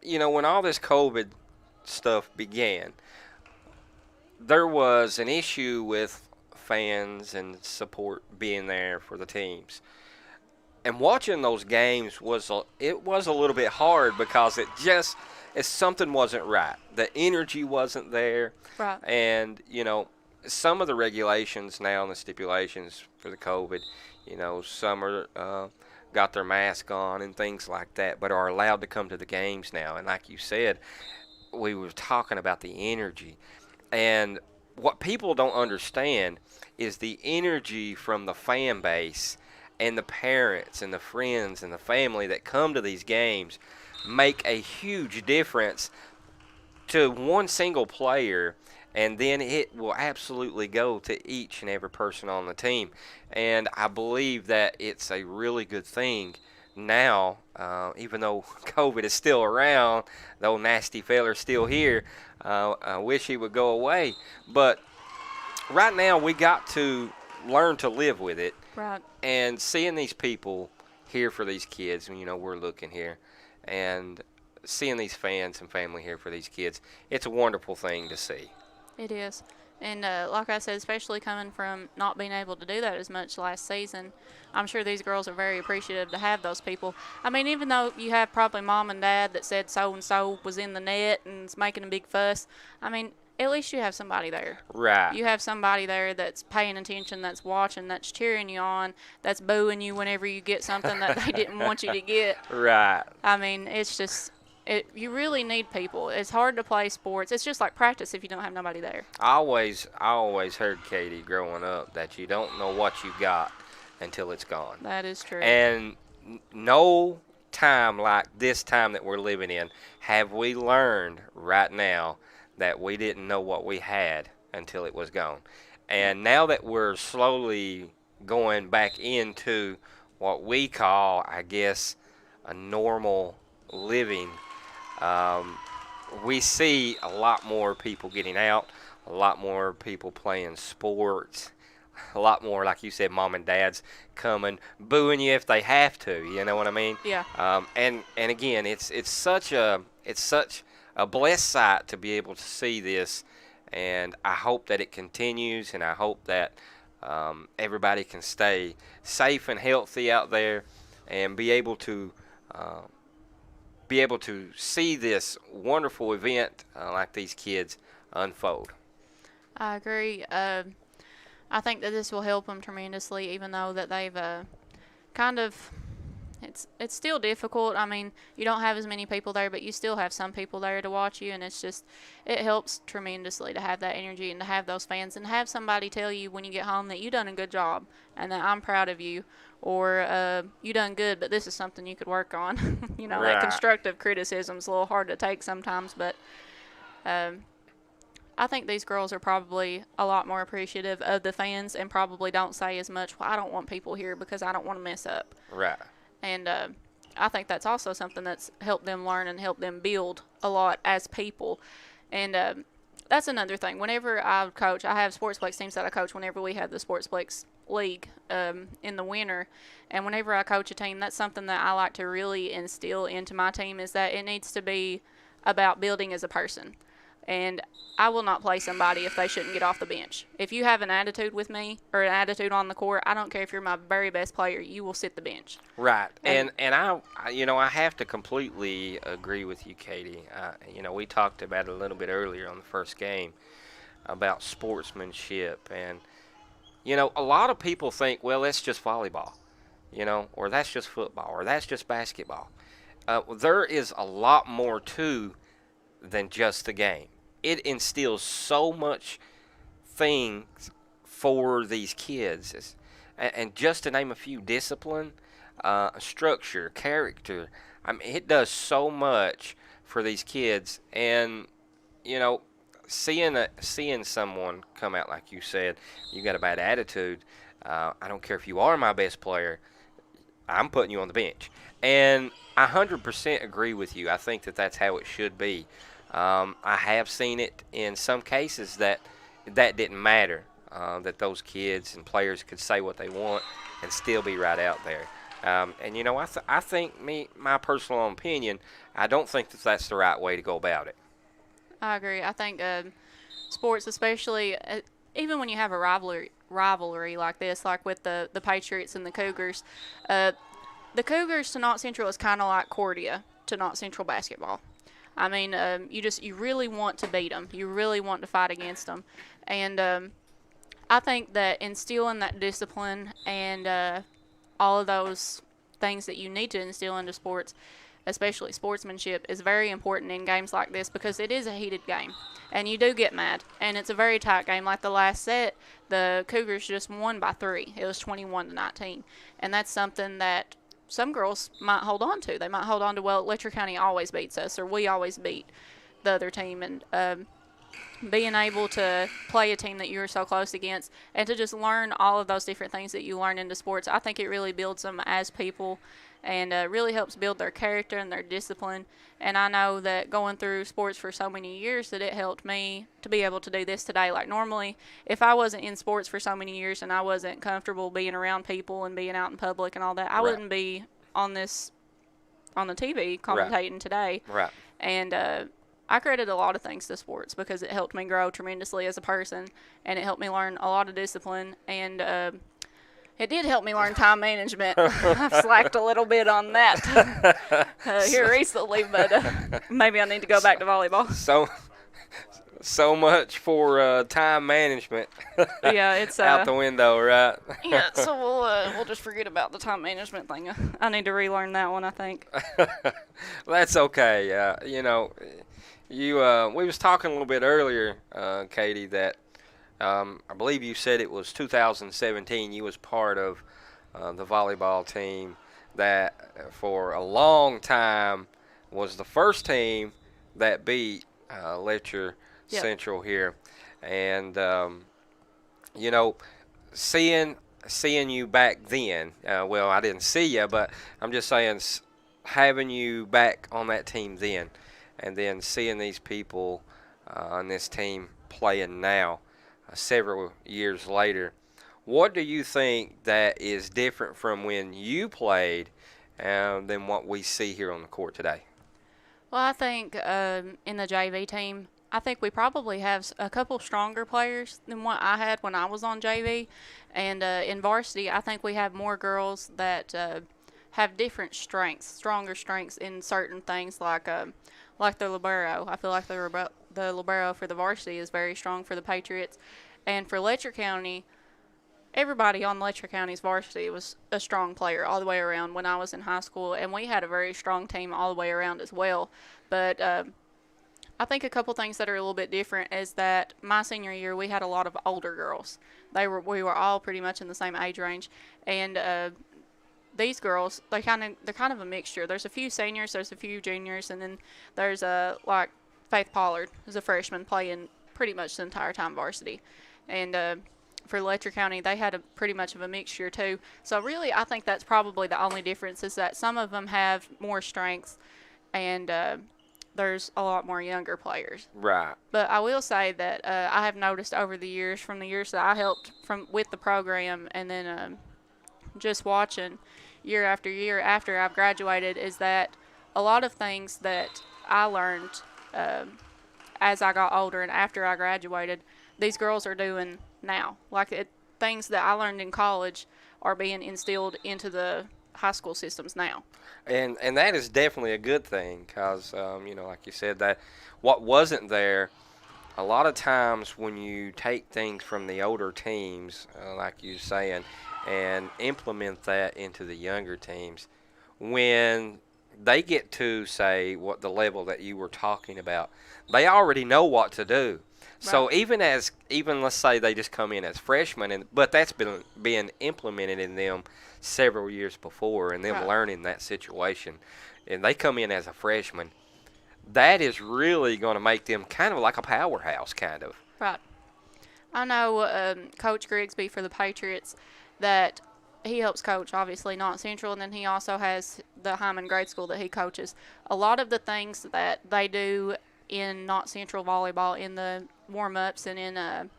when all this COVID stuff began, there was an issue with fans and support being there for the teams. And watching those games was a little bit hard because something wasn't right. The energy wasn't there. Right. And some of the regulations now and the stipulations for the COVID, some are got their mask on and things like that, but are allowed to come to the games now. And like you said, we were talking about the energy. And what people don't understand is the energy from the fan base and the parents and the friends and the family that come to these games make a huge difference to one single player. And then it will absolutely go to each and every person on the team. And I believe that it's a really good thing now, even though COVID is still around, the old nasty feller's still here. I wish he would go away. But right now we got to learn to live with it. Right. And seeing these people here for these kids, we're looking here, and seeing these fans and family here for these kids, it's a wonderful thing to see. It is. And like I said, especially coming from not being able to do that as much last season, I'm sure these girls are very appreciative to have those people. I mean, even though you have probably mom and dad that said so-and-so was in the net and is making a big fuss, I mean, at least you have somebody there. Right. You have somebody there that's paying attention, that's watching, that's cheering you on, that's booing you whenever you get something that they didn't want you to get. Right. I mean, it's just... you really need people. It's hard to play sports. It's just like practice if you don't have nobody there. I always heard, Katie, growing up, that you don't know what you got until it's gone. That is true. And no time like this time that we're living in, have we learned right now that we didn't know what we had until it was gone? And now that we're slowly going back into what we call, I guess, a normal living, we see a lot more people getting out, a lot more people playing sports, a lot more, like you said, mom and dads coming, booing you if they have to. You know what I mean? Yeah. And again, it's such a blessed sight to be able to see this, and I hope that it continues, and I hope that everybody can stay safe and healthy out there, and be able to see this wonderful event like these kids unfold. I agree. I think that this will help them tremendously, even though that they've kind of, it's still difficult. I mean, you don't have as many people there, but you still have some people there to watch you, and it helps tremendously to have that energy and to have those fans and have somebody tell you when you get home that you done a good job and that I'm proud of you, or you done good, but this is something you could work on. You know, Right. That constructive criticism's a little hard to take sometimes, but I think these girls are probably a lot more appreciative of the fans and probably don't say as much, well, I don't want people here because I don't want to mess up. Right. And I think that's also something that's helped them learn and helped them build a lot as people. And that's another thing. Whenever I coach, I have Sportsplex teams that I coach whenever we have the Sportsplex League in the winter. And whenever I coach a team, that's something that I like to really instill into my team, is that it needs to be about building as a person. And I will not play somebody if they shouldn't get off the bench. If you have an attitude with me or an attitude on the court, I don't care if you're my very best player, you will sit the bench. Right. And I have to completely agree with you, Katie. We talked about it a little bit earlier on the first game about sportsmanship. And, a lot of people think, well, that's just volleyball, or that's just football, or that's just basketball. There is a lot more to than just the game. It instills so much things for these kids. And just to name a few, discipline, structure, character. I mean, it does so much for these kids. And, seeing someone come out, like you said, you got a bad attitude, I don't care if you are my best player, I'm putting you on the bench. And I 100% agree with you. I think that that's how it should be. I have seen it in some cases that didn't matter, that those kids and players could say what they want and still be right out there. I think my personal opinion, I don't think that that's the right way to go about it. I agree. I think sports, especially even when you have a rivalry like this, like with the Patriots and the Cougars, the Cougars to Knott Central is kind of like Cordia to Knott Central basketball. I mean, you really want to beat them. You really want to fight against them. And I think that instilling that discipline and all of those things that you need to instill into sports, especially sportsmanship, is very important in games like this, because it is a heated game. And you do get mad. And it's a very tight game. Like the last set, the Cougars just won by 3. It was 21-19. And that's something that some girls might hold on to. They might hold on to, well, Letcher County always beats us, or we always beat the other team. And being able to play a team that you're so close against and to just learn all of those different things that you learn into sports, I think it really builds them as people and really helps build their character and their discipline. And I know that going through sports for so many years that it helped me to be able to do this today. Like normally, if I wasn't in sports for so many years and I wasn't comfortable being around people and being out in public and all that, I wouldn't be on the TV commentating today. Right. And I credit a lot of things to sports because it helped me grow tremendously as a person, and it helped me learn a lot of discipline, and it did help me learn time management. I've slacked a little bit on that here recently, but maybe I need to go back to volleyball. So much for time management. Yeah, it's out the window, right? Yeah, so we'll just forget about the time management thing. I need to relearn that one, I think. That's okay. We was talking a little bit earlier, Katie, that I believe you said it was 2017. You was part of the volleyball team that for a long time was the first team that beat Letcher Central here. And, you know, seeing you back then, well, I didn't see you, but I'm just saying having you back on that team then, and then seeing these people on this team playing now several years later, what do you think that is different from when you played than what we see here on the court today? Well, I think in the JV team, I think we probably have a couple stronger players than what I had when I was on JV. And in varsity, I think we have more girls that have different strengths, stronger strengths in certain things, like the libero. I feel like the libero for the varsity is very strong for the Patriots. And for Letcher County, everybody on Letcher County's varsity was a strong player all the way around when I was in high school, and we had a very strong team all the way around as well. But I think a couple things that are a little bit different is that my senior year we had a lot of older girls. We were all pretty much in the same age range, and these girls they're kind of a mixture. There's a few seniors, there's a few juniors, and then there's like Faith Pollard, who's a freshman playing pretty much the entire time varsity, and for Letcher County, they had pretty much of a mixture too. So really, I think that's probably the only difference is that some of them have more strengths, and there's a lot more younger players. Right. But I will say that I have noticed over the years, from the years that I helped with the program, and then just watching year after year after I've graduated, is that a lot of things that I learned as I got older and after I graduated, these girls are doing now. Like things that I learned in college are being instilled into the high school systems now. And that is definitely a good thing because, you know, like you said, that what wasn't there, a lot of times when you take things from the older teams, like you're saying, and implement that into the younger teams, when they get to, say, what the level that you were talking about, they already know what to do. So right. even let's say they just come in as freshmen, but that's been being implemented in them several years before, and them right. learning that situation, and they come in as a freshman, that is really going to make them kind of like a powerhouse, kind of. Right. I know Coach Grigsby for the Patriots, that he helps coach, obviously, Knott Central, and then he also has the Heinemann grade school that he coaches. A lot of the things that they do in Knott Central volleyball, in the warm-ups and in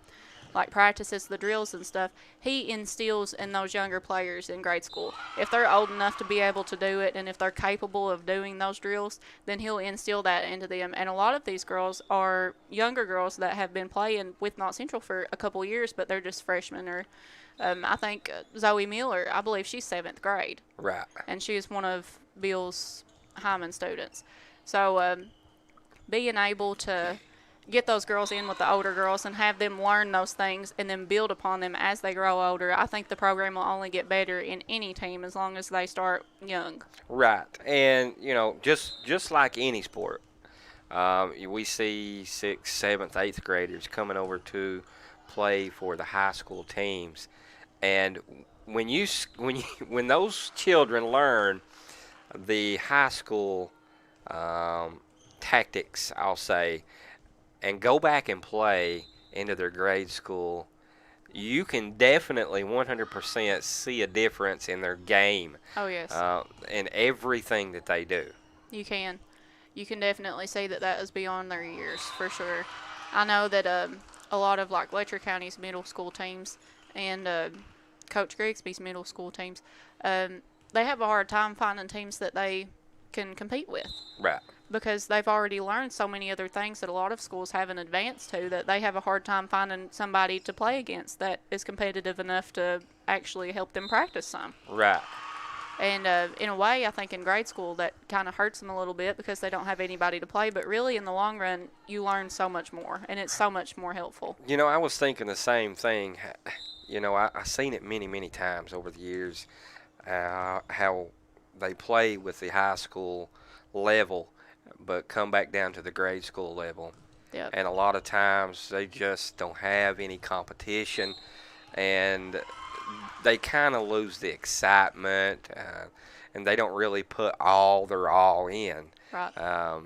like practices, the drills and stuff, he instills in those younger players in grade school. If they're old enough to be able to do it, and if they're capable of doing those drills, then he'll instill that into them. And a lot of these girls are younger girls that have been playing with Knott Central for a couple years, but they're just freshmen. Or I think Zoe Miller, I believe she's 7th grade. Right. And she is one of Bill's Heinemann students. So being able to get those girls in with the older girls and have them learn those things and then build upon them as they grow older, I think the program will only get better in any team as long as they start young. Right. And, you know, just like any sport, we see 6th, 7th, 8th graders coming over to play for the high school teams. And when those children learn the high school tactics, I'll say, and go back and play into their grade school, you can definitely 100% see a difference in their game. Oh, yes. In everything that they do. You can. You can definitely see that is beyond their years, for sure. I know that a lot of, like, Letcher County's middle school teams and Coach Grigsby's middle school teams, they have a hard time finding teams that they can compete with. Right. Because they've already learned so many other things that a lot of schools haven't advanced to, that they have a hard time finding somebody to play against that is competitive enough to actually help them practice some. Right. And in a way, I think in grade school that kind of hurts them a little bit because they don't have anybody to play. But really, in the long run, you learn so much more, and it's so much more helpful. You know, I was thinking the same thing. You know, I've seen it many, many times over the years, how they play with the high school level but come back down to the grade school level. Yep. And a lot of times they just don't have any competition, and they kind of lose the excitement. and they don't really put all their all in. Right.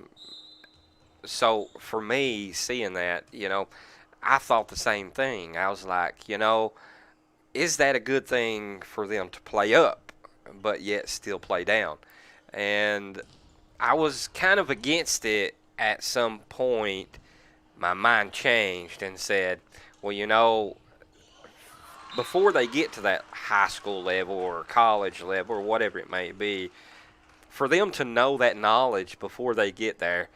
So for me, seeing that, I thought the same thing. I was like, is that a good thing for them to play up, but yet still play down? And I was kind of against it at some point. My mind changed and said, well, before they get to that high school level or college level or whatever it may be, for them to know that knowledge before they get there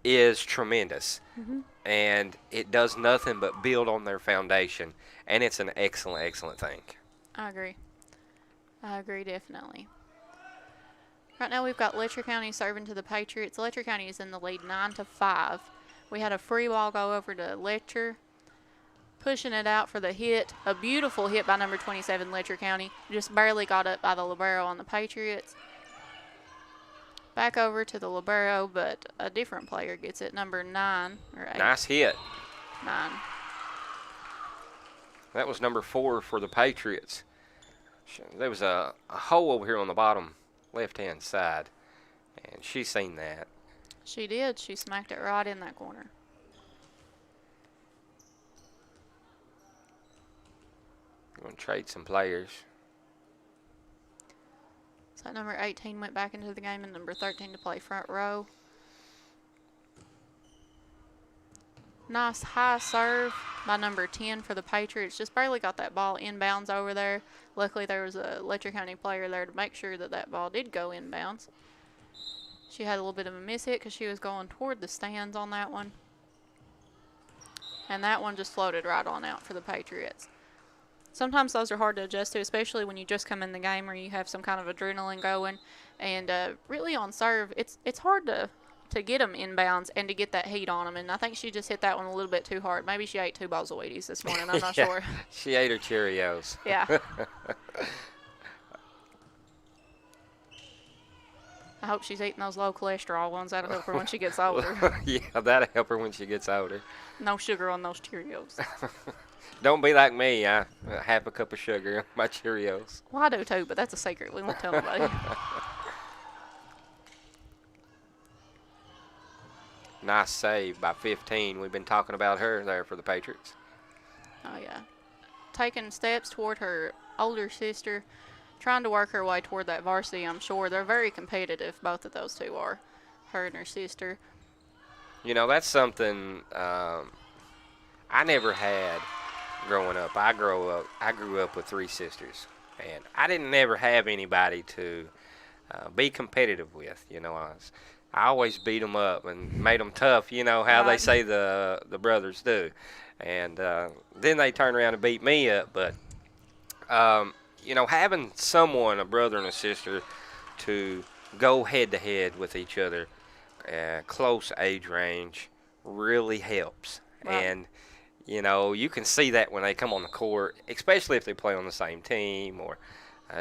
is tremendous. Mm-hmm. And it does nothing but build on their foundation. And it's an excellent, excellent thing. I agree. Definitely. Right now we've got Letcher County serving to the Patriots. Letcher County is in the lead 9-5. We had a free ball go over to Letcher. Pushing it out for the hit. A beautiful hit by number 27, Letcher County. Just barely got up by the libero on the Patriots. Back over to the libero, but a different player gets it, number 9 or 8. Nice hit. 9. That was number 4 for the Patriots. There was a hole over here on the bottom left-hand side, and she seen that. She did. She smacked it right in that corner. Going to trade some players. So number 18 went back into the game and number 13 to play front row. Nice high serve by number 10 for the Patriots. Just barely got that ball inbounds over there. Luckily there was a Letcher County player there to make sure that that ball did go inbounds. She had a little bit of a miss hit because she was going toward the stands on that one. And that one just floated right on out for the Patriots. Sometimes those are hard to adjust to, especially when you just come in the game or you have some kind of adrenaline going. And really on serve, it's hard to get them inbounds and to get that heat on them. And I think she just hit that one a little bit too hard. Maybe she ate 2 bowls of Wheaties this morning. I'm not sure. She ate her Cheerios. Yeah. I hope she's eating those low cholesterol ones. That'll help her when she gets older. Yeah, that'll help her when she gets older. No sugar on those Cheerios. Don't be like me. I have a cup of sugar in my Cheerios. Well, I do too, but that's a secret. We won't tell nobody. Nice save by 15. We've been talking about her there for the Patriots. Oh, yeah. Taking steps toward her older sister, trying to work her way toward that varsity, I'm sure. They're very competitive, both of those two are, her and her sister. That's something I never had growing up. I grew up with 3 sisters, and I didn't ever have anybody to be competitive with. I always beat them up and made them tough, how they say the brothers do. And then they turn around and beat me up. But, having someone, a brother and a sister, to go head-to-head with each other, close age range, really helps. Right. And, you can see that when they come on the court, especially if they play on the same team or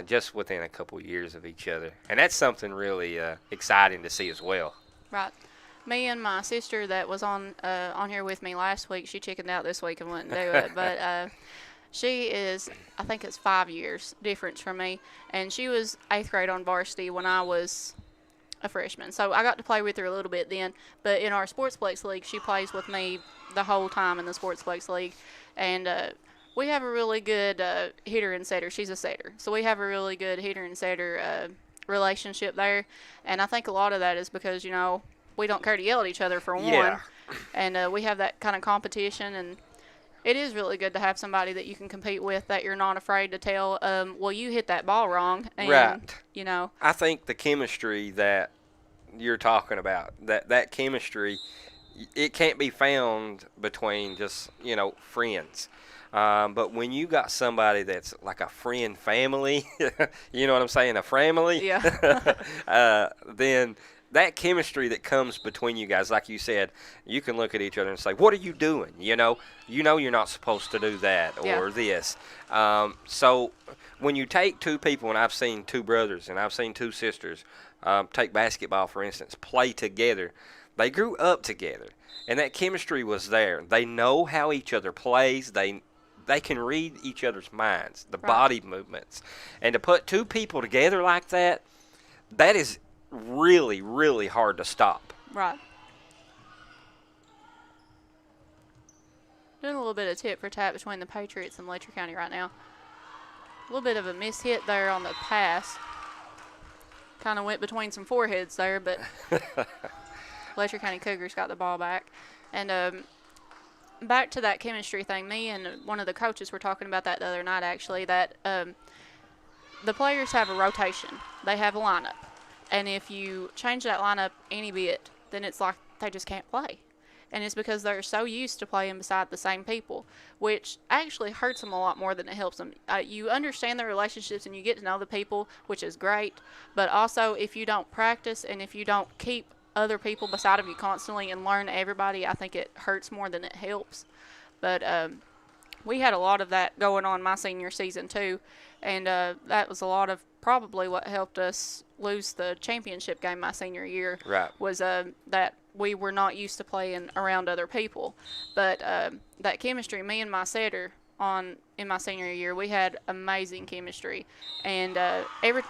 just within a couple years of each other. And that's something really exciting to see as well. Right. Me and my sister that was on here with me last week, she chickened out this week and wouldn't do it. But she is, I think it's 5 years difference from me. And she was 8th grade on varsity when I was a freshman. So I got to play with her a little bit then. But in our Sportsplex League, she plays with me the whole time in the Sportsplex League. And we have a really good hitter and setter. She's a setter. So we have a really good hitter and setter relationship there. And I think a lot of that is because, we don't care to yell at each other for one. Yeah. And we have that kind of competition. And it is really good to have somebody that you can compete with that you're not afraid to tell, well, you hit that ball wrong. And, right. I think the chemistry that you're talking about, that chemistry, it can't be found between just, friends. But when you got somebody that's like a friend family, you know what I'm saying, a family, yeah. Then that chemistry that comes between you guys, like you said, you can look at each other and say, what are you doing? You're not supposed to do that or this. So when you take 2 people, and I've seen 2 brothers and I've seen 2 sisters, take basketball, for instance, play together. They grew up together, and that chemistry was there. They know how each other plays. They can read each other's minds, the body movements. And to put 2 people together like that, that is really, really hard to stop. Right. Doing a little bit of tit for tat between the Patriots and Letcher County right now. A little bit of a mishit there on the pass. Kind of went between some foreheads there, but Letcher County Cougars got the ball back. And back to that chemistry thing, me and one of the coaches were talking about that the other night, actually, that the players have a rotation. They have a lineup. And if you change that lineup any bit, then it's like they just can't play. And it's because they're so used to playing beside the same people, which actually hurts them a lot more than it helps them. You understand the relationships and you get to know the people, which is great. But also, if you don't practice and if you don't keep other people beside of you constantly and learn everybody, I think it hurts more than it helps. But we had a lot of that going on my senior season too, and that was a lot of probably what helped us lose the championship game my senior year. Right. Was that we were not used to playing around other people. But that chemistry, me and my setter in my senior year, we had amazing chemistry. And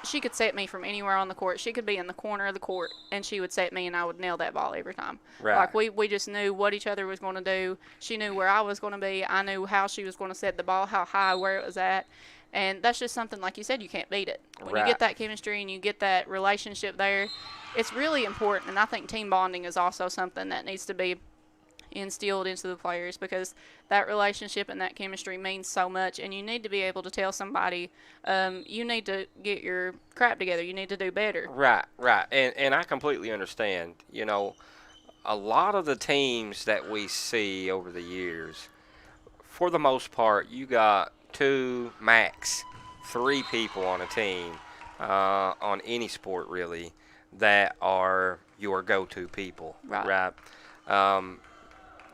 she could set me from anywhere on the court. She could be in the corner of the court, and she would set me, and I would nail that ball every time. Right. Like, we just knew what each other was going to do. She knew where I was going to be. I knew how she was going to set the ball, how high, where it was at. And that's just something, like you said, you can't beat it. When you get that chemistry and you get that relationship there, it's really important. And I think team bonding is also something that needs to be instilled into the players, because that relationship and that chemistry means so much. And you need to be able to tell somebody, you need to get your crap together. You need to do better. Right. And I completely understand. You know, a lot of the teams that we see over the years, for the most part, you got 2, max 3 people on a team, on any sport really, that are your go-to people. Right.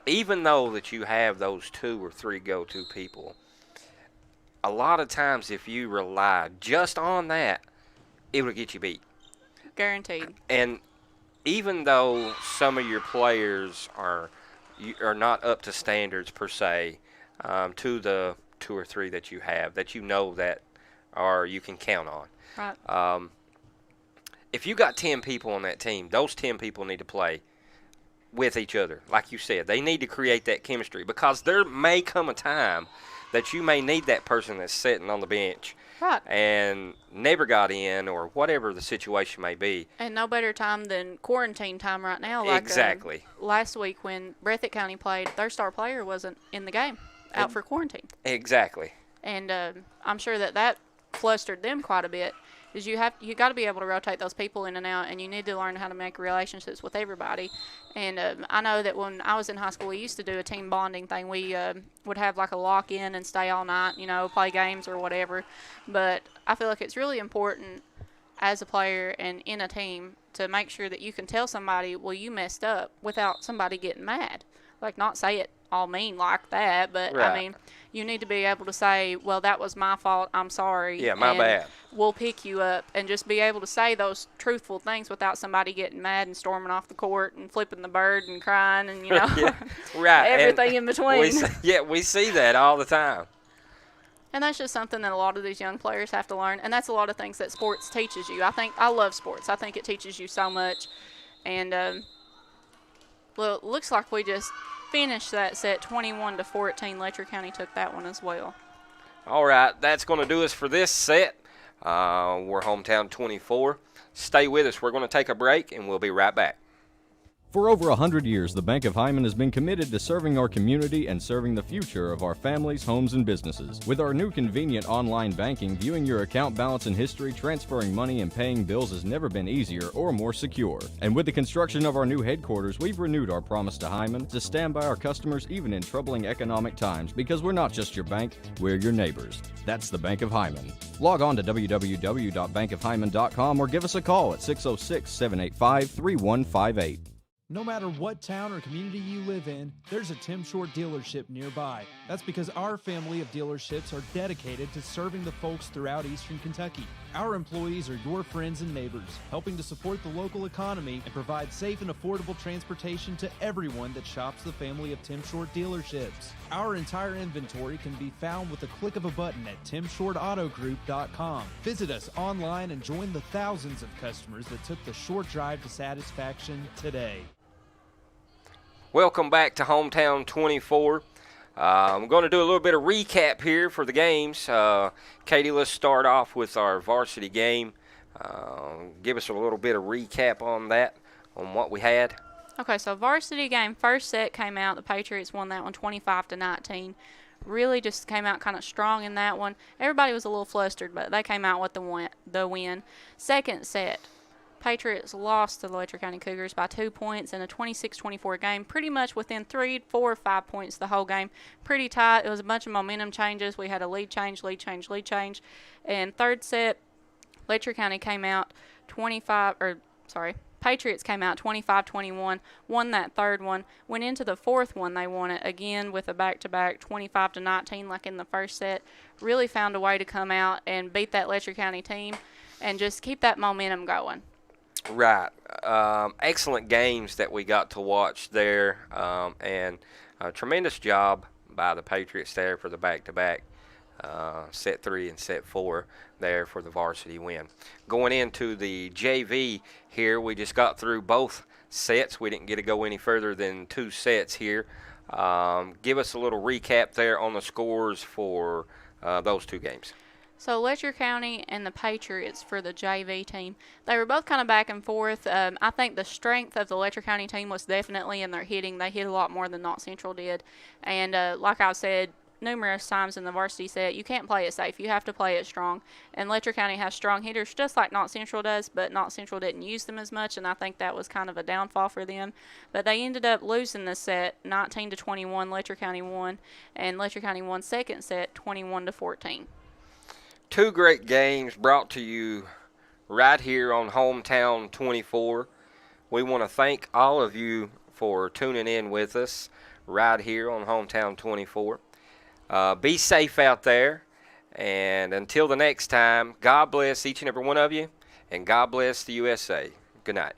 Even though that you have those 2 or 3 go-to people, a lot of times if you rely just on that, it will get you beat. Guaranteed. And even though some of your players are not up to standards per se, to the 2 or 3 that you have, that you know that you can count on. Right. If you got 10 people on that team, those 10 people need to play with each other. Like you said, they need to create that chemistry, because there may come a time that you may need that person that's sitting on the bench. Right. And never got in, or whatever the situation may be. And no better time than quarantine time right now. Like, exactly. Last week when Breathitt County played, their star player wasn't in the game, out for quarantine. Exactly. And I'm sure that flustered them quite a bit. Is you got to be able to rotate those people in and out, and you need to learn how to make relationships with everybody. And I know that when I was in high school, we used to do a team bonding thing. We would have like a lock-in and stay all night, play games or whatever. But I feel like it's really important as a player and in a team to make sure that you can tell somebody, well, you messed up, without somebody getting mad. Like, not say it all mean like that, but right. I mean, you need to be able to say, well, that was my fault, I'm sorry. Yeah, my bad. We'll pick you up, and just be able to say those truthful things without somebody getting mad and storming off the court and flipping the bird and crying and, yeah, right. everything in between. We see that all the time. And that's just something that a lot of these young players have to learn, and that's a lot of things that sports teaches you. I love sports. I think it teaches you so much. And, well, it looks like we just finished that set 21-14. Letcher County took that one as well. All right, that's going to do us for this set. We're Hometown 24. Stay with us. We're going to take a break, and we'll be right back. For over 100 years, the Bank of Heinemann has been committed to serving our community and serving the future of our families, homes, and businesses. With our new convenient online banking, viewing your account balance and history, transferring money, and paying bills has never been easier or more secure. And with the construction of our new headquarters, we've renewed our promise to Heinemann to stand by our customers even in troubling economic times, because we're not just your bank, we're your neighbors. That's the Bank of Heinemann. Log on to www.bankofheinemann.com or give us a call at 606-785-3158. No matter what town or community you live in, there's a Tim Short dealership nearby. That's because our family of dealerships are dedicated to serving the folks throughout Eastern Kentucky. Our employees are your friends and neighbors, helping to support the local economy and provide safe and affordable transportation to everyone that shops the family of Tim Short dealerships. Our entire inventory can be found with the click of a button at timshortautogroup.com. Visit us online and join the thousands of customers that took the short drive to satisfaction today. Welcome back to Hometown 24. I'm going to do a little bit of recap here for the games. Katie, let's start off with our varsity game. Give us a little bit of recap on that, on what we had. Okay, so varsity game, first set came out. The Patriots won that one 25-19. Really just came out kind of strong in that one. Everybody was a little flustered, but they came out with the win. Second set, Patriots lost to the Letcher County Cougars by 2 points in a 26-24 game, pretty much within 3, 4, 5 points the whole game. Pretty tight. It was a bunch of momentum changes. We had a lead change. And third set, Letcher County came out Patriots came out 25-21, won that third one. Went into the fourth one, they won it again with a back-to-back 25-19 like in the first set. Really found a way to come out and beat that Letcher County team and just keep that momentum going. Right. Excellent games that we got to watch there, and a tremendous job by the Patriots there for the back-to-back, set 3 and set 4 there for the varsity win. Going into the JV here, we just got through both sets. We didn't get to go any further than 2 sets here. Give us a little recap there on the scores for those 2 games. So Letcher County and the Patriots for the JV team, they were both kind of back and forth. I think the strength of the Letcher County team was definitely in their hitting. They hit a lot more than Knott Central did. And like I've said numerous times in the varsity set, you can't play it safe. You have to play it strong. And Letcher County has strong hitters just like Knott Central does, but Knott Central didn't use them as much, and I think that was kind of a downfall for them. But they ended up losing the set 19-21. Letcher County won, and Letcher County won second set 21-14. 2 great games brought to you right here on Hometown 24. We want to thank all of you for tuning in with us right here on Hometown 24. Be safe out there, and until the next time, God bless each and every one of you, and God bless the USA. Good night.